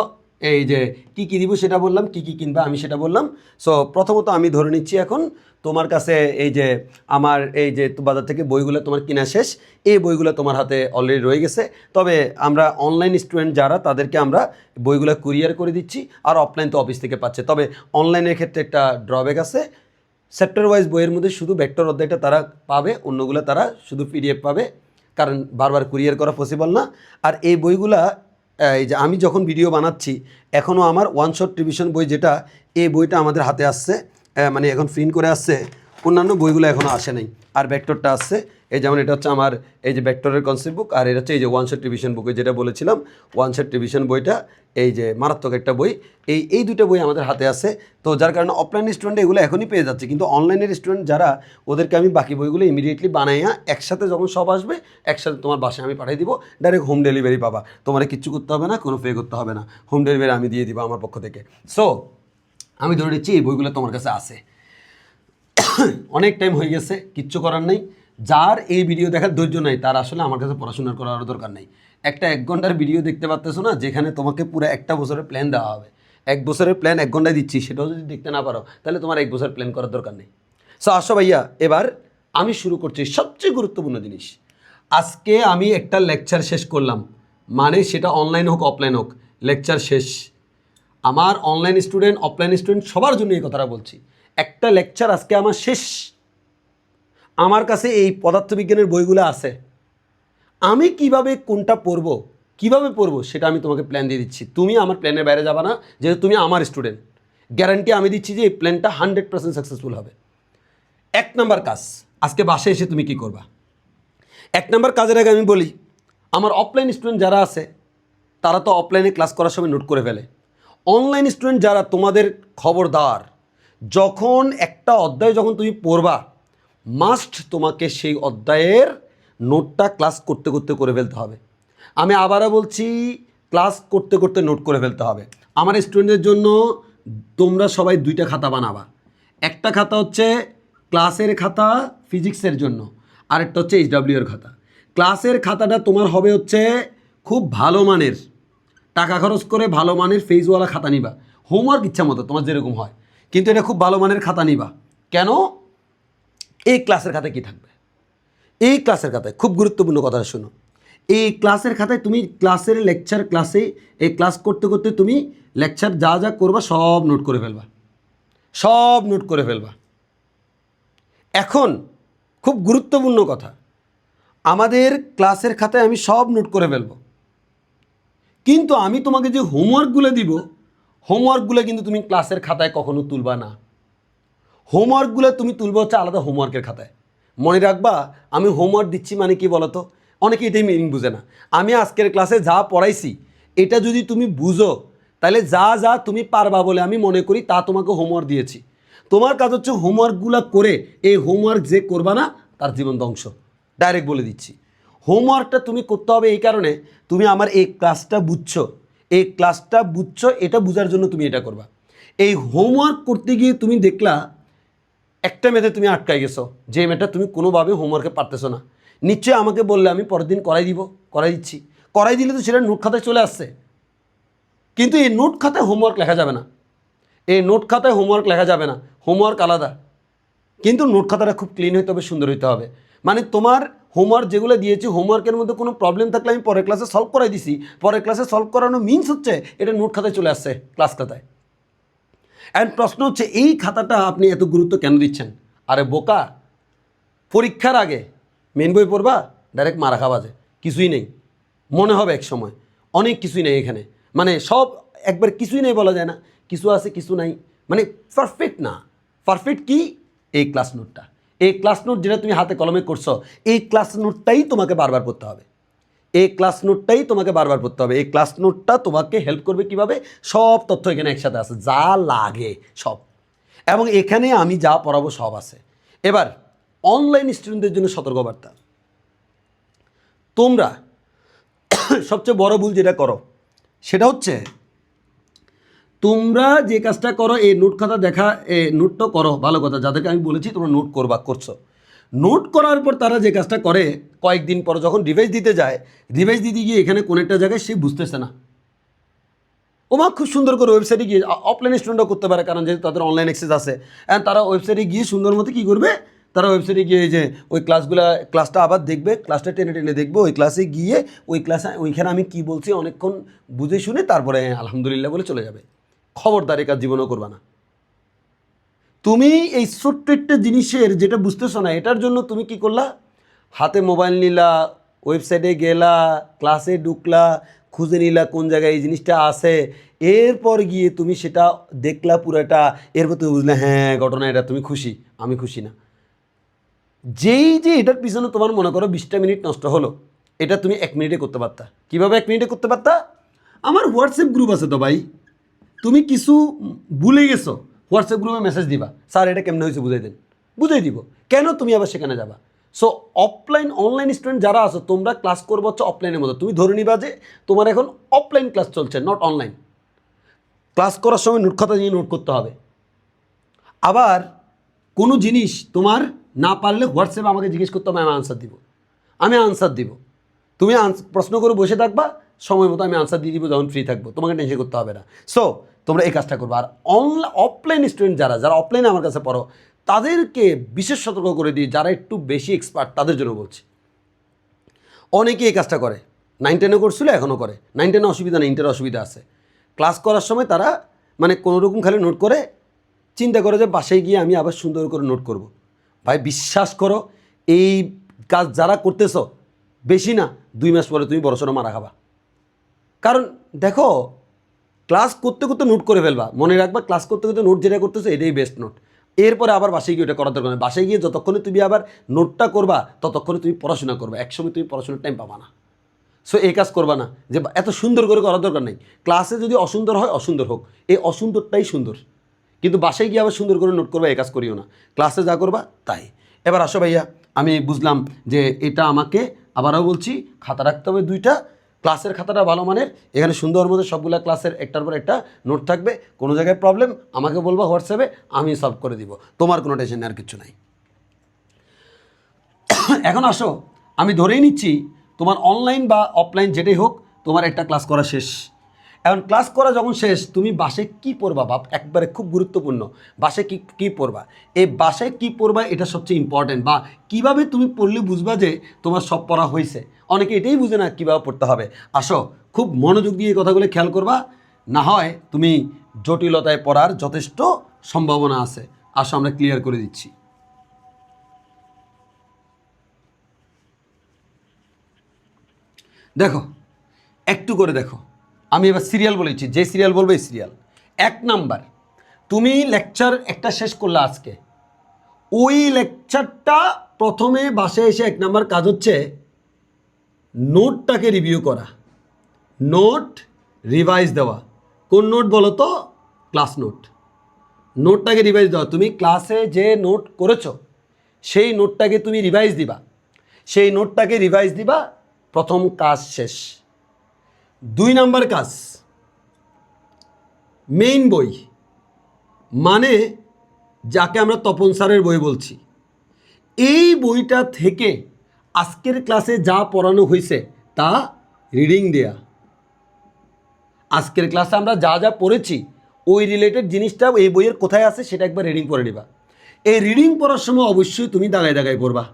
A: এই যে কী কী দিব সেটা বললাম, কী কী কিনবা আমি সেটা বললাম। সো প্রথমত আমি ধরে নিচ্ছি এখন তোমার কাছে এই যে আমার এই যে বাজার থেকে বইগুলো তোমার কিনা শেষ, এই বইগুলো তোমার হাতে অলরেডি রয়ে গেছে। তবে আমরা অনলাইন স্টুডেন্ট যারা তাদেরকে আমরা বইগুলো কুরিয়ার করে দিচ্ছি, আর অফলাইন তো অফিস থেকে পাচ্ছে। তবে অনলাইনের ক্ষেত্রে একটা ড্রব্যাক আছে, চ্যাপ্টার ওয়াইজ বইয়ের মধ্যে শুধু ভেক্টর অধ্যায়টা তারা পাবে, অন্যগুলো তারা শুধু পিডিএফ পাবে, কারণ বারবার কুরিয়ার করা পসিবল না। আর এই বইগুলা এই যে আমি যখন ভিডিও বানাচ্ছি এখনও আমার ওয়ান শট রিভিশন বই যেটা, এই বইটা আমাদের হাতে আসছে, মানে এখন প্রিন্ট করে আসছে, অন্যান্য বইগুলো এখনও আসে নাই। আর ভেক্টরটা আসছে, এই যেমন এটা হচ্ছে আমার এই যে ভেক্টরের কনসেপ্ট বুক, আর এটা হচ্ছে এই যে ওয়ান শট রিভিশন বুকে যেটা বলেছিলাম, ওয়ান শট রিভিশন বইটা, এই যে মারাত্মক একটা বই, এই দুটো বই আমাদের হাতে আছে। তো যার কারণে অফলাইন স্টুডেন্ট এগুলো এখনই পেয়ে যাচ্ছে, কিন্তু অনলাইনের স্টুডেন্ট যারা, ওদেরকে আমি বাকি বইগুলো ইমিডিয়েটলি বানাইয়া একসাথে যখন সব আসবে একসাথে তোমার বাসায় আমি পাঠিয়ে দিব, ডাইরেক্ট হোম ডেলিভারি পাবা, তোমার কিচ্ছু করতে হবে না, কোনো পে করতে হবে না, হোম ডেলিভারি আমি দিয়ে দিব আমার পক্ষ থেকে। সো আমি ধরে নিচ্ছি এই বইগুলো তোমার কাছে আছে, অনেক টাইম হয়ে গেছে, কিচ্ছু করার নেই। যার এই ভিডিও দেখার ধৈর্য নাই তার আসলে আমার কাছে পড়াশোনার করার দরকার নেই। একটা 1 ঘন্টার ভিডিও দেখতে পারতেছো না, যেখানে তোমাকে পুরো একটা বছরের প্ল্যান দেওয়া হবে, 1 বছরের প্ল্যান 1 ঘন্টায় দিচ্ছি, সেটাও যদি দেখতে না পারো তাহলে তোমার 1 বছর প্ল্যান করার দরকার নেই। সো আসো ভাইয়া, এবার আমি শুরু করছি সবচেয়ে গুরুত্বপূর্ণ জিনিস। আজকে আমি একটা লেকচার শেষ করলাম, মানে সেটা অনলাইন হোক অফলাইন হোক, লেকচার শেষ। আমার অনলাইন স্টুডেন্ট অফলাইন স্টুডেন্ট সবার জন্য এই কথাটা বলছি, একটা লেকচার আজকে আমার শেষ। আমার কাছে এই পদার্থবিজ্ঞানের বইগুলো আছে, আমি কিভাবে কোনটা পড়বো, কিভাবে পড়বো সেটা আমি তোমাকে প্ল্যান দিয়ে দিচ্ছি। তুমি আমার প্ল্যানের বাইরে যাবা না, যেহেতু তুমি আমার স্টুডেন্ট। গ্যারান্টি আমি দিচ্ছি যে এই প্ল্যানটা 100% সাকসেসফুল হবে। 1 নাম্বার কাজ, আজকে বাসায় এসে তুমি কি করবা? 1 নাম্বার কাজের আগে আমি বলি, আমার অফলাইন স্টুডেন্ট যারা আছে তারা তো অফলাইনে ক্লাস করার সময় নোট করে ফেলে। অনলাইন স্টুডেন্ট যারা, তোমাদের খবরদার, যখন একটা অধ্যায় যখন তুমি পড়বা, মাস্ট তোমাকে সেই অধ্যায়ের নোটটা ক্লাস করতে করতে করে ফেলতে হবে। আমি আবারও বলছি, ক্লাস করতে করতে নোট করে ফেলতে হবে। আমার স্টুডেন্টদের জন্য তোমরা সবাই দুইটা খাতা বানাবা। একটা খাতা হচ্ছে ক্লাসের খাতা ফিজিক্সের জন্য, আরেকটা হচ্ছে HW এর খাতা। ক্লাসের খাতাটা তোমার হবে হচ্ছে খুব ভালো মানের, টাকা খরচ করে ভালো মানের ফেজওয়ালা খাতা নিবা, হোমওয়ার্ক ইচ্ছা মতো তোমার যেরকম হয়, কিন্তু এটা খুব ভালো মানের খাতা নিবা। কেন? এই ক্লাসের খাতায় কী থাকবে? এই ক্লাসের খাতায় খুব গুরুত্বপূর্ণ কথাটা শোনো। এই ক্লাসের খাতায় তুমি ক্লাসের লেকচার, ক্লাসে এই ক্লাস করতে করতে তুমি লেকচার যা যা করবা সব নোট করে ফেলবা, সব নোট করে ফেলবা। এখন খুব গুরুত্বপূর্ণ কথা, আমাদের ক্লাসের খাতায় আমি সব নোট করে ফেলবো, কিন্তু আমি তোমাকে যে হোমওয়ার্কগুলো দিব, হোমওয়ার্কগুলো কিন্তু তুমি ক্লাসের খাতায় কখনো তুলবা না। হোমওয়ার্কগুলো তুমি তুলবে হচ্ছে আলাদা হোমওয়ার্কের খাতায়। মনে রাখবা, আমি হোমওয়ার্ক দিচ্ছি মানে কি বলো তো? অনেকে এটাই মিনিং বুঝে না। আমি আজকের ক্লাসে যা পড়াইছি এটা যদি তুমি বুঝো, তাহলে যা যা তুমি পারবা বলে আমি মনে করি তা তোমাকে হোমওয়ার্ক দিয়েছি। তোমার কাজ হচ্ছে হোমওয়ার্কগুলো করে, এই হোমওয়ার্ক যে করবা না তার জীবন ধ্বংস, ডাইরেক্ট বলে দিচ্ছি। হোমওয়ার্কটা তুমি করতে হবে এই কারণে, তুমি আমার এই ক্লাসটা বুঝছো, এই ক্লাসটা বুঝছো, এটা বোঝার জন্য তুমি এটা করবা। এই হোমওয়ার্ক করতে গিয়ে তুমি দেখলা একটা মেয়েতে তুমি আটকাই গেছো, যে মেয়েটা তুমি কোনোভাবে হোমওয়ার্কে পারতেছো না। নিশ্চয়ই আমাকে বললে আমি পরের দিন করাই দিব, করাই দিচ্ছি। করাই দিলে তো সেটা নোট খাতায় চলে আসছে, কিন্তু এই নোট খাতায় হোমওয়ার্ক লেখা যাবে না। এই নোট খাতায় হোমওয়ার্ক লেখা যাবে না, হোমওয়ার্ক আলাদা। কিন্তু নোট খাতাটা খুব ক্লিন হইতে হবে, সুন্দর হইতে হবে। মানে তোমার হোমওয়ার্ক যেগুলো দিয়েছি, হোমওয়ার্কের মধ্যে কোনো প্রবলেম থাকলে আমি পরের ক্লাসে সলভ করাই দিছি। পরের ক্লাসে সলভ করানো মিনস হচ্ছে এটা নোট খাতায় চলে আসছে, ক্লাস খাতায়। অ্যান্ড প্রশ্ন হচ্ছে, এই খাতাটা আপনি এত গুরুত্ব কেন দিচ্ছেন? আরে বোকা, পরীক্ষার আগে মেন বই পড়বা, ডাইরেক্ট মারা খাওয়া যায়, কিছুই নেই। মনে হবে এক সময় অনেক কিছুই নেই এখানে, মানে সব একবার কিছুই নেই বলা যায় না, কিছু আছে কিছু নাই, মানে পারফেক্ট না। পারফেক্ট কি? এই ক্লাস নোটটা, এই ক্লাস নোট যেটা তুমি হাতে কলমে করছো, এই ক্লাস নোটটাই তোমাকে বারবার পড়তে হবে। এই ক্লাস নোটটাই তোমাকে বারবার পড়তে হবে। এই ক্লাস নোটটা তোমাকে হেল্প করবে কিভাবে? সব তথ্য এখানে একসাথে আছে, যা লাগে সব, এবং এখানে আমি যা পড়াবো সব আছে। এবার অনলাইন স্টুডেন্টদের জন্য সতর্কবার্তা, তোমরা সবচেয়ে বড় ভুল যেটা করো সেটা হচ্ছে, তোমরা যে কাজটা করো, এই নোট খাতা দেখা, নোটটা করো ভালো কথা, যাদেরকে আমি বলেছি তোমরা নোট করছো। নোট করার পর তারা যে কাজটা করে, কয়েকদিন পর যখন রিভাইজ দিতে যায়, রিভাইজ দিতে গিয়ে এখানে কোনো একটা জায়গায় সে বুঝতেছে না। ওমা খুব সুন্দর করে ওয়েবসাইটে গিয়ে, অফলাইন স্টুডেন্টও করতে পারে কারণ যেহেতু তাদের অনলাইন অ্যাক্সেস আছে, অ্যান্ড তারা ওয়েবসাইটে গিয়ে সুন্দর মতো কী করবে, তারা ওয়েবসাইটে গিয়ে যে ওই ক্লাসটা আবার দেখবে, ক্লাসটা টেনে টেনে দেখবে, ওই ক্লাসে গিয়ে ওই ক্লাসে ওইখানে আমি কি বলছি অনেকক্ষণ বুঝে শুনে তারপরে আলহামদুলিল্লাহ বলে চলে যাবে। খবরদার এ কাজ জীবনেও করবা না। তুমি এই ছোট্ট একটা জিনিসের যেটা বুঝতেছো না, এটার জন্য তুমি কি করলা? হাতে মোবাইল নিলা, ওয়েবসাইটে গেলা, ক্লাসে ঢুকলা, খুঁজে নিলা কোন জায়গায় এই জিনিসটা আছে, এরপর গিয়ে তুমি সেটা দেখলা পুরোটা, এরপর তুমি বুঝলে হ্যাঁ ঘটনা এটা, তুমি খুশি, আমি খুশি না। যেই যে এটার পিছনে তোমার মনে করো 20টা মিনিট নষ্ট হলো, এটা তুমি 1 মিনিটে করতে পারতা। কীভাবে 1 মিনিটে করতে পারতা? আমার হোয়াটসঅ্যাপ গ্রুপ আছে তো ভাই, তুমি কিছু ভুলে গেছো, হোয়াটসঅ্যাপ গ্রুপে মেসেজ দিবা, স্যার এটা কেমনে হয়েছে বুঝাই দেন, বুঝাই দিব। কেন তুমি আবার সেখানে যাবা? সো অনলাইন স্টুডেন্ট যারা আছো, তোমরা ক্লাস করবো হচ্ছে অফলাইনের মতো। তুমি ধরে নিবা যে তোমার এখন অফলাইন ক্লাস চলছে, নট অনলাইন। ক্লাস করার সময় নোট খাতা নিয়ে নোট করতে হবে। আবার কোনো জিনিস তোমার না পারলে হোয়াটসঅ্যাপে আমাকে জিজ্ঞেস করতে হবে, আমি আনসার দিব, আমি আনসার দিব। তুমি প্রশ্ন করে বসে থাকবা, সময় মতো আমি আনসার দিয়ে দিব যখন ফ্রি থাকবো, তোমাকে টেনশন করতে হবে না। সো তোমরা এই কাজটা করবো। আর অফলাইন স্টুডেন্ট যারা অফলাইনে আমার কাছে পড়ো, তাদেরকে বিশেষ সতর্ক করে দিই, যারা একটু বেশি এক্সপার্ট তাদের জন্য বলছি। অনেকে এই কাজটা করে, 9-10-এ করছিল, এখনও করে। 9-10-এ অসুবিধা নেই, ইন্টারে অসুবিধা আছে। ক্লাস করার সময় তারা মানে কোনোরকম খালি নোট করে, চিন্তা করে যে বাসায় গিয়ে আমি আবার সুন্দর করে নোট করব। ভাই বিশ্বাস করো, এই কাজ যারা করতেছ, বেশি না 2 মাস পরে তুমি বড়সড় মারা খাবা। কারণ দেখো, ক্লাস করতে করতে নোট করে ফেলবা, মনে রাখবা ক্লাস করতে করতে নোট যেটা করতেছো এটাই বেস্ট নোট। এরপরে আবার বাসায় গিয়ে ওটা করার দরকার নেই। বাসায় গিয়ে যতক্ষণে তুমি আবার নোটটা করবা, ততক্ষণে তুমি পড়াশোনা করবা, একসময় তুমি পড়াশোনার টাইম পাবা না। সো এই কাজ করবা না যে এত সুন্দর করে করার দরকার নেই। ক্লাসে যদি অসুন্দর হয়, অসুন্দর হোক, এই অসুন্দরটাই সুন্দর, কিন্তু বাসায় গিয়ে আবার সুন্দর করে নোট করবা, এই কাজ করিও না। ক্লাসে যা করবা তাই। এবার আসো ভাইয়া, আমি বুঝলাম যে এটা আমাকে, আবারও বলছি, খাতা রাখতে হবে 2টা, ক্লাসের খাতাটা ভালো মানের, এখানে সুন্দর মতো সবগুলো ক্লাসের একটার পর একটা নোট থাকবে। কোনো জায়গায় প্রবলেম আমাকে বলবো হোয়াটসঅ্যাপে, আমি সলভ করে দিব, তোমার কোনো টেনশন নেওয়ার কিছু নাই। এখন আসো, আমি ধরেই নিচ্ছি তোমার অনলাইন বা অফলাইন যেটাই হোক তোমার একটা ক্লাস করা শেষ। এখন ক্লাস করা যখন শেষ, তুমি বাসে কি পড়বা বাপ, একবারে খুব গুরুত্বপূর্ণ। বাসে কি পড়বা, এই বাসে কি পড়বা এটা সবচেয়ে ইম্পর্টেন্ট। বা কিভাবে তুমি পড়লে বুঝবা যে তোমার সব পড়া হয়েছে, অনেকে এটাই বুঝে না কীভাবে পড়তে হবে। আসো, খুব মনোযোগ দিয়ে এই কথাগুলো খেয়াল করবা, না হয় তুমি জটিলতায় পড়ার যথেষ্ট সম্ভাবনা আছে। আসো আমরা ক্লিয়ার করে দিচ্ছি। দেখো, একটু করে দেখো, আমি এবার সিরিয়াল বলেছি, যে সিরিয়াল বলবো এই সিরিয়াল। 1 নাম্বার, তুমি লেকচার একটা শেষ করলে আজকে, ওই লেকচারটা প্রথমে বাসায় এসে 1 নাম্বার কাজ হচ্ছে নোটটাকে রিভিউ করা, নোট রিভাইজ দেওয়া। কোন নোট বলো তো? Class note. নোটটাকে রিভাইজ দেওয়া, তুমি ক্লাসে যে নোট করেছো সেই নোটটাকে তুমি রিভাইজ দিবা, সেই নোটটাকে রিভাইজ দিবা, প্রথম কাজ শেষ। 2 নাম্বার কাজ, মেইন বই, মানে যাকে আমরা তপন স্যারের বই বলছি, এই বইটা থেকে আজকের ক্লাসে যা পড়ানো হয়েছে তা রিডিং দেয়া। আজকের ক্লাসে আমরা যা যা পড়েছি ওই রিলেটেড জিনিসটা এই বইয়ের কোথায় আছে সেটা একবার রিডিং করে নিবা। এই রিডিং পড়ার সময় অবশ্যই তুমি দাগায় দাগায় পড়বা,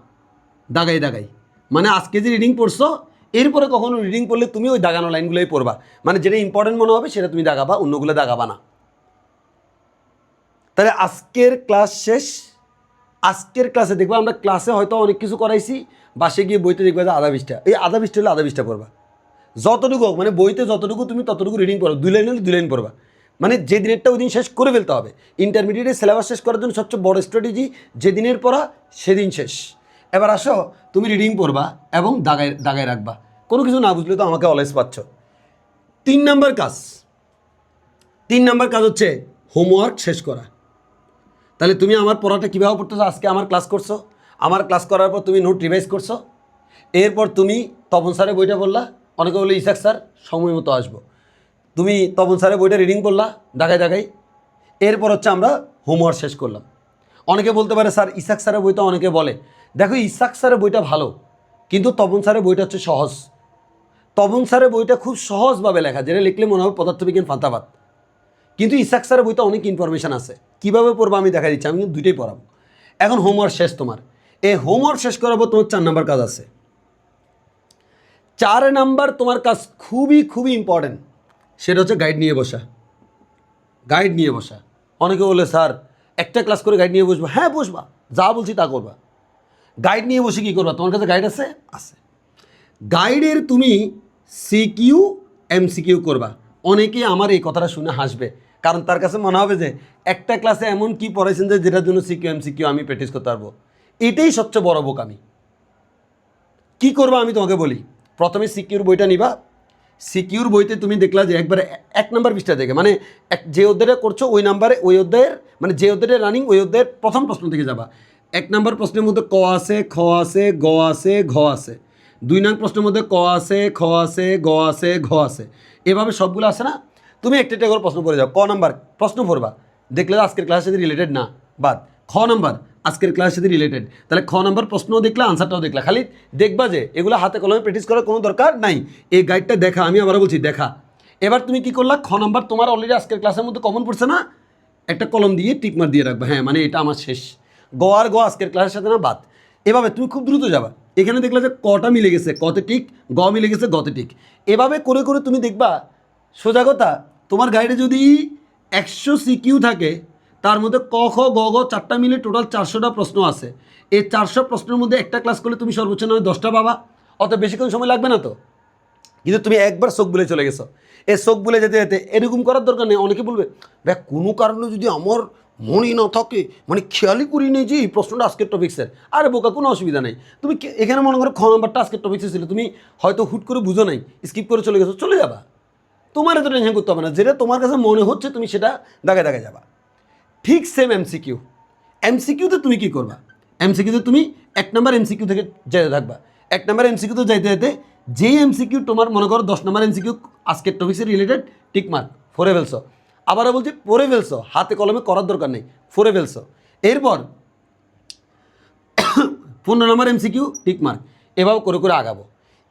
A: দাগাই দাগাই, মানে আজকে যে রিডিং পড়ছো এরপরে কখনো রিডিং পড়লে তুমি ওই দাগানো লাইনগুলোই পড়বা, মানে যেটা ইম্পর্টেন্ট মনে হবে সেটা তুমি দাগাবা, অন্যগুলো দাগাবা না। তাহলে আজকের ক্লাস শেষ। আজকের ক্লাসে দেখবা আমরা ক্লাসে হয়তো অনেক কিছু করাইছি, বাসে গিয়ে বইতে দেখবা যে 1/2 পৃষ্ঠা, এই 1/2 পৃষ্ঠা হলে 1/2 পৃষ্ঠা পড়বা। যতটুকু মানে বইতে যতটুকু তুমি ততটুকু রিডিং পড়ো, 2 লাইন হলে 2 লাইন পড়বা, মানে যে দিনেরটা ওই দিন শেষ করে ফেলতে হবে। ইন্টারমিডিয়েটের সিলেবাস শেষ করার জন্য সবচেয়ে বড় স্ট্র্যাটেজি যেদিনের পড়া সেদিন শেষ। এবার আসো, তুমি রিডিং পড়বা এবং দাগায় দাগায় রাখবা, কোনো কিছু না বুঝলে তো আমাকে অলওয়েজ পাচ্ছ। 3 নাম্বার কাজ, 3 নাম্বার কাজ হচ্ছে হোমওয়ার্ক শেষ করা। তাহলে তুমি আমার পড়াটা কীভাবে পড়তেছো, আজকে আমার ক্লাস করছো, আমার ক্লাস করার পর তুমি নোট রিভাইজ করছো, এরপর তুমি তপন স্যারের বইটা পড়লা, অনেকে বললো ইসাক স্যার সময় মতো আসবো, তুমি তপন স্যারের বইটা রিডিং করলা দাগাই দাগাই, এরপর হচ্ছে আমরা হোমওয়ার্ক শেষ করলাম। অনেকে বলতে পারে স্যার ইসাক স্যারের বইটা, অনেকে বলে দেখো ইসাক স্যারের বইটা ভালো কিন্তু তপন স্যারের বইটা হচ্ছে সহজ। তপন স্যারের বইটা খুব সহজভাবে লেখা, যেটা লিখলে মনে হবে পদার্থবিজ্ঞান ফান্তাবাদ, কিন্তু ইসাক স্যারের বইতে অনেক ইনফরমেশান আছে। কীভাবে পড়বো আমি দেখা দিচ্ছি, আমি কিন্তু দুইটাই পড়াবো। এখন হোমওয়ার্ক শেষ তোমার, এই হোমওয়ার্ক শেষ করার পর তোমার 4 নাম্বার কাজ আছে। 4 নাম্বার তোমার কাজ খুবই খুবই ইম্পর্টেন্ট, সেটা হচ্ছে গাইড নিয়ে বসা। গাইড নিয়ে বসা, অনেকে বলে স্যার একটা ক্লাস করে গাইড নিয়ে বসবো, হ্যাঁ বসবা, যা বলছি তা করবা। গাইড নিয়ে বসে কী করবা, তোমার কাছে গাইড আছে? আছে। গাইডের তুমি সিকিউ এমসিকিউ করবা। অনেকেই আমার এই কথাটা শুনে হাসবে, কারণ তার কাছে মনে হবে যে একটা ক্লাসে এমন কি পড়াইছেন যে যেটার জন্য সিকিউ এমসিকিউ আমি প্র্যাকটিস করতে পারবো। এটাই সবচেয়ে বড় বোকামি। কী করবা আমি তোমাকে বলি, প্রথমে সিকিউর বইটা নিবা। সিকিউর বইতে তুমি দেখলা যে একবারে 1 নাম্বার পৃষ্ঠা থেকে, মানে যে অধ্যায়টা করছো ওই নাম্বারে, ওই অধ্যায়ের মানে যে অধ্যায়টা রানিং ওই অধ্যায়ের প্রথম প্রশ্ন থেকে যাবা। 1 নাম্বার প্রশ্নের মধ্যে ক আছে, খ আছে, গ আছে, ঘ আছে। 2 নং প্রশ্নের মধ্যে ক আছে, খ আছে, গ আছে, ঘ আছে, এভাবে সবগুলো আছে না। তুমি একটা একটা করে প্রশ্ন পড়ে যাও। ক নাম্বার প্রশ্ন পড়বা, দেখলে আজকের ক্লাসের সাথে রিলেটেড না, বাদ। খ নাম্বার আজকের ক্লাসের সাথে রিলেটেড, তাহলে খ নাম্বার প্রশ্নও দেখলা, আনসারটাও দেখলা। খালি দেখবা যে এগুলো হাতে কলমে প্র্যাকটিস করার কোনো দরকার নাই, এই গাইডটা দেখা, আমি আবারও বলছি দেখা। এবার তুমি কি করলা, খ নাম্বার তোমার অলরেডি আজকের ক্লাসের মধ্যে কমন পড়ছে না, একটা কলম দিয়ে টিকমার দিয়ে রাখবা, হ্যাঁ মানে এটা আমার শেষ। গ আর গ আজকের ক্লাসের সাথে না, বাদ। এভাবে তুমি খুব দ্রুত যাবা। এখানে দেখলা যে কটা মিলে গেছে, কতে টিক, গ মিলে গেছে, গতে টিক। এভাবে করে করে তুমি দেখবা, সোজা কথা, তোমার গাইডে যদি 100 সিকিউ থাকে তার মধ্যে ক খ গ ঘ 4টা মিলে টোটাল 400টা প্রশ্ন আছে। এই 400 প্রশ্নের মধ্যে একটা ক্লাস করলে তুমি সর্বোচ্চ নয় 10টা পাবা, অত বেশিক্ষণ সময় লাগবে না তো। কিন্তু তুমি একবার চোখ বুলে চলে গেছো, এই চোখ বুলে যেতে যেতে এরকম করার দরকার নেই। অনেকে বলবে ভাই কোনো কারণে যদি আমার মনে না থাকে, মানে খেয়ালই করি নেই যে এই প্রশ্নটা আজকের টপিক্সের, আরে বোকা কোনো অসুবিধা নেই। তুমি এখানে মনে করো খ নাম্বারটা আজকের টপিক্সে ছিল, তুমি হয়তো হুট করে বুঝো নাই, স্কিপ করে চলে গেছো, চলে যাবা, তোমার এত টেনশন করতে হবে না। যেটা তোমার কাছে মনে হচ্ছে তুমি সেটা দাগে দাগে যাবা। ঠিক সেম এমসিকিউ। এমসিকিউতে তুমি কী করবা, এমসিকিউতে তুমি 1 নাম্বার এমসিকিউ থেকে যেতে থাকবা। 1 নাম্বার এমসিকিউতে যাইতে যেতে যেই এমসিকিউ তোমার মনে করো 10 নম্বর এমসিকিউ আজকের টপিক্সের রিলেটেড টিক মার্ক ফোরে ফেলছো, আবারও বলছি পড়ে ফেলছো, হাতে কলমে করার দরকার নেই, ফোরে ফেলছো। এরপর 15 নম্বর এমসিকিউ টিক মার্ক, এভাবে করে করে আগাবো।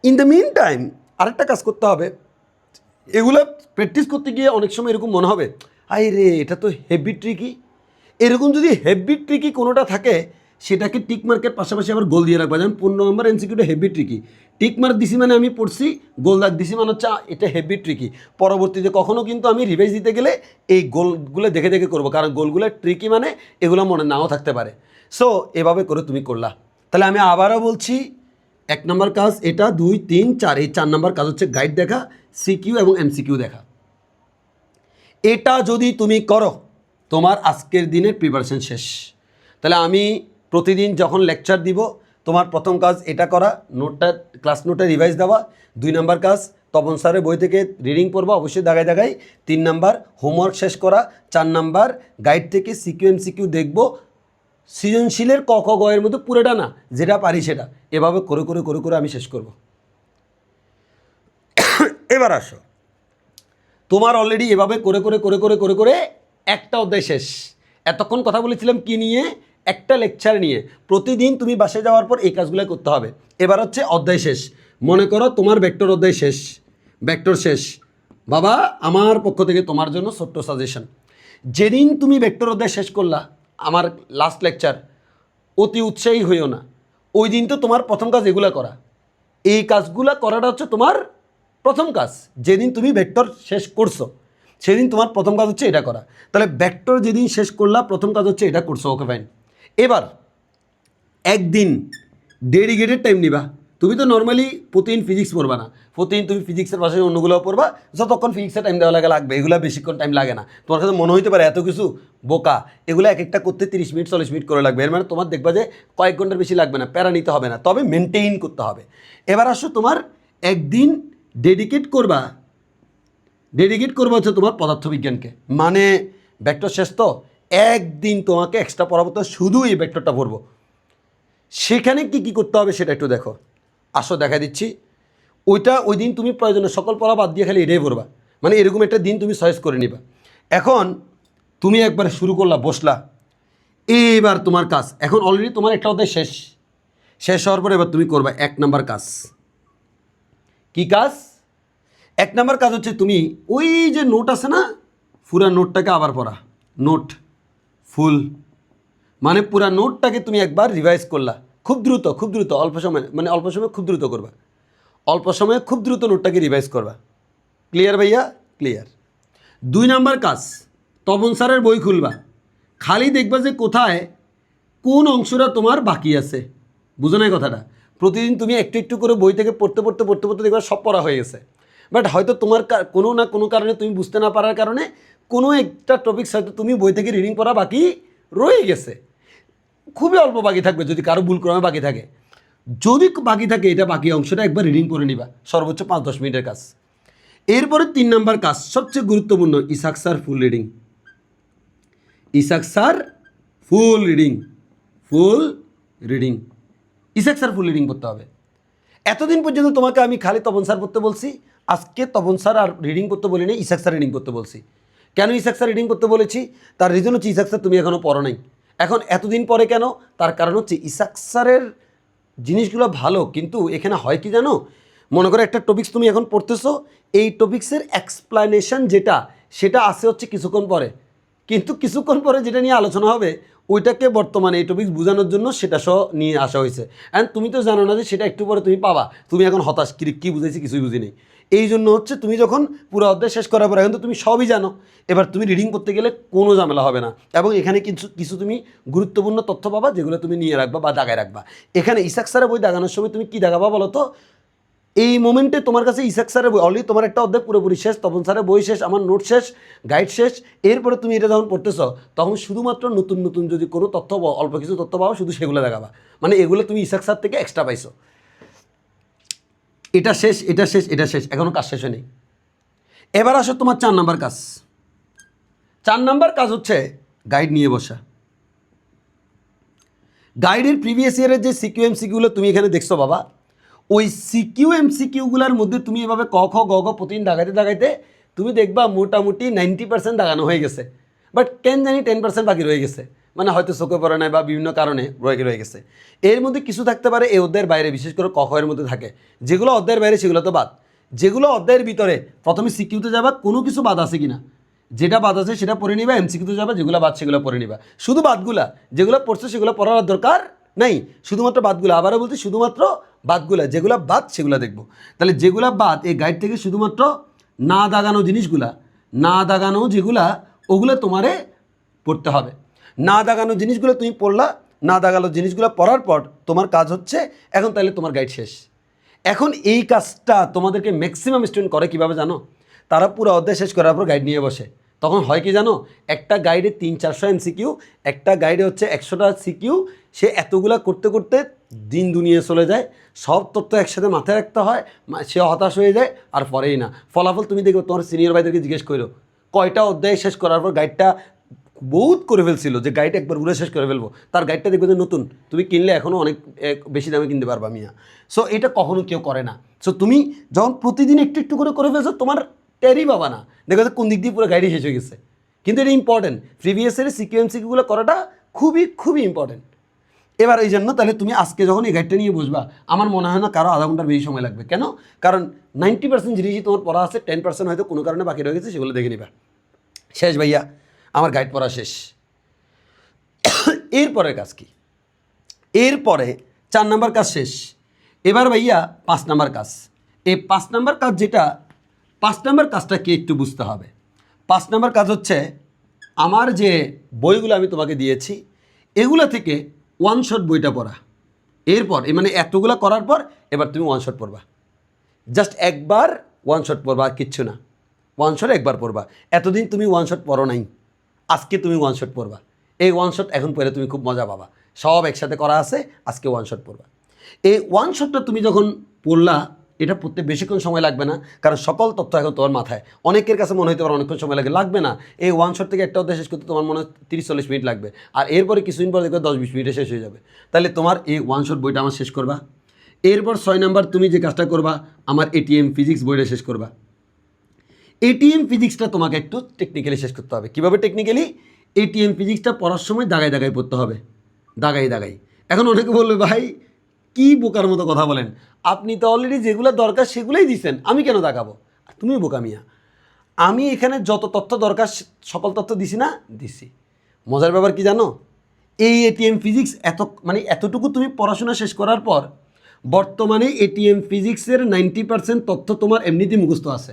A: ইন দ্য মিন টাইম আরেকটা কাজ করতে হবে, এগুলো প্র্যাকটিস করতে গিয়ে অনেক সময় এরকম মনে হবে আই রে এটা তো হেভি ট্রিকি। এরকম যদি হেভি ট্রিকি কোনোটা থাকে সেটাকে টিক মার্কের পাশাপাশি আবার গোল দিয়ে রাখবা। যেমন 15 নম্বর এমসিকিউটা হেভি ট্রিকি, টিক মার্ক দিছি মানে আমি পড়ছি, গোল দাগ দিছি মানে হচ্ছে এটা হেভি ট্রিকি। পরবর্তীতে কখনও কিন্তু আমি রিভাইজ দিতে গেলে এই গোলগুলো দেখে দেখে করবো, কারণ গোলগুলো ট্রিকি মানে এগুলো মনে নাও থাকতে পারে। সো এভাবে করে তুমি করলা। তাহলে আমি আবারও বলছি, 1 নম্বর কাজ এটা, 2, 3, 4, এই 4 নম্বর কাজ হচ্ছে গাইড দেখা, সিকিউ এবং এমসিকিউ দেখা। এটা যদি তুমি করো তোমার আজকের দিনের প্রিপারেশন শেষ। তাহলে আমি প্রতিদিন যখন লেকচার দিব তোমার প্রথম কাজ এটা করা, নোটটা ক্লাস নোটে রিভাইজ দেওয়া। 2 নম্বর কাজ তপন স্যারের বই থেকে রিডিং পড়বা, অবশ্যই দাগায় দাগাই। 3 নম্বর হোমওয়ার্ক শেষ করা। 4 নম্বর গাইড থেকে সিকিউ এমসিকিউ দেখবো। সৃজনশীলের ক খ গ এর মধ্যে পুরোটা না, যেটা পারি সেটা, এভাবে করে করে করে করে আমি শেষ করব। এবার আসো, তোমার অলরেডি এভাবে করে করে করে করে করে করে একটা অধ্যায় শেষ। এতক্ষণ কথা বলেছিলাম কি নিয়ে? একটা লেকচার নিয়ে। প্রতিদিন তুমি বাসায় যাওয়ার পর এই কাজগুলো করতে হবে। এবার হচ্ছে অধ্যায় শেষ। মনে করো তোমার ভেক্টর অধ্যায় শেষ, ভেক্টর শেষ। বাবা আমার পক্ষ থেকে তোমার জন্য ছোট্ট সাজেশন, যেদিন তুমি ভেক্টর অধ্যায় শেষ করলা, আমার লাস্ট লেকচার, অতি উৎসাহী হইও না। ওই দিন তো তোমার প্রথম কাজ এগুলো করা। এই কাজগুলো করাটা হচ্ছে তোমার প্রথম কাজ। যেদিন তুমি ভেক্টর শেষ করছো সেদিন তোমার প্রথম কাজ হচ্ছে এটা করা। তাহলে ভেক্টর যেদিন শেষ করলা প্রথম কাজ হচ্ছে এটা করছো, ওকে ফাইন। এবার একদিন ডেডিকেটেড টাইম নিবা। তুমি তো নর্মালি প্রতিদিন ফিজিক্স পড়বা না, প্রতিদিন তুমি ফিজিক্সের পাশে অন্যগুলো পড়বা, যতক্ষণ ফিজিক্সের টাইম দেওয়া লাগবে, এগুলো বেশিক্ষণ টাইম লাগে না। তোমার কাছে মনে হইতে পারে এত কিছু বোকা, এগুলো এক একটা করতে 30 মিনিট 40 মিনিট করে লাগবে। এর মানে তোমার দেখবা যে কয়েক ঘন্টার বেশি লাগবে না, প্যারা নিতে হবে না, তবে মেনটেইন করতে হবে। এবার আসো, তোমার একদিন ডেডিকেট করবা হচ্ছে তোমার পদার্থবিজ্ঞানকে, মানে ভেক্টর শেষ তো, একদিন তোমাকে এক্সট্রা পড়াবো, তো শুধু এই ভেক্টরটা পড়বো। সেখানে কি কি করতে হবে সেটা একটু দেখো, আসো দেখা দিচ্ছি। ওই দিন তুমি প্রয়োজনে সকল পড়া বাদ দিয়ে খালি এটাই পড়বা, মানে এরকম একটা দিন তুমি চয়েস করে নিবা। এখন তুমি একবার শুরু করলা, বসলা, এবার তোমার কাজ, এখন অলরেডি তোমার একটা অধ্যায় শেষ হওয়ার পরে এবার তুমি করবা 1 নম্বর কাজ। কি কাজ? 1 নম্বর কাজ হচ্ছে তুমি ওই যে নোট আছে না, পুরা নোটটাকে আবার পড়া। নোট ফুল মানে পুরা নোটটাকে তুমি একবার রিভাইজ করলা, খুব দ্রুত অল্প সময়, মানে অল্প সময় খুব দ্রুত করবা, অল্প সময়ে খুব দ্রুত নোটটাকে রিভাইজ করবা। ক্লিয়ার ভাইয়া? ক্লিয়ার। 2 নম্বর কাজ, তপন স্যারের বই খুলবা, খালি দেখবা যে কোথায় কোন অংশটা তোমার বাকি আছে। বুঝো না কথাটা? প্রতিদিন তুমি একটু একটু করে বই থেকে পড়তে পড়তে পড়তে পড়তে দেখবা সব পড়া হয়ে গেছে, বাট হয়তো তোমার কোনো না কোনো কারণে তুমি বুঝতে না পারার কারণে কোনো একটা টপিকস হয়তো তুমি বই থেকে রিডিং পড়া বাকি রয়ে গেছে। খুবই অল্প বাকি থাকবে, যদি কারো ভুল ক্রমে বাকি থাকে। যদি বাকি থাকে এটা বাকি অংশটা একবার রিডিং করে নিবা, সর্বোচ্চ 5-10 মিনিটের কাজ। এরপরে 3 নম্বর কাজ সবচেয়ে গুরুত্বপূর্ণ, Isaac sir full reading. Isaac sir full reading, Isaac sir full reading করতে হবে। এতদিন পর্যন্ত তোমাকে আমি খালি তপন স্যার পড়তে বলছি, আজকে তপন স্যার আর রিডিং করতে বলি না, ইসাক স্যার রিডিং করতে বলছি। কেন ইসাক স্যার রিডিং করতে বলেছি? তার রিজন হচ্ছে ইসাক স্যার তুমি এখনও পড়ো নাই। এখন এতদিন পরে কেন? তার কারণ হচ্ছে ইসাক স্যারের জিনিসগুলো ভালো, কিন্তু এখানে হয় কি জানো, মনে করো একটা টপিক্স তুমি এখন পড়তেছো, এই টপিক্সের এক্সপ্লানেশন সেটা আসে হচ্ছে কিছুক্ষণ পরে, কিন্তু কিছুক্ষণ পরে যেটা নিয়ে আলোচনা হবে ওইটাকে বর্তমানে এই টপিক্স বোঝানোর জন্য সেটা সহ নিয়ে আসা হয়েছে। অ্যান্ড তুমি তো জানো না যে সেটা একটু পরে তুমি পাবা, তুমি এখন হতাশ, কী বুঝেছি কিছুই বুঝিনি। এই জন্য হচ্ছে তুমি যখন পুরো অধ্যায় শেষ করার পর এখন তো তুমি সবই জানো, এবার তুমি রিডিং করতে গেলে কোনো ঝামেলা হবে না, এবং এখানে কিছু তুমি গুরুত্বপূর্ণ তথ্য পাবা যেগুলো তুমি নিয়ে রাখবা বা দাগায় রাখবা। এখানে ইসাক স্যারের বই দাগানোর সময় তুমি কী দাগাবা বলো তো? এই মোমেন্টে তোমার কাছে ইসাক স্যারের বই অলরেডি, তোমার একটা অধ্যায় পুরোপুরি শেষ, তপন স্যারের বই শেষ, আমার নোট শেষ, গাইড শেষ। এরপরে তুমি এটা যখন পড়তেছ তখন শুধুমাত্র নতুন নতুন যদি কোনো তথ্য অল্প কিছু তথ্য পাও, শুধু সেগুলো দেখাবা, মানে এগুলো তুমি ইসাক স্যার থেকে এক্সট্রা পাইছো। এটা শেষ, এখনও কাজ শেষ হয়নি। এবার আসো তোমার 4 নম্বর কাজ। 4 নম্বর কাজ হচ্ছে গাইড নিয়ে বসা। গাইডের প্রিভিয়াস ইয়ারের যে সিকিউ এমসিকিউগুলো তুমি এখানে দেখছো বাবা, ওই সিকিউ এমসিকিউগুলোর মধ্যে তুমি এভাবে ক খ গ ঘ প্রতিদিন দাগাইতে দাগাইতে তুমি দেখবা মোটামুটি 90% দাগানো হয়ে গেছে, বাট কেন জানি 10% বাকি রয়ে গেছে, মানে হয়তো চোখে পড়ে নাই বা বিভিন্ন কারণে রয়ে গেছে। এর মধ্যে কিছু থাকতে পারে এই অধ্যায়ের বাইরে, বিশেষ করে ক খ এর মধ্যে থাকে, যেগুলো অধ্যায়ের বাইরে সেগুলো তো বাদ। যেগুলো অধ্যায়ের ভিতরে প্রথমে সিকিউতে যাবা, কোনো কিছু বাদ আছে কিনা, যেটা বাদ আছে সেটা পড়ে নিবা, এমসিকিউতে যাবা, যেগুলো বাদ সেগুলো পড়ে নিবা। শুধু বাদগুলা যেগুলো পড়ছে সেগুলো পড়ার দরকার নাই, শুধুমাত্র বাদগুলো, আবারও বলছি শুধুমাত্র বাদগুলা, যেগুলো বাদ সেগুলো দেখবো। তাহলে যেগুলো বাদ এই গাইড থেকে শুধুমাত্র না দাগানো জিনিসগুলা, না দাগানো যেগুলা ওগুলো তোমারে পড়তে হবে। না দাগানো জিনিসগুলো তুমি পড়লা, না দাগানো জিনিসগুলো পড়ার পর তোমার কাজ হচ্ছে এখন তাহলে তোমার গাইড শেষ। এখন এই কাজটা তোমাদেরকে ম্যাক্সিমাম স্টুডেন্ট করে কীভাবে জানো? তারা পুরো অধ্যায় শেষ করার পর গাইড নিয়ে বসে। তখন হয় কি জানো, একটা গাইডে 300-400 এমসিকিউ, একটা গাইডে হচ্ছে 100টা সিকিউ, সে এতগুলা করতে করতে দিন দুনিয়ে চলে যায়, সব তথ্য একসাথে মাথায় রাখতে হয়, সে হতাশ হয়ে যায়, আর পরেই না ফলাফল তুমি দেখো। তোমার সিনিয়র ভাইদেরকে জিজ্ঞেস করো কয়টা অধ্যায় শেষ করার পর গাইডটা বহুত করে ফেলছিল, যে গাইড একবার উড়ে শেষ করে ফেলবো, তার গাইডটা দেখবে যে নতুন, তুমি কিনলে এখনও অনেক বেশি দামে কিনতে পারবা মিয়া। সো এটা কখনো কেউ করে না। সো তুমি যখন প্রতিদিন একটু একটু করে ফেলছো, তোমার টেরই পাবা না, দেখো যে কোন দিক দিয়ে পুরো গাইডই শেষ হয়ে গেছে। কিন্তু এটা ইম্পর্টেন্ট, প্রিভিয়াসের সিকিউএমসিকিউগুলো করাটা খুবই খুবই ইম্পর্টেন্ট। এবার এই জন্য তাহলে তুমি আজকে যখন এই গাইডটা নিয়ে বসবা, আমার মনে হয় না কারো আধা ঘন্টার বেশি সময় লাগবে। কেন? কারণ 90% জিনিসই তোমার পড়া আছে, 10% হয়তো কোনো কারণে বাকি রয়ে গেছে, সেগুলো দেখে নিবা। শেষ ভাইয়া, আমার গাইড পড়া শেষ। এরপরের কাজ কি? এরপরে 4 নাম্বার কাজ শেষ। এবার ভাইয়া 5 নাম্বার কাজ। এই 5 নাম্বার কাজ যেটা, 5 নাম্বার কাজটা কি একটু বুঝতে হবে। 5 নাম্বার কাজ হচ্ছে আমার যে বইগুলো আমি তোমাকে দিয়েছি এগুলো থেকে ওয়ান শট বইটা পড়া। এরপর মানে এতগুলো করার পর এবার তুমি ওয়ান শট পড়বা, জাস্ট একবার ওয়ান শট পড়বা, আর কিচ্ছু না। ওয়ান শট একবার পড়বা। এতদিন তুমি ওয়ান শট পড়ো নাই, আজকে তুমি ওয়ান শট পড়বা। এই ওয়ান শট এখন পড়ে তুমি খুব মজা পাবা, সব একসাথে করা আছে, আজকে ওয়ান শট পড়বা। এই ওয়ান শটটা তুমি যখন পড়লা, এটা পড়তে বেশিক্ষণ সময় লাগবে না, কারণ সকল তথ্য এখন তোমার মাথায়। অনেকের কাছে মনে হতে পারে অনেকক্ষণ সময় লাগবে না। এই ওয়ান শট থেকে একটা অধ্যায় শেষ করতে তোমার মনে হয় 30-40 মিনিট লাগবে, আর এরপরে কিছুদিন পর দেখবে 10-20 মিনিটে শেষ হয়ে যাবে। তাহলে তোমার এই ওয়ান শট বইটা আমার শেষ করবা। এরপর 6 নাম্বার তুমি যে কাজটা করবা, আমার এটিএম ফিজিক্স বইটা শেষ করবা। এটিএম ফিজিক্সটা তোমাকে একটু টেকনিক্যালি শেষ করতে হবে। কীভাবে টেকনিক্যালি? এটিএম ফিজিক্সটা পড়ার সময় দাগায় দাগায় পড়তে হবে, দাগাই দাগাই। এখন অনেকে বলবে ভাই কি বোকার মতো কথা বলেন, আপনি তো অলরেডি যেগুলো দরকার সেগুলোই দিচ্ছেন, আমি কেন দাগাবো? তুমি বোকা মিয়া। আমি এখানে যত তথ্য দরকার সকল তথ্য দিছি না? দিছি। মজার ব্যাপার কি জানো? এই এটিএম ফিজিক্স এতটুকু তুমি পড়াশোনা শেষ করার পর বর্তমানে এটিএম ফিজিক্সের 90% তথ্য তোমার এমনিতেই মুখস্থ আছে।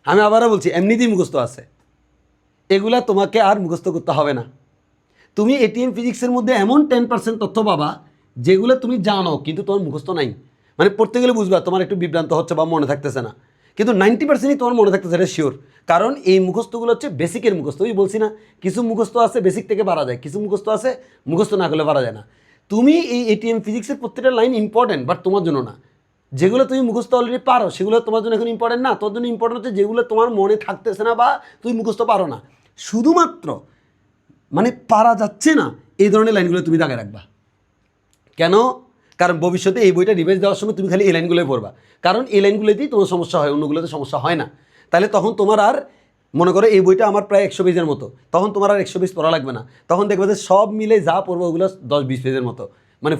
A: আমি আবারও বলছি, এমনিতেই মুখস্থ আছে, এগুলা তোমাকে আর মুখস্থ করতে হবে না। তুমি এটিএম ফিজিক্সের মধ্যে এমন 10% তথ্য পাবা যেগুলো তুমি জানো কিন্তু তোমার মুখস্থ নাই। মানে পড়তে গেলে বুঝবা তোমার একটু বিভ্রান্ত হচ্ছে বা মনে থাকতেছে না, কিন্তু 90%ই তোমার মনে থাকতেছে, এটা শিওর। কারণ এই মুখস্থগুলো হচ্ছে বেসিকের মুখস্থ। ওই বলছি না, কিছু মুখস্থ আছে বেসিক থেকে পারা যায়, কিছু মুখস্থ আছে মুখস্থ না করলে পারা যায় না। তুমি এই এটিএম ফিজিক্সের প্রত্যেকটা লাইন ইম্পর্টেন্ট, বাট তোমার জন্য না। যেগুলো তুমি মুখস্থ অলরেডি পারো সেগুলো তোমার জন্য এখন ইম্পর্টেন্ট না, তোর জন্য ইম্পর্টেন্ট হচ্ছে যেগুলো তোমার মনে থাকতেছে না বা তুমি মুখস্থ পারো না, শুধুমাত্র পারা যাচ্ছে না, এই ধরনের লাইনগুলো তুমি দাগে রাখবা। কেন? কারণ ভবিষ্যতে এই বইটা রিভাইজ দেওয়ার সময় তুমি খালি এই লাইনগুলোই পড়বা, কারণ এই লাইনগুলোতেই তোমার সমস্যা হয়, অন্যগুলোতে সমস্যা হয় না। তাহলে তখন তোমার আর মনে করো এই বইটা আমার প্রায় 100 পেজের মতো, তখন তোমার আর 100 পেজ পড়া লাগবে না, তখন দেখবে যে সব মিলে যা পড়বো ওগুলো 10-20 পেজের মতো,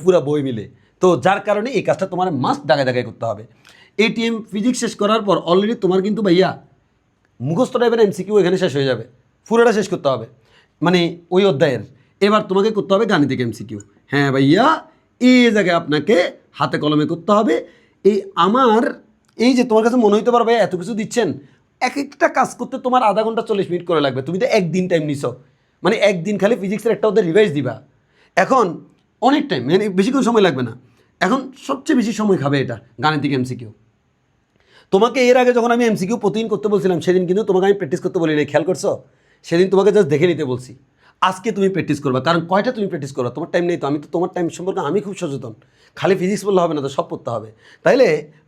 A: পুরো বই মিলে। তো যার কারণে এই কাজটা তোমার মাস্ট দাগায় দাগায় করতে হবে। এটিএম ফিজিক্স শেষ করার পর অলরেডি তোমার কিন্তু ভাইয়া মুখস্থ টাইপের এমসিকিউ এখানে শেষ হয়ে যাবে, পুরোটা শেষ করতে হবে ওই অধ্যায়ের। এবার তোমাকে করতে হবে গাণিতিক এমসিকিউ। হ্যাঁ ভাইয়া, এই জায়গায় আপনাকে হাতে কলমে করতে হবে। এই যে তোমার কাছে মনে হইতে পারবে এত কিছু দিচ্ছেন, এক একটা কাজ করতে তোমার আধা ঘন্টা 40 মিনিট করে লাগবে। তুমি তো একদিন টাইম নিছো, একদিন খালি ফিজিক্সের একটা অধ্যায় রিভাইজ দিবা, এখন অনেক টাইম, বেশিক্ষণ সময় লাগবে না। এখন সবচেয়ে বেশি সময় খাবে এটা গাণিতিক এমসিকিউ। তোমাকে এর আগে যখন আমি এমসিকিউ প্রতিদিন করতে বলছিলাম, সেদিন কিন্তু তোমাকে আমি প্র্যাকটিস করতে বলি নাই, খেয়াল করছো? সেদিন তোমাকে জাস্ট দেখে নিতে বলছি। আজকে তুমি প্র্যাকটিস করবা, কারণ কয়টা তুমি প্র্যাকটিস করবা, তোমার টাইম নেই তো। আমি তো তোমার টাইম সম্পর্কে আমি খুব সচেতন, খালি ফিজিক্স বললে হবে না তো, সব পড়তে হবে। তাইলে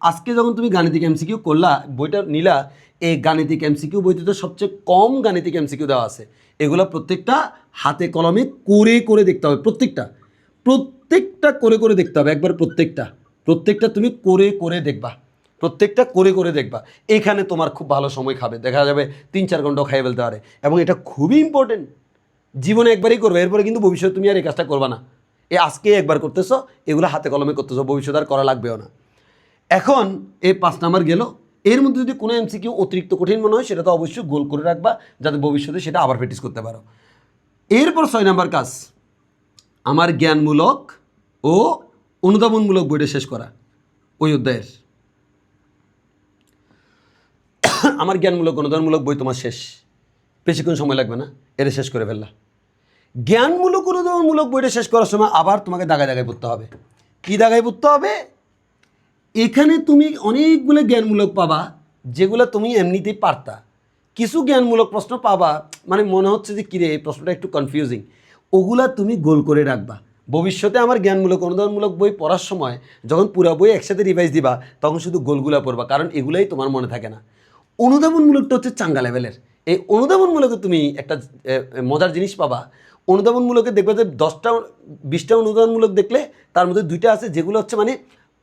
A: আজকে যখন তুমি গাণিতিক এমসিকিউ করলা, বইটা নিলা, এই গাণিতিক এমসিকিউ বইতে তো সবচেয়ে কম গাণিতিক এমসিকিউ দেওয়া আছে। এগুলো প্রত্যেকটা হাতে কলমে করে করে দেখতে হবে, প্রত্যেকটা করে করে দেখতে হবে একবার, প্রত্যেকটা তুমি করে করে দেখবা, প্রত্যেকটা করে করে দেখবা, এখানে তোমার খুব ভালো সময় খাবে, দেখা যাবে 3-4 ঘন্টাও খাইয়ে ফেলতে পারে। এবং এটা খুবই ইম্পর্টেন্ট, জীবনে একবারই করবে, এরপরে কিন্তু ভবিষ্যতে তুমি আর এই কাজটা করবা না। আজকে একবার করতেছো, এগুলো হাতে কলমে করতেছো, ভবিষ্যতে আর করা লাগবেও না। এখন এই 5 নাম্বার গেল। এর মধ্যে যদি কোনো এমসিকিউ অতিরিক্ত কঠিন মনে হয় সেটা তো অবশ্যই গোল করে রাখবা, যাতে ভবিষ্যতে সেটা আবার প্র্যাকটিস করতে পারো। এরপর 6 নাম্বার কাজ, আমার জ্ঞানমূলক ও অনুধাবনমূলক বইটা শেষ করা। ওই অধ্যায়ের আমার জ্ঞানমূলক অনুধাবনমূলক বই তোমার শেষ, বেশিক্ষণ সময় লাগবে না, এটা শেষ করে ফেললা। জ্ঞানমূলক অনুধাবনমূলক বইটা শেষ করার সময় আবার তোমাকে দাগায় দাগায় পড়তে হবে। কী দাগায় পড়তে হবে? এখানে তুমি অনেকগুলো জ্ঞানমূলক পাবা যেগুলো তুমি এমনিতেই পারতা, কিছু জ্ঞানমূলক প্রশ্ন পাবা মানে মনে হচ্ছে যে কিরে এই প্রশ্নটা একটু কনফিউজিং, ওগুলা তুমি গোল করে রাখবা। ভবিষ্যতে আমার জ্ঞানমূলক অনুধাবনমূলক বই পড়ার সময় যখন পুরো বই একসাথে রিভাইজ দিবা তখন শুধু গোলগুলা পড়বা, কারণ এগুলাই তোমার মনে থাকে না। অনুধাবনমূলকটা হচ্ছে চাঙ্গা লেভেলের। এই অনুধাবনমূলকে তুমি একটা মজার জিনিস পাবা। অনুধাবনমূলকে দেখবে যে 10টা 20টা অনুধাবনমূলক দেখলে তার মধ্যে 2টা আছে যেগুলো হচ্ছে মানে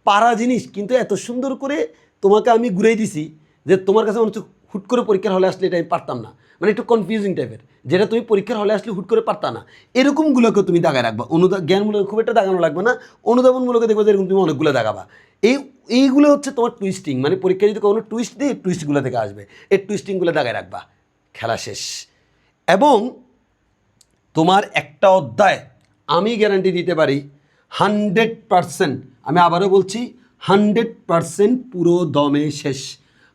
A: পারা জিনিস, কিন্তু এত সুন্দর করে তোমাকে আমি ঘুরেই দিছি যে তোমার কাছে মনে হচ্ছে হুট করে পরীক্ষার হলে আসলে এটা আমি পারতাম না, মানে একটু কনফিউজিং টাইপের, যেটা তুমি পরীক্ষার হলে আসলে হুট করে পারতা না, এরকমগুলোকে তুমি দাগায় রাখবা। জ্ঞানমূলক খুব একটা দাগানো লাগবে না, অনুধাবনমূলকে দেখবে যে এরকম তুমি অনেকগুলো দাগাবা। এইগুলো হচ্ছে তোমার টুইস্টিং, মানে পরীক্ষায় যদি কোনো টুইস্ট দিই টুইস্টগুলো থেকে আসবে, এই টুইস্টিংগুলো দাগায় রাখবা, খেলা শেষ। এবং তোমার একটা অধ্যায় আমি গ্যারান্টি দিতে পারি 100%, আমি আবারও বলছি 100% পুরো দমে শেষ,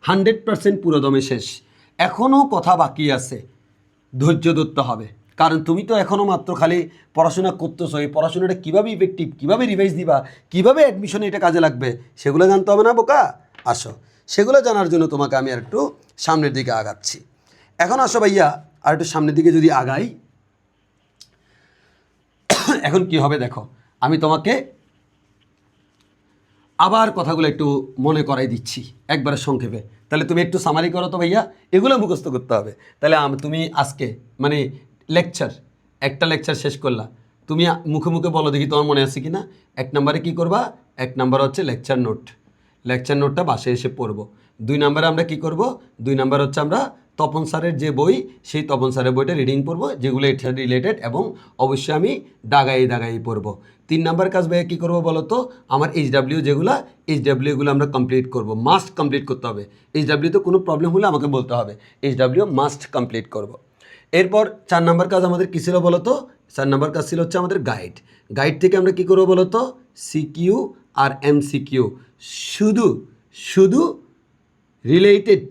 A: 100% পুরো দমে শেষ। এখনও কথা বাকি আছে, ধৈর্য ধরতে হবে, কারণ তুমি তো এখনও মাত্র খালি পড়াশোনা করতেছো। এই পড়াশোনাটা কীভাবে ইফেক্টিভ, কীভাবে রিভাইজ দিবা, কীভাবে অ্যাডমিশনে এটা কাজে লাগবে সেগুলো জানতে হবে না বোকা? আসো, সেগুলো জানার জন্য তোমাকে আমি আর একটু সামনের দিকে আগাচ্ছি। এখন আসো ভাইয়া, আর একটু সামনের দিকে যদি আগাই, এখন কি হবে দেখো, আমি তোমাকে আবার কথাগুলো একটু মনে করাই দিচ্ছি একবারে সংক্ষেপে, তাহলে তুমি একটু সামারি করো তো ভাইয়া, এগুলো মুখস্থ করতে হবে। তাহলে তুমি আজকে মানে একটা লেকচার শেষ করলা, তুমি মুখে মুখে বলো দেখি তোমার মনে আছে কি না। 1 নম্বরে কী করবা? 1 নম্বর হচ্ছে লেকচার নোটটা বাসায় এসে পড়বো। 2 নম্বরে আমরা কি করব? 2 নম্বর হচ্ছে আমরা তপন স্যারের যে বই, সেই তপন স্যারের বইটা রিডিং পড়বো, যেগুলো এটা রিলেটেড, এবং অবশ্যই আমি দাগাই পড়বো। 3 নম্বর কাজ ভাইয়া কী করবো বলো তো? আমার এইচডাব্লিউগুলো আমরা কমপ্লিট করবো, মাস্ট কমপ্লিট করতে হবে। এইচডাব্লিউতে কোনো প্রবলেম হলে আমাকে বলতে হবে, এইচডাব্লিউ মাস্ট কমপ্লিট করব। এরপর 4 নম্বর কাজ আমাদের কী ছিল বলো তো? 4 নম্বর কাজ ছিল হচ্ছে আমাদের গাইড থেকে আমরা কী করবো বলো তো? সিকিউ আর এমসিকিউ, শুধু রিলেটেড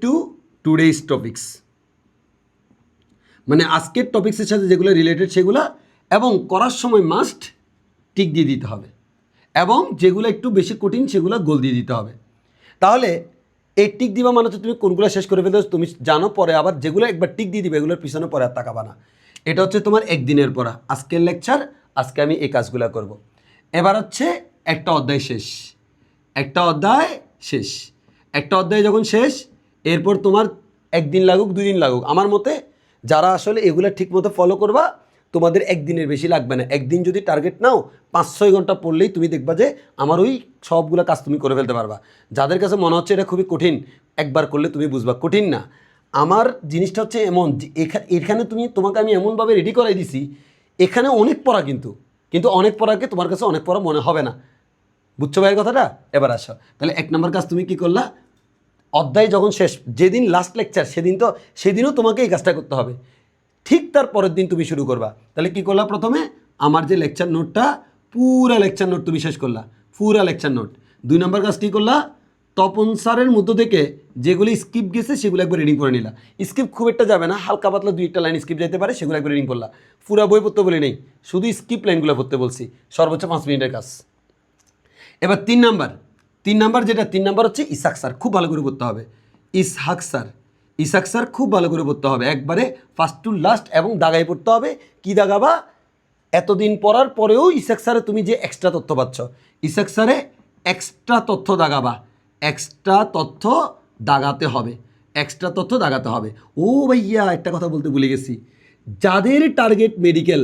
A: টু টুডেইজ টপিক্স, মানে আজকের টপিক্সের সাথে যেগুলো রিলেটেড সেগুলো, এবং করার সময় মাস্ট টিক দিয়ে দিতে হবে, এবং যেগুলো একটু বেশি কঠিন সেগুলো গোল দিয়ে দিতে হবে। তাহলে এই টিক দিবা মানে হচ্ছে তুমি কোনগুলো শেষ করে ফেলতে তুমি জানো, পরে আবার যেগুলো একবার টিক দিয়ে দিবে এগুলোর পিছনে পরে আর তাকাবা না। এটা হচ্ছে তোমার একদিনের পড়া, আজকের লেকচার, আজকে আমি এই কাজগুলো করব। এবার হচ্ছে একটা অধ্যায় যখন শেষ, এরপর তোমার 1 দিন লাগুক 2 দিন লাগুক, আমার মতে যারা আসলে এগুলো ঠিকমতো ফলো করবা তোমাদের 1 দিনের বেশি লাগবে না। 1 দিন যদি টার্গেট নাও 5-6 ঘন্টা পড়লেই তুমি দেখবা যে আমার ওই সবগুলো কাজ তুমি করে ফেলতে পারবা। যাদের কাছে মনে হচ্ছে এটা খুবই কঠিন, একবার করলে তুমি বুঝবা কঠিন না। আমার জিনিসটা হচ্ছে এমন যে এখানে তোমাকে আমি এমনভাবে রেডি করাই দিছি, এখানে অনেক পড়া, কিন্তু অনেক পড়াকে তোমার কাছে অনেক পড়া মনে হবে না। বুঝছো ভাইয়ের কথাটা? এবার আসো, তাহলে 1 নম্বর কাজ তুমি কি করলা? অধ্যায় যখন শেষ, যেদিন লাস্ট লেকচার সেদিনও তোমাকে এই কাজটা করতে হবে, ঠিক তার পরের দিন তুমি শুরু করবা। তাহলে কি করলা? প্রথমে আমার যে লেকচার নোটটা, পুরা লেকচার নোট তুমি শেষ করলা, পুরা লেকচার নোট। 2 নম্বর কাজ কী করলা? তপন স্যারের মধ্য থেকে যেগুলি স্কিপ গেছে সেগুলো একবার রিডিং করে নিলা। স্কিপ খুব একটা যাবে না, হালকা পাতলা 2-1টা লাইন স্কিপ যেতে পারে, সেগুলো একবার রিডিং করলা। পুরা বই পড়তে বলি নেই, শুধু স্কিপ লাইনগুলো পড়তে বলছি, সর্বোচ্চ 5 মিনিটের কাজ। এবার 3 নাম্বার যেটা 3 নাম্বার হচ্ছে ইসাক স্যার, খুব ভালো করে পড়তে হবে। ইসাক স্যার খুব ভালো করে পড়তে হবে, একবারে ফার্স্ট টু লাস্ট, এবং দাগাই পড়তে হবে। কি দাগাবা? এতদিন পড়ার পরেও ইসাক স্যারে তুমি যে এক্সট্রা তথ্য পাচ্ছ, ইসাক স্যারে এক্সট্রা তথ্য দাগাবা, এক্সট্রা তথ্য দাগাতে হবে। ও ভাইয়া একটা কথা বলতে ভুলে গেছি, যাদের টার্গেট মেডিকেল,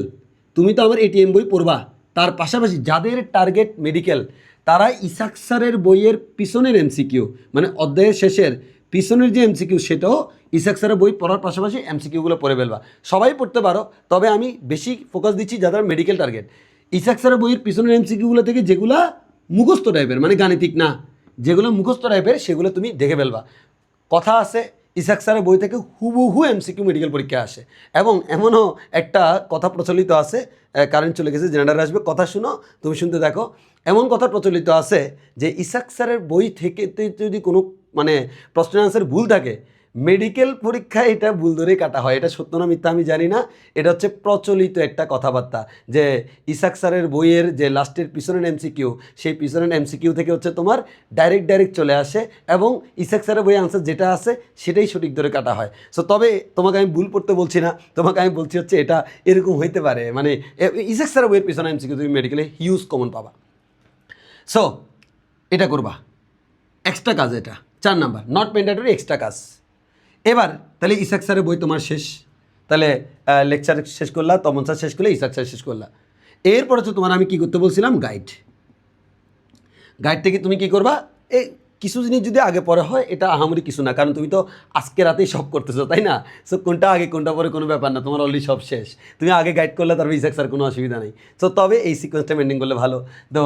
A: তুমি তো আমার এটিএম বই পড়বা, তার পাশাপাশি যাদের টার্গেট মেডিকেল তারা ইসাক স্যারের বইয়ের পিছনের এমসিকিউ, মানে অধ্যায়ের শেষের পিছনের যে এমসিকিউ সেটাও ইসাক স্যারের বই পড়ার পাশাপাশি এমসিকিউগুলো পড়ে ফেলবা। সবাই পড়তে পারো, তবে আমি বেশি ফোকাস দিচ্ছি যাদের মেডিকেল টার্গেট। ইসাক স্যারের বইয়ের পিছনের এমসিকিউগুলো থেকে যেগুলা মুখস্থ টাইপের, মানে গাণিতিক না, যেগুলো মুখস্থ টাইপের সেগুলো তুমি দেখে ফেলবা। কথা আছে ইসাক স্যারের বই থেকে হুবহু এমসিকিউ মেডিকেল পরীক্ষা আসে, এবং এমনও একটা কথা প্রচলিত আছে, কারেন্ট চলে গেছে, জেনারেল আসবে, কথা শুনো, তুমি শুনতে দেখো। এমন কথা প্রচলিত আছে যে ইসাক স্যারের বই থেকে যদি কোনো মানে প্রশ্নের আনসার ভুল থাকে, মেডিকেল পরীক্ষায় এটা ভুল ধরেই কাটা হয়। এটা সত্য না মিথ্যা আমি জানি না, এটা হচ্ছে প্রচলিত একটা কথাবার্তা যে ইসাক স্যারের বইয়ের যে লাস্টের পিছনের এমসিকিউ, সেই পিছনের এমসিকিউ থেকে হচ্ছে তোমার ডাইরেক্ট চলে আসে, এবং ইসাক স্যারের বইয়ের আনসার যেটা আছে সেটাই সঠিক ধরে কাটা হয়। সো তবে তোমাকে আমি ভুল পড়তে বলছি না, তোমাকে আমি বলছি হচ্ছে এটা এরকম হইতে পারে, মানে ইসাক স্যারের বইয়ের পিছনে এমসিকিউ তুমি মেডিকেলে হিউজ কমন পাবা। সো এটা করবা, এক্সট্রা কাজ, এটা 4 নাম্বার, নট ম্যান্ডেটরি, এক্সট্রা কাজ। এবার তাহলে ইসাক স্যারের বই তোমার শেষ, তাহলে লেকচার শেষ করলা, তমন স্যার শেষ করলে, ইসাক স্যার শেষ করলা। এরপর হচ্ছে তোমার আমি কী করতে বলছিলাম, গাইড থেকে তুমি কী করবা, এই কিছু জিনিস যদি আগে পরে হয় এটা আহামরি কিছু না, কারণ তুমি তো আজকে রাতেই সব করতেছো, তাই না? সো কোনটা আগে কোনটা পরে কোনো ব্যাপার না, তোমার অলরেডি সব শেষ। তুমি আগে গাইড করলে তারপর ইসাক স্যার, কোনো অসুবিধা নেই। সো তবে এই সিকোয়েন্সটা মেনটেন করলে ভালো। তো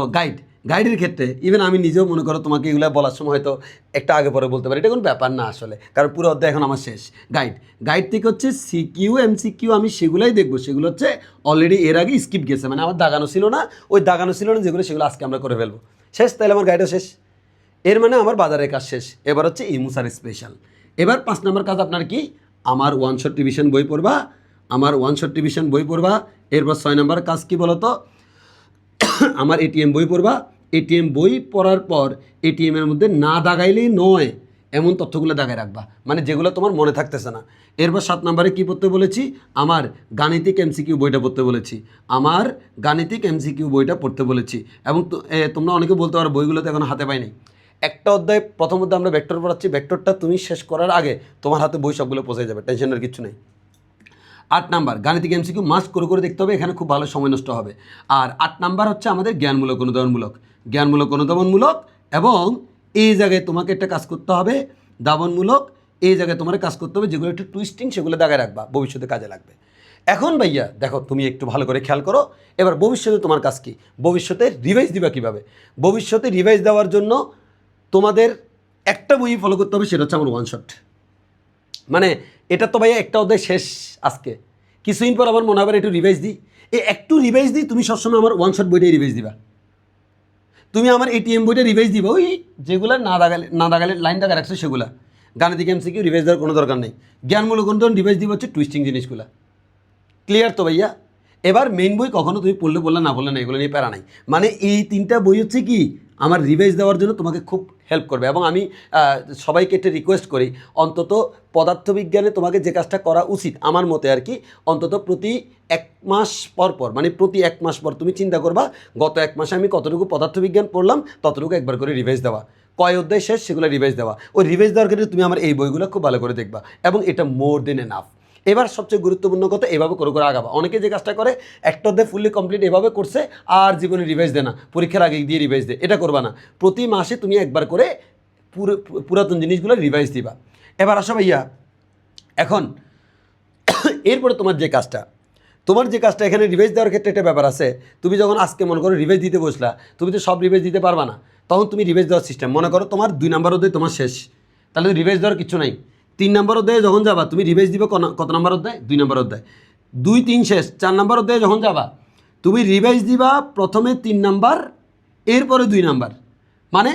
A: গাইডের ক্ষেত্রে ইভেন আমি নিজেও মনে করো তোমাকে এগুলো বলার সময় হয়তো একটা আগে পরে বলতে পারি, এটা কোনো ব্যাপার না আসলে, কারণ পুরো অধ্যায় এখন আমার শেষ। গাইড থেকে হচ্ছে সিকিউ এমসিকিউ আমি সেগুলোই দেখবো, সেগুলো হচ্ছে অলরেডি এর আগে স্কিপ গেছে, মানে আমার দাগানো ছিল না, যেগুলো সেগুলো আজকে আমরা করে ফেলবো। শেষ, তাহলে আমার গাইডও শেষ, এর মানে আমার বাজারের কাজ শেষ। এবার হচ্ছে ইমুসার স্পেশাল। এবার 5 নম্বর কাজ আপনার কি, আমার ওয়ান শট রিভিশন বই পড়বা, এরপর 6 নম্বর কাজ কি বলতো, আমার এটিএম বই পড়বা। এটিএম বই পড়ার পর এটিএমের মধ্যে না দাগাইলেই নয় এমন তথ্যগুলো দাগায় রাখবা, মানে যেগুলো তোমার মনে থাকতেছে না। এরপর 7 নম্বরে কী পড়তে বলেছি, আমার গাণিতিক এমসিকিউ বইটা পড়তে বলেছি, এবং তোমরা অনেকে বলতে পারো বইগুলো তো এখন হাতে পাইনি। একটা অধ্যায়, প্রথম অধ্যায় আমরা ভেক্টর পড়াচ্ছি, ভেক্টরটা তুমি শেষ করার আগে তোমার হাতে বই সবগুলো পৌঁছে যাবে, টেনশনের কিছু নেই। 8 নাম্বার গাণিতিক এমসিকিউ মাস্ট করে দেখতে হবে, এখানে খুব ভালো সময় নষ্ট হবে। আর 8 নাম্বার হচ্ছে আমাদের জ্ঞানমূলক অনুধাবনমূলক, এবং এই জায়গায় তোমাকে একটা কাজ করতে হবে, দাবনমূলক, এই জায়গায় তোমার কাজ করতে হবে, যেগুলো একটু টুইস্টিং সেগুলো দাগায় রাখবা, ভবিষ্যতে কাজে লাগবে। এখন ভাইয়া দেখো, তুমি একটু ভালো করে খেয়াল করো, এবার ভবিষ্যতে তোমার কাজ কি, ভবিষ্যতে রিভাইজ দিবা কীভাবে। ভবিষ্যতে রিভাইজ দেওয়ার জন্য তোমাদের একটা বই ফলো করতে হবে, সেটা হচ্ছে আমার ওয়ান শট। মানে এটা তো ভাইয়া একটা অধ্যায় শেষ আজকে, কিছুদিন পর আমার মনে হবে একটু রিভাইজ দিই, একটু রিভাইজ দিই, তুমি সবসময় আমার ওয়ান শট বইটাই রিভাইজ দিবা। তুমি আমার এটিএম বইটা রিভাইজ দিবা, ওই যেগুলো না দাগালে লাইন দাগা রাখছো সেগুলো। গাণিতিক এমসিকিউ রিভাইজ দেওয়ার কোনো দরকার নেই। জ্ঞানমূলক অনুধাবন রিভাইজ দিবা হচ্ছে টুইস্টিং জিনিসগুলো। ক্লিয়ার তো ভাইয়া? এবার মেইন বই কখনো তুমি পড়লে বললে না বললে না, এগুলো নিয়ে প্যারা নাই। মানে এই 3টা বই হচ্ছে কি আমার রিভাইজ দেওয়ার জন্য তোমাকে খুব হেল্প করবে, এবং আমি সবাইকে একটা রিকোয়েস্ট করি, অন্তত পদার্থবিজ্ঞানে তোমাকে যে কাজটা করা উচিত আমার মতে আর কি, অন্তত প্রতি 1 মাস পর, মানে প্রতি 1 মাস পর তুমি চিন্তা করবা গত 1 মাসে আমি কতটুকু পদার্থবিজ্ঞান পড়লাম, ততটুকু একবার করে রিভাইজ দেওয়া, কয় অধ্যায় শেষ সেগুলো রিভাইজ দেওয়া। ওই রিভাইজ দেওয়ার ক্ষেত্রে তুমি আমার এই বইগুলো খুব ভালো করে দেখবা, এবং এটা মোর দেন এনাফ। এবার সবচেয়ে গুরুত্বপূর্ণ কথা, এভাবে করে আগাবা। অনেকে যে কাজটা করে একটা অধ্যায় ফুললি কমপ্লিট এভাবে করছে, আর জীবনে রিভাইজ দেয় না, পরীক্ষার আগে দিয়ে রিভাইজ দেয়, এটা করবা না। প্রতি মাসে তুমি একবার করে পুরাতন জিনিসগুলো রিভাইজ দিবা। এবার আসো ভাইয়া, এখন এরপরে তোমার যে কাজটা এখানে রিভাইজ দেওয়ার ক্ষেত্রে একটা ব্যাপার আছে। তুমি যখন আজকে মনে করো রিভাইজ দিতে বসলা, তুমি তো সব রিভাইজ দিতে পারবা না, তখন তুমি রিভাইজ দেওয়ার সিস্টেম, মনে করো তোমার 2 নম্বর অধ্যায় তোমার শেষ, তাহলে রিভাইজ দেওয়ার কিছু নাই। 3 নম্বর অধ্যায়ে যখন যাবা তুমি রিভাইজ দিবে কত নম্বর অধ্যায়, 2 নম্বর অধ্যায়, 2, 3 শেষ। 4 নম্বর অধ্যায়ে যখন যাবা তুমি রিভাইজ দিবা প্রথমে 3 নাম্বার, এরপরে 2 নাম্বার, মানে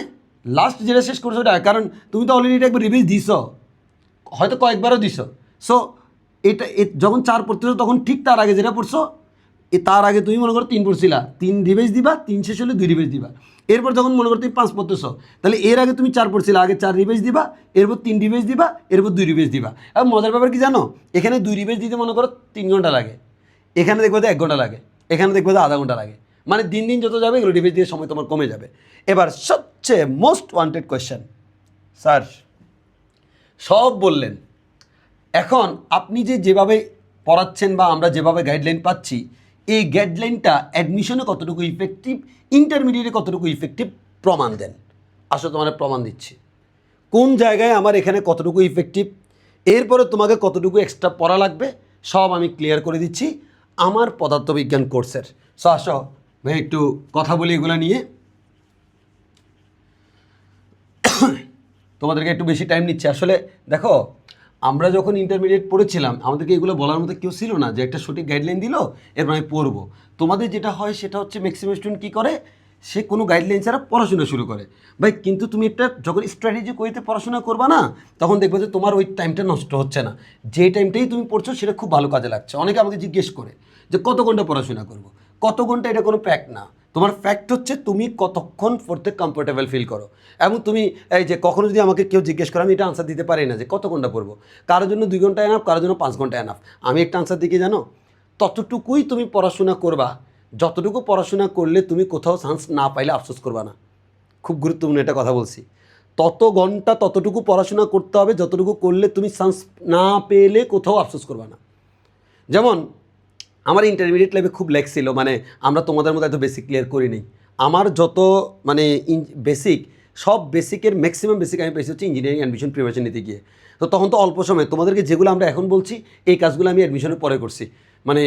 A: লাস্ট যেটা শেষ করছো ওটা, কারণ তুমি তো অলরেডি এটা একবার রিভাইজ দিছো, হয়তো কয়েকবারও দিছো। সো এটা যখন 4 পড়তেছো তখন ঠিক তার আগে যেটা পড়ছো, তার আগে তুমি মনে করো 3 পড়ছিলা, 3 রিভাইজ দিবা, 3 শেষ হলে 2 রিভাইজ দিবা। এরপর যখন মনে করো তুমি 5 পড়তেছো, তাহলে এর আগে তুমি 4 পড়ছিলা, আগে 4 রিভাইজ দিবা, এরপর 3 রিভাইজ দিবা, এরপর 2 রিভাইজ দিবা। এবং মজার ব্যাপার কি জানো, এখানে 2 রিভাইজ দিতে মনে করো 3 ঘন্টা লাগে, এখানে দেখবে যে 1 ঘন্টা লাগে, এখানে দেখবে যে আধা ঘন্টা লাগে, মানে দিন যত যাবে এগুলো রিভাইজ দিয়ে সময় তোমার কমে যাবে। এবার সবচেয়ে মোস্ট ওয়ান্টেড কোয়েশ্চেন, স্যার সব বললেন, এখন আপনি যেভাবে পড়াচ্ছেন বা আমরা যেভাবে গাইডলাইন পাচ্ছি, এই গাইডলাইনটা অ্যাডমিশনে কতটুকু ইফেক্টিভ, ইন্টারমিডিয়েটে কতটুকু ইফেক্টিভ প্রমাণ দেন। আসলে তোমার প্রমাণ দিচ্ছি কোন জায়গায় আমার এখানে কতটুকু ইফেক্টিভ, এরপরে তোমাকে কতটুকু এক্সট্রা পড়া লাগবে সব আমি ক্লিয়ার করে দিচ্ছি আমার পদার্থবিজ্ঞান কোর্সের। সো আসো ভাই একটু কথা বলি এগুলো নিয়ে, তোমাদেরকে একটু বেশি টাইম নিচ্ছে। আসলে দেখো, আমরা যখন ইন্টারমিডিয়েট পড়েছিলাম আমাদেরকে এগুলো বলার মতো কেউ ছিল না যে একটা সঠিক গাইডলাইন দিল এরপর আমি পড়বো। তোমাদের যেটা হয় সেটা হচ্ছে ম্যাক্সিমাম স্টুডেন্ট কী করে, সে কোনো গাইডলাইন ছাড়া পড়াশোনা শুরু করে। ভাই কিন্তু তুমি একটা যখন স্ট্র্যাটেজি কইতে পড়াশোনা করবা না, তখন দেখবে যে তোমার ওই টাইমটা নষ্ট হচ্ছে না, যে টাইমটাই তুমি পড়ছো সেটা খুব ভালো কাজে লাগছে। অনেকে আমাকে জিজ্ঞেস করে যে কত ঘন্টা পড়াশোনা করবো, কত ঘন্টা এটা কোনো ফ্যাক্ট না। তোমার ফ্যাক্ট হচ্ছে তুমি কতক্ষণ পড়তে কমফোর্টেবল ফিল করো। এবং তুমি এই যে কখনো যদি আমাকে কেউ জিজ্ঞেস করে আমি এটা আনসার দিতে পারি না যে কত ঘন্টা পড়বো, কারোর জন্য 2 ঘন্টা এনাফ, কারোর জন্য 5 ঘন্টা এনাফ। আমি একটা আনসার দিকে জানো, ততটুকুই তুমি পড়াশোনা করবা যতটুকু পড়াশোনা করলে তুমি কোথাও চান্স না পাইলে আফসোস করবা না। খুব গুরুত্বপূর্ণ একটা কথা বলছি, তত ঘন্টা ততটুকু পড়াশোনা করতে হবে যতটুকু করলে তুমি চান্স না পেলে কোথাও আফসোস করবা না। যেমন আমার ইন্টারমিডিয়েট লাইফে খুব লেগ ছিল, মানে আমরা তোমাদের মতো এত বেসিক ক্লিয়ার করিনি। আমার যত মানে বেসিক, সব বেসিকের ম্যাক্সিমাম বেসিক আমি পেয়েছি হচ্ছে ইঞ্জিনিয়ারিং অ্যাডমিশন প্রিপারেশন নিতে গিয়ে। তো তখন তো অল্প সময় তোমাদেরকে যেগুলো আমরা এখন বলছি এই কাজগুলো আমি অ্যাডমিশনের পরে করছি, মানে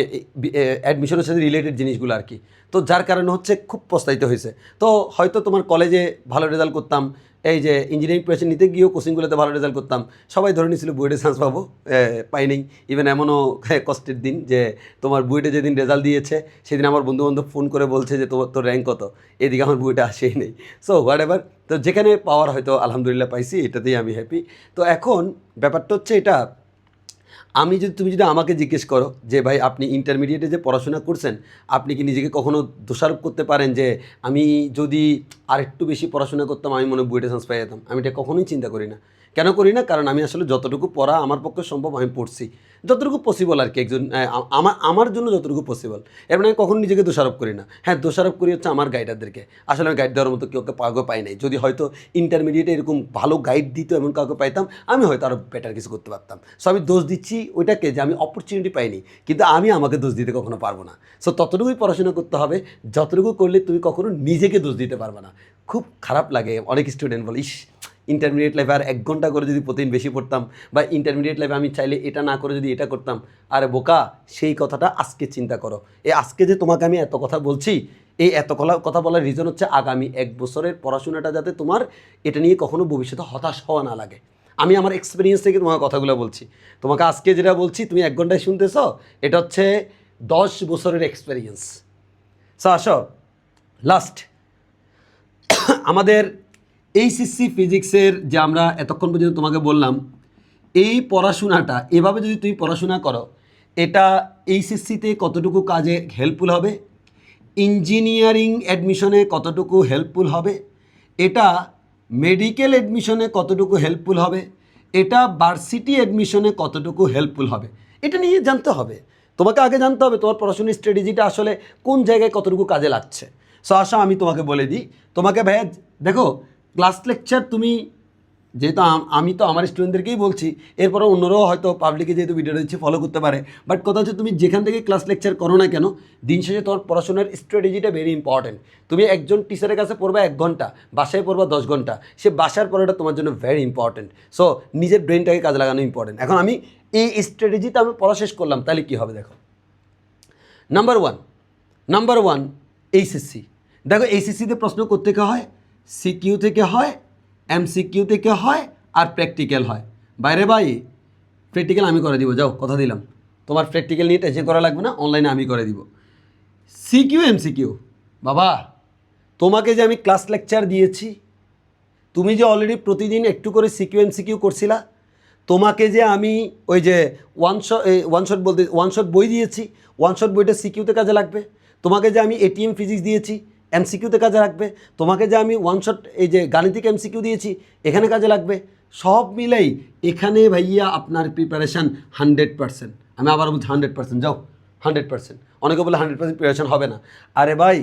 A: অ্যাডমিশনের সাথে রিলেটেড জিনিসগুলো আর কি। তো যার কারণে হচ্ছে খুব প্রস্তাবিত হয়েছে। তো হয়তো তোমার কলেজে ভালো রেজাল্ট করতাম, এই যে ইঞ্জিনিয়ারিং প্রিপারেশন নিতে গিয়েও কোচিংগুলোতে ভালো রেজাল্ট করতাম, সবাই ধরে নিয়েছিল বুয়েটে চান্স পাবো, পাই নেই। ইভেন এমনও কষ্টের দিন যে তোমার বুয়েটে যেদিন রেজাল্ট দিয়েছে সেদিন আমার বন্ধুবান্ধব ফোন করে বলছে যে তোর র্যাঙ্ক কত, এদিকে আমার বুয়েটে আসেই নেই। সো হোয়াট এভার, তো যেখানে পাওয়ার হয়তো আলহামদুলিল্লাহ পাইছি, এটাতেই আমি হ্যাপি। তো এখন ব্যাপারটা হচ্ছে এটা, তুমি যদি আমাকে জিজ্ঞেস করো যে ভাই আপনি ইন্টারমিডিয়েটে যে পড়াশোনা করছেন, আপনি কি নিজেকে কখনো দোষারোপ করতে পারেন যে আমি যদি আরেকটু বেশি পড়াশোনা করতাম আমি মনে হয় বুয়েটে চান্স পেয়ে যেতাম? আমি এটা কখনোই চিন্তা করি না। কেন করি না? কারণ আমি আসলে যতটুকু পড়া আমার পক্ষে সম্ভব আমি পড়ছি, যতটুকু পসিবল আর কি, একজন আমার জন্য যতটুকু পসিবল। এর মানে আমি কখনো নিজেকে দোষারোপ করি না। হ্যাঁ, দোষারোপ করি হচ্ছে আমার গাইডারদেরকে। আসলে আমি গাইড দেওয়ার মতো কাউকে পাই নাই। যদি হয়তো ইন্টারমিডিয়েটে এরকম ভালো গাইড দিত এমন কাউকে পাইতাম, আমি হয়তো আরও বেটার কিছু করতে পারতাম। সো আমি দোষ দিচ্ছি ওইটাকে যে আমি অপরচুনিটি পাইনি, কিন্তু আমি আমাকে দোষ দিতে কখনো পারবো না। সো ততটুকুই পড়াশোনা করতে হবে যতটুকু করলে তুমি কখনো নিজেকে দোষ দিতে পারবে না। খুব খারাপ লাগে, অনেক স্টুডেন্ট বলে ইস ইন্টারমিডিয়েট লাইফে আর 1 ঘন্টা করে যদি প্রতিদিন বেশি পড়তাম, বা ইন্টারমিডিয়েট লাইফে আমি চাইলে এটা না করে যদি এটা করতাম। আরে বোকা, সেই কথাটা আজকে চিন্তা করো। আজকে যে তোমাকে আমি এত কথা বলছি, এই এত কথা বলার রিজন হচ্ছে আগামী 1 বছরের পড়াশোনাটা যাতে তোমার এটা নিয়ে কখনো ভবিষ্যতে হতাশ হওয়া না লাগে। আমি আমার এক্সপিরিয়েন্স থেকে তোমাকে কথাগুলো বলছি। তোমাকে আজকে যেটা বলছি তুমি 1 ঘন্টায় শুনতেছ, এটা হচ্ছে 10 বছরের এক্সপিরিয়েন্স। সো আসো লাস্ট আমাদের এইচএসসি ফিজিক্সের যে আমরা এতক্ষণ পর্যন্ত তোমাকে বললাম, এই পড়াশোনাটা এভাবে যদি তুমি পড়াশোনা করো, এটা এইচএসসিতে কতটুকু কাজে হেল্পফুল হবে, ইঞ্জিনিয়ারিং অ্যাডমিশনে কতটুকু হেল্পফুল হবে, এটা মেডিকেল অ্যাডমিশনে কতটুকু হেল্পফুল হবে, এটা ভার্সিটি অ্যাডমিশনে কতটুকু হেল্পফুল হবে, এটা নিয়ে জানতে হবে। তোমাকে আগে জানতে হবে তোমার পড়াশোনার স্ট্র্যাটেজিটা আসলে কোন জায়গায় কতটুকু কাজে লাগছে। সো আসা আমি তোমাকে বলে দিই, তোমাকে ভাইয়া দেখো ক্লাস লেকচার তুমি যেহেতু আমি তো আমার স্টুডেন্টদেরকেই বলছি, এরপরে অন্যরাও হয়তো পাবলিকে যেহেতু ভিডিওটা দিচ্ছি ফলো করতে পারে, বাট কথা হচ্ছে তুমি যেখান থেকে ক্লাস লেকচার করো না কেন, দিন শেষে তোমার পড়াশোনার স্ট্র্যাটেজিটা ভেরি ইম্পর্টেন্ট। তুমি একজন টিচারের কাছে পড়বা 1 ঘন্টা, বাসায় পড়বা 10 ঘন্টা, সে বাসার পড়াটা তোমার জন্য ভেরি ইম্পর্টেন্ট। সো নিজের ব্রেনটাকে কাজে লাগানো ইম্পর্টেন্ট। এখন আমি এই স্ট্র্যাটেজিতে আমি পড়া শেষ করলাম, তাহলে কী হবে দেখো। Number one HSC. দেখো এইচএসসিতে প্রশ্ন কোত্থেকে হয়, সিকিউ থেকে হয়, এমসিকিউ থেকে হয়, আর প্র্যাকটিক্যাল হয়। বাইরে ভাই প্র্যাকটিক্যাল আমি করে দিব, যাও কথা দিলাম, তোমার প্র্যাকটিক্যাল নিয়ে টেনশন করা লাগবে না, অনলাইনে আমি করে দিব। সিকিউ এমসিকিউ বাবা, তোমাকে যে আমি ক্লাস লেকচার দিয়েছি, তুমি যে অলরেডি প্রতিদিন একটু করে সিকিউ এমসিকিউ করছিলা, তোমাকে যে আমি ওই যে ওয়ান শট বই দিয়েছি, ওয়ান শট বইটা সিকিউতে কাজে লাগবে। তোমাকে যে আমি এটিএম ফিজিক্স দিয়েছি এমসিকিউতে কাজে লাগবে। তোমাকে যে আমি ওয়ান শট এই যে গাণিতিক এমসিকিউ দিয়েছি এখানে কাজে লাগবে। সব মিলেই এখানে ভাইয়া আপনার প্রিপারেশান 100%। আমি আবার বলছি 100%, যাও 100%। অনেকে বলে 100% প্রিপারেশান হবে না। আরে ভাই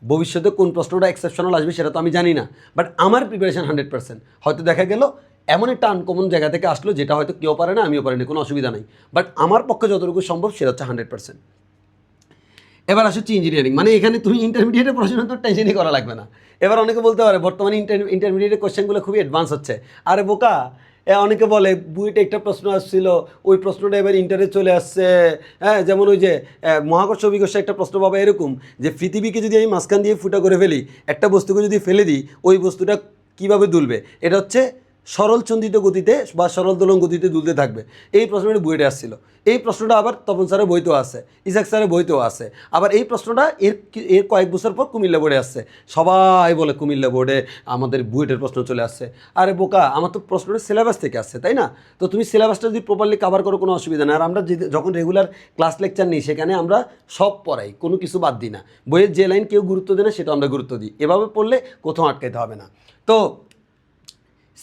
A: ভবিষ্যতে কোন প্রশ্নটা এক্সেপশনাল আসবে সেটা তো আমি জানি না, বাট আমার প্রিপারেশান 100%। হয়তো দেখা গেল এমন একটা আনকমন জায়গা থেকে আসলো যেটা হয়তো কেউ পারে না, আমিও পারি না, কোনো অসুবিধা নেই, বাট আমার পক্ষে যতটুকু সম্ভব সেটা হচ্ছে 100%। এবার আসছে ইঞ্জিনিয়ারিং, মানে এখানে তুমি ইন্টারমিডিয়েটের পড়াশোনা তো টেনশনই করা লাগবে না। এবার অনেকে বলতে পারে বর্তমানে ইন্টারমিডিয়েটের কোশ্চেনগুলো খুবই অ্যাডভান্স হচ্ছে। আরে বোকা, অনেকে বলে বুয়েটে একটা প্রশ্ন আসছিল, ওই প্রশ্নটা এবার ইন্টারে চলে আসছে। হ্যাঁ, যেমন ওই যে মহাকর্ষ বিকর্ষে একটা প্রশ্ন পাবে এরকম যে পৃথিবীকে যদি আমি মাঝখান দিয়ে ফুটা করে ফেলি, একটা বস্তুকে যদি ফেলে দিই, ওই বস্তুটা কীভাবে দুলবে? এটা হচ্ছে সরল চন্দিত গতিতে বা সরল দোলন গতিতে দুলতে থাকবে। এই প্রশ্নটা বুয়েটে আসছিল। এই প্রশ্নটা আবার তপন স্যারের বইতেও আছে, ইসাক স্যারের বইতেও আছে। আবার এই প্রশ্নটা এর কয়েক বছর পর কুমিল্লা বোর্ডে আসছে। সবাই বলে কুমিল্লা বোর্ডে আমাদের বুয়েটের প্রশ্ন চলে আসছে। আরে বোকা, আমার তো প্রশ্নটা সিলেবাস থেকে আসছে, তাই না? তো তুমি সিলেবাসটা যদি প্রপারলি কভার করো কোনো অসুবিধা নেই। আর আমরা যখন রেগুলার ক্লাস লেকচার নিই সেখানে আমরা সব পড়াই, কোনো কিছু বাদ দিই না। বইয়ের যে লাইন কেউ গুরুত্ব দেয় না সেটা আমরা গুরুত্ব দিই। এভাবে পড়লে কোথাও আটকাইতে হবে না। তো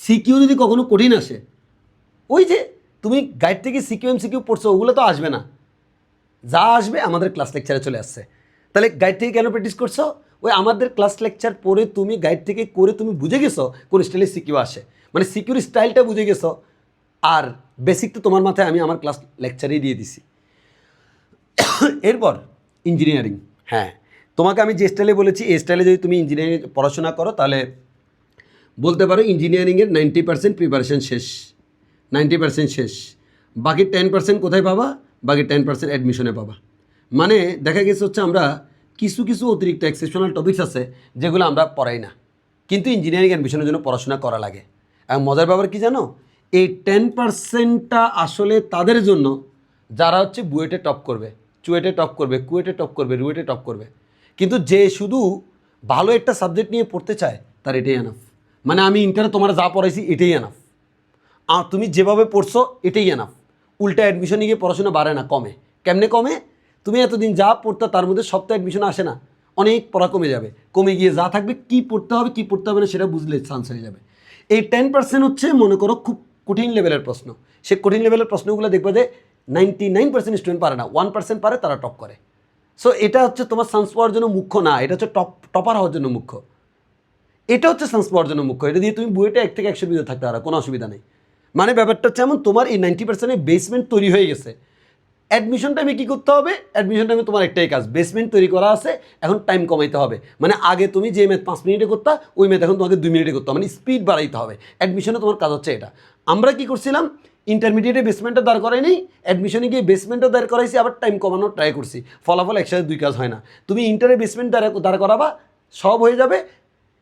A: সিকিউ যদি কখনো কঠিন আসে, ওই যে তুমি গাইড থেকে সিকিউ এমসিকিউ পড়ছো, ওগুলো তো আসবে না। যা আসবে আমাদের ক্লাস লেকচারে চলে আসছে। তাহলে গাইড থেকে কেন প্র্যাকটিস করছো? ওই আমাদের ক্লাস লেকচার পড়ে তুমি গাইড থেকে করে তুমি বুঝে গেছো কোন স্টাইলে সিকিউ আসে, মানে সিকিউর স্টাইলটা বুঝে গেছো। আর বেসিক তো তোমার মাথায় আমি আমার ক্লাস লেকচারেই দিয়ে দিছি। এরপর ইঞ্জিনিয়ারিং, হ্যাঁ, তোমাকে আমি যে স্টাইলে বলেছি এই স্টাইলে যদি তুমি ইঞ্জিনিয়ারিং পড়াশোনা করো তাহলে বলতে পারো ইঞ্জিনিয়ারিংয়ের 90% প্রিপারেশন শেষ, 90% শেষ। বাকি 10% কোথায় পাবা? বাকি 10% অ্যাডমিশনে পাবা। মানে দেখা গেছে হচ্ছে আমরা কিছু কিছু অতিরিক্ত এক্সেপশনাল টপিকস আছে যেগুলো আমরা পড়াই না, কিন্তু ইঞ্জিনিয়ারিং অ্যাডমিশনের জন্য পড়াশোনা করা লাগে। এবং মজার ব্যাপার কি জানো, এই 10%টা আসলে তাদের জন্য যারা হচ্ছে বুয়েটে টপ করবে, চুয়েটে টপ করবে, কুয়েটে টপ করবে, রুয়েটে টপ করবে। কিন্তু যে শুধু ভালো একটা সাবজেক্ট নিয়ে পড়তে চায় তার এটাই এনাফ। মানে আমি ইন্টারে তোমার যা পড়াইছি এটাই এনাফ, আর তুমি যেভাবে পড়ছো এটাই এনাফ। উল্টা অ্যাডমিশনে গিয়ে পড়াশোনা বাড়ে না, কমে। কেমনে কমে? তুমি এতদিন যা পড়তে তার মধ্যে সপ্তাহে অ্যাডমিশন আসে না, অনেক পড়া কমে যাবে। কমে গিয়ে যা থাকবে কী পড়তে হবে কী পড়তে হবে না সেটা বুঝলে চান্স হয়ে যাবে। এই 10% হচ্ছে মনে করো খুব কঠিন লেভেলের প্রশ্ন। সে কঠিন লেভেলের প্রশ্নগুলো দেখবে যে 99% স্টুডেন্ট পারে না, 1% পারে, তারা টপ করে। সো এটা হচ্ছে তোমার চান্স পাওয়ার জন্য মুখ্য না, এটা হচ্ছে টপার হওয়ার জন্য মুখ্য। এটা হচ্ছে চান্স পাওয়ার জন্য মুখ্য। এটা দিয়ে তুমি বুয়েটে 1 থেকে 100 ভিতরে থাকতে পারো, কোনো অসুবিধা নেই। মানে ব্যাপারটা হচ্ছে এমন, তোমার এই 90%-এর বেসমেন্ট তৈরি হয়ে গেছে। অ্যাডমিশন টাইমে কী করতে হবে? অ্যাডমিশন টাইমে তোমার একটাই কাজ, বেসমেন্ট তৈরি করা আছে, এখন টাইম কমাইতে হবে। মানে আগে তুমি যে ম্যাথ 5 মিনিটে করতা, ওই ম্যাথ এখন তোমাকে 2 মিনিটে করতে হবে, মানে স্পিড বাড়াইতে হবে। অ্যাডমিশনে তোমার কাজ হচ্ছে এটা। আমরা কি করছিলাম, ইন্টারমিডিয়েটে বেসমেন্টটা দাঁড় করাই নেই, অ্যাডমিশনে গিয়ে বেসমেন্টও দাঁড় করাইছি, আবার টাইম কমানোর ট্রাই করছি। ফলাফল একসাথে 2 কাজ হয় না। তুমি ইন্টারে বেসমেন্ট দাঁড় করাবা, সব হয়ে যাবে।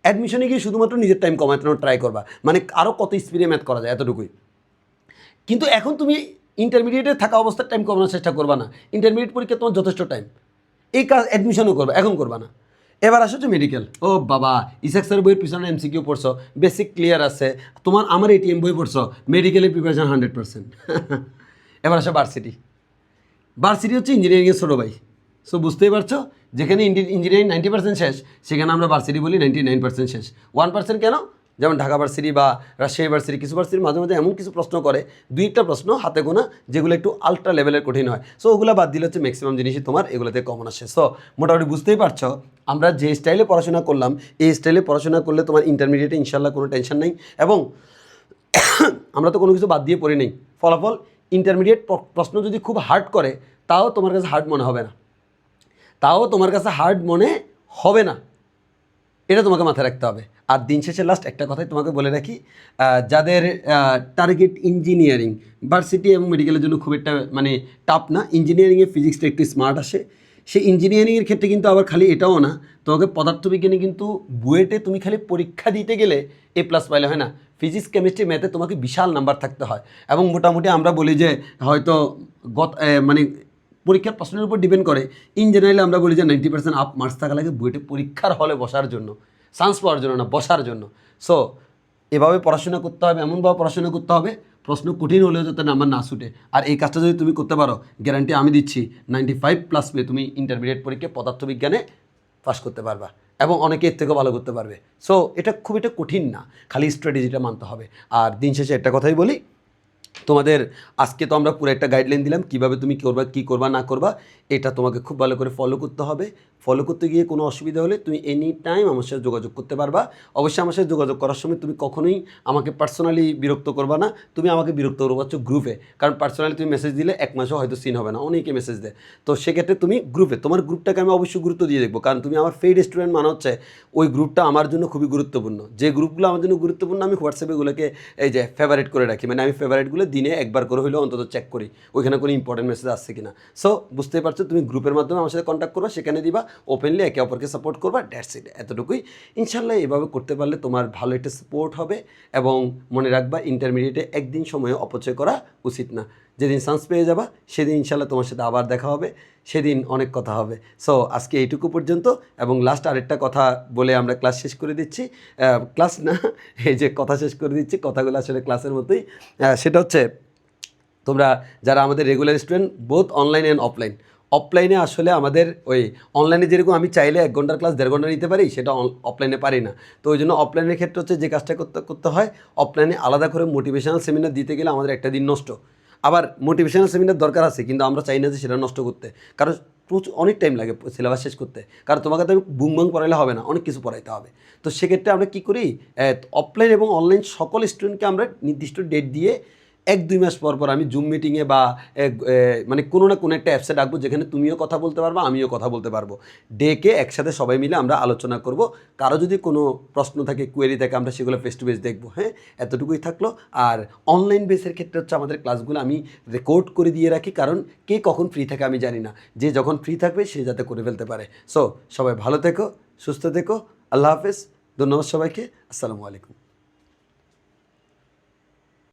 A: অ্যাডমিশনে গিয়ে শুধুমাত্র নিজের টাইম কমানোর ট্রাই করবা, মানে আরও কত স্পিডে ম্যাথ করা যায় এতটুকুই। কিন্তু এখন তুমি ইন্টারমিডিয়েটে থাকা অবস্থার টাইম কমানোর চেষ্টা করবা না। ইন্টারমিডিয়েট পরীক্ষা তোমার যথেষ্ট টাইম, এই কাজ অ্যাডমিশনও করবা, এখন করবা না। এবার আসো যে মেডিকেল। ও বাবা, ইসাক স্যার বইয়ের পিছনে এমসিকিউ পড়ছো, বেসিক ক্লিয়ার আছে তোমার। আমার এটিএম বই পড়ছো, মেডিকেলের প্রিপারেশন 100%। এবার আসো ভার্সিটি। ভার্সিটি হচ্ছে ইঞ্জিনিয়ারিংয়ের ছোটো ভাই। সো বুঝতেই পারছো, যেখানে ইঞ্জিনিয়ারিং 90% শেষ, সেখানে আমরা ভার্সিটি বলি 99% শেষ। 1% কেন? যেমন ঢাকা ভার্সিটি বা রাজশাহী ভার্সিটি, কিছু ভার্সিটি মাঝে মাঝে এমন কিছু প্রশ্ন করে, 2-1টা প্রশ্ন হাতে গোনা যেগুলো একটু আলট্রা লেভেলের কঠিন হয়। সো ওগুলো বাদ দিলে হচ্ছে ম্যাক্সিমাম জিনিসই তোমার এগুলোতে কমন আসে। সো মোটামুটি বুঝতেই পারছো আমরা যে স্টাইলে পড়াশোনা করলাম, এই স্টাইলে পড়াশোনা করলে তোমার ইন্টারমিডিয়েটে ইনশাল্লাহ কোনো টেনশন নেই। এবং আমরা তো কোনো কিছু বাদ দিয়ে পড়ি নেই। ফলাফল ইন্টারমিডিয়েট প্রশ্ন যদি খুব হার্ড করে, তাও তোমার কাছে হার্ড মনে হবে না, তাও তোমার কাছে হার্ড মনে হবে না, এটা তোমাকে মাথায় রাখতে হবে। আর দিন শেষে লাস্ট একটা কথাই তোমাকে বলে রাখি, যাদের টার্গেট ইঞ্জিনিয়ারিং, ভার্সিটি এবং মেডিকেলের জন্য খুব একটা মানে টাফ না। ইঞ্জিনিয়ারিংয়ে ফিজিক্সটা একটু স্মার্ট আসে। সেই ইঞ্জিনিয়ারিংয়ের ক্ষেত্রে কিন্তু আবার খালি এটাও না, তোমাকে পদার্থবিজ্ঞানে কিন্তু বুয়েটে তুমি খালি পরীক্ষা দিতে গেলে A+ পাইলে হয় না। ফিজিক্স, কেমিস্ট্রি, ম্যাথে তোমাকে বিশাল নাম্বার থাকতে হয়। এবং মোটামুটি আমরা বলি যে হয়তো মানে পরীক্ষার প্রশ্নের উপর ডিপেন্ড করে। ইন জেনারেলি আমরা বলি যে 90% আপ মার্কস থাকা লাগে বুয়েটে পরীক্ষার হলে বসার জন্য, চান্স পাওয়ার জন্য না, বসার জন্য। সো এভাবে পড়াশোনা করতে হবে, এমনভাবে পড়াশোনা করতে হবে প্রশ্ন কঠিন হলেও যাতে নাম্বার না ছুটে। আর এই কাজটা যদি তুমি করতে পারো, গ্যারান্টি আমি দিচ্ছি 95+ পেয়ে তুমি ইন্টারমিডিয়েট পরীক্ষায় পদার্থবিজ্ঞানে পাস করতে পারবা এবং অনেকে এর থেকেও ভালো করতে পারবে। সো এটা খুব একটা কঠিন না, খালি স্ট্র্যাটেজিটা মানতে হবে। আর দিন শেষে একটা কথাই বলি, তোমাদের আজকে তো আমরা পুরো একটা গাইডলাইন দিলাম কীভাবে তুমি করবা, কী করবা না করবা, এটা তোমাকে খুব ভালো করে ফলো করতে হবে। ফলো করতে গিয়ে কোনো অসুবিধা হলে তুমি এনি টাইম আমার সাথে যোগাযোগ করতে পারবা। অবশ্যই আমার সাথে যোগাযোগ করার সময় তুমি কখনোই আমাকে পার্সোনালি বিরক্ত করবা না, তুমি আমাকে বিরক্ত করবা হচ্ছে গ্রুপে। কারণ পার্সোনালি তুমি মেসেজ দিলে 1 মাসও হয়তো সিন হবে না, অনেকে মেসেজ দেয়। তো সেক্ষেত্রে তুমি গ্রুপে, তোমার গ্রুপটাকে আমি অবশ্যই গুরুত্ব দিয়ে দেখবো, কারণ তুমি আমার পেইড স্টুডেন্ট মানে হচ্ছে ওই গ্রুপটা আমার জন্য খুবই গুরুত্বপূর্ণ। যে গ্রুপগুলো আমার জন্য গুরুত্বপূর্ণ আমি হোয়াটসঅ্যাপে এগুলোকে এই যে ফেভারিট করে রাখি, মানে আমি ফেভারিটগুলো দিনে একবার করে হলেও অন্তত চেক করি ওইখানে কোনো ইম্পর্টেন্ট মেসেজ আসছে কিনা। সো বুঝতেই পারছো, তুমি গ্রুপের মাধ্যমে আমার সাথে কন্ট্যাক্ট করবা, সেখানে দিবা, ওপেনলি একে অপরকে সাপোর্ট করবা, দ্যাটস ইট, এতটুকুই। ইনশাল্লাহ এভাবে করতে পারলে তোমার ভালো একটা সাপোর্ট হবে। এবং মনে রাখবা, ইন্টারমিডিয়েটে একদিন সময় অপচয় করা উচিত না। যেদিন চান্স পেয়ে যাবা সেদিন ইনশাল্লাহ তোমার সাথে আবার দেখা হবে, সেদিন অনেক কথা হবে। সো আজকে এইটুকু পর্যন্ত। এবং লাস্ট আরেকটা কথা বলে আমরা ক্লাস শেষ করে দিচ্ছি, ক্লাস না, এই যে কথা শেষ করে দিচ্ছি, কথাগুলো আসলে ক্লাসের মতোই। সেটা হচ্ছে, তোমরা যারা আমাদের regular student, both online and offline, অফলাইনে আসলে আমাদের ওই অনলাইনে যেরকম আমি চাইলে 1 ঘন্টার ক্লাস 1.5 ঘন্টা নিতে পারি, সেটা অফলাইনে পারি না। তো ওই জন্য অফলাইনের ক্ষেত্রে হচ্ছে যে কাজটা করতে হয়, অফলাইনে আলাদা করে মোটিভেশনাল সেমিনার দিতে গেলে আমাদের একটা দিন নষ্ট। আবার মোটিভেশনাল সেমিনার দরকার আছে, কিন্তু আমরা চাই না যে সেটা নষ্ট করতে, কারণ প্রচুর অনেক টাইম লাগে সিলেবাস শেষ করতে। কারণ তোমাকে তো আমি বুং পড়াইলে হবে না, অনেক কিছু পড়াইতে হবে। তো সেক্ষেত্রে আমরা কী করি, অফলাইন এবং অনলাইন সকল স্টুডেন্টকে আমরা নির্দিষ্ট ডেট দিয়ে 1-2 মাস পর পর আমি জুম মিটিংয়ে বা মানে কোনো না কোনো একটা অ্যাপসে ডাকবো, যেখানে তুমিও কথা বলতে পারবো, আমিও কথা বলতে পারবো। ডেকে একসাথে সবাই মিলে আমরা আলোচনা করব। কারো যদি কোনো প্রশ্ন থাকে, কোয়েরি থাকে, আমরা সেগুলো ফেস টু ফেস দেখবো। হ্যাঁ, এতটুকুই থাকলো। আর অনলাইন বেসের ক্ষেত্রে হচ্ছে আমাদের ক্লাসগুলো আমি রেকর্ড করে দিয়ে রাখি, কারণ কে কখন ফ্রি থাকে আমি জানি না, যে যখন ফ্রি থাকবে সে যাতে করে ফেলতে পারে। সো সবাই ভালো থেকো, সুস্থ থেকো, আল্লাহ হাফেজ, ধন্যবাদ সবাইকে, আসসালামু আলাইকুম।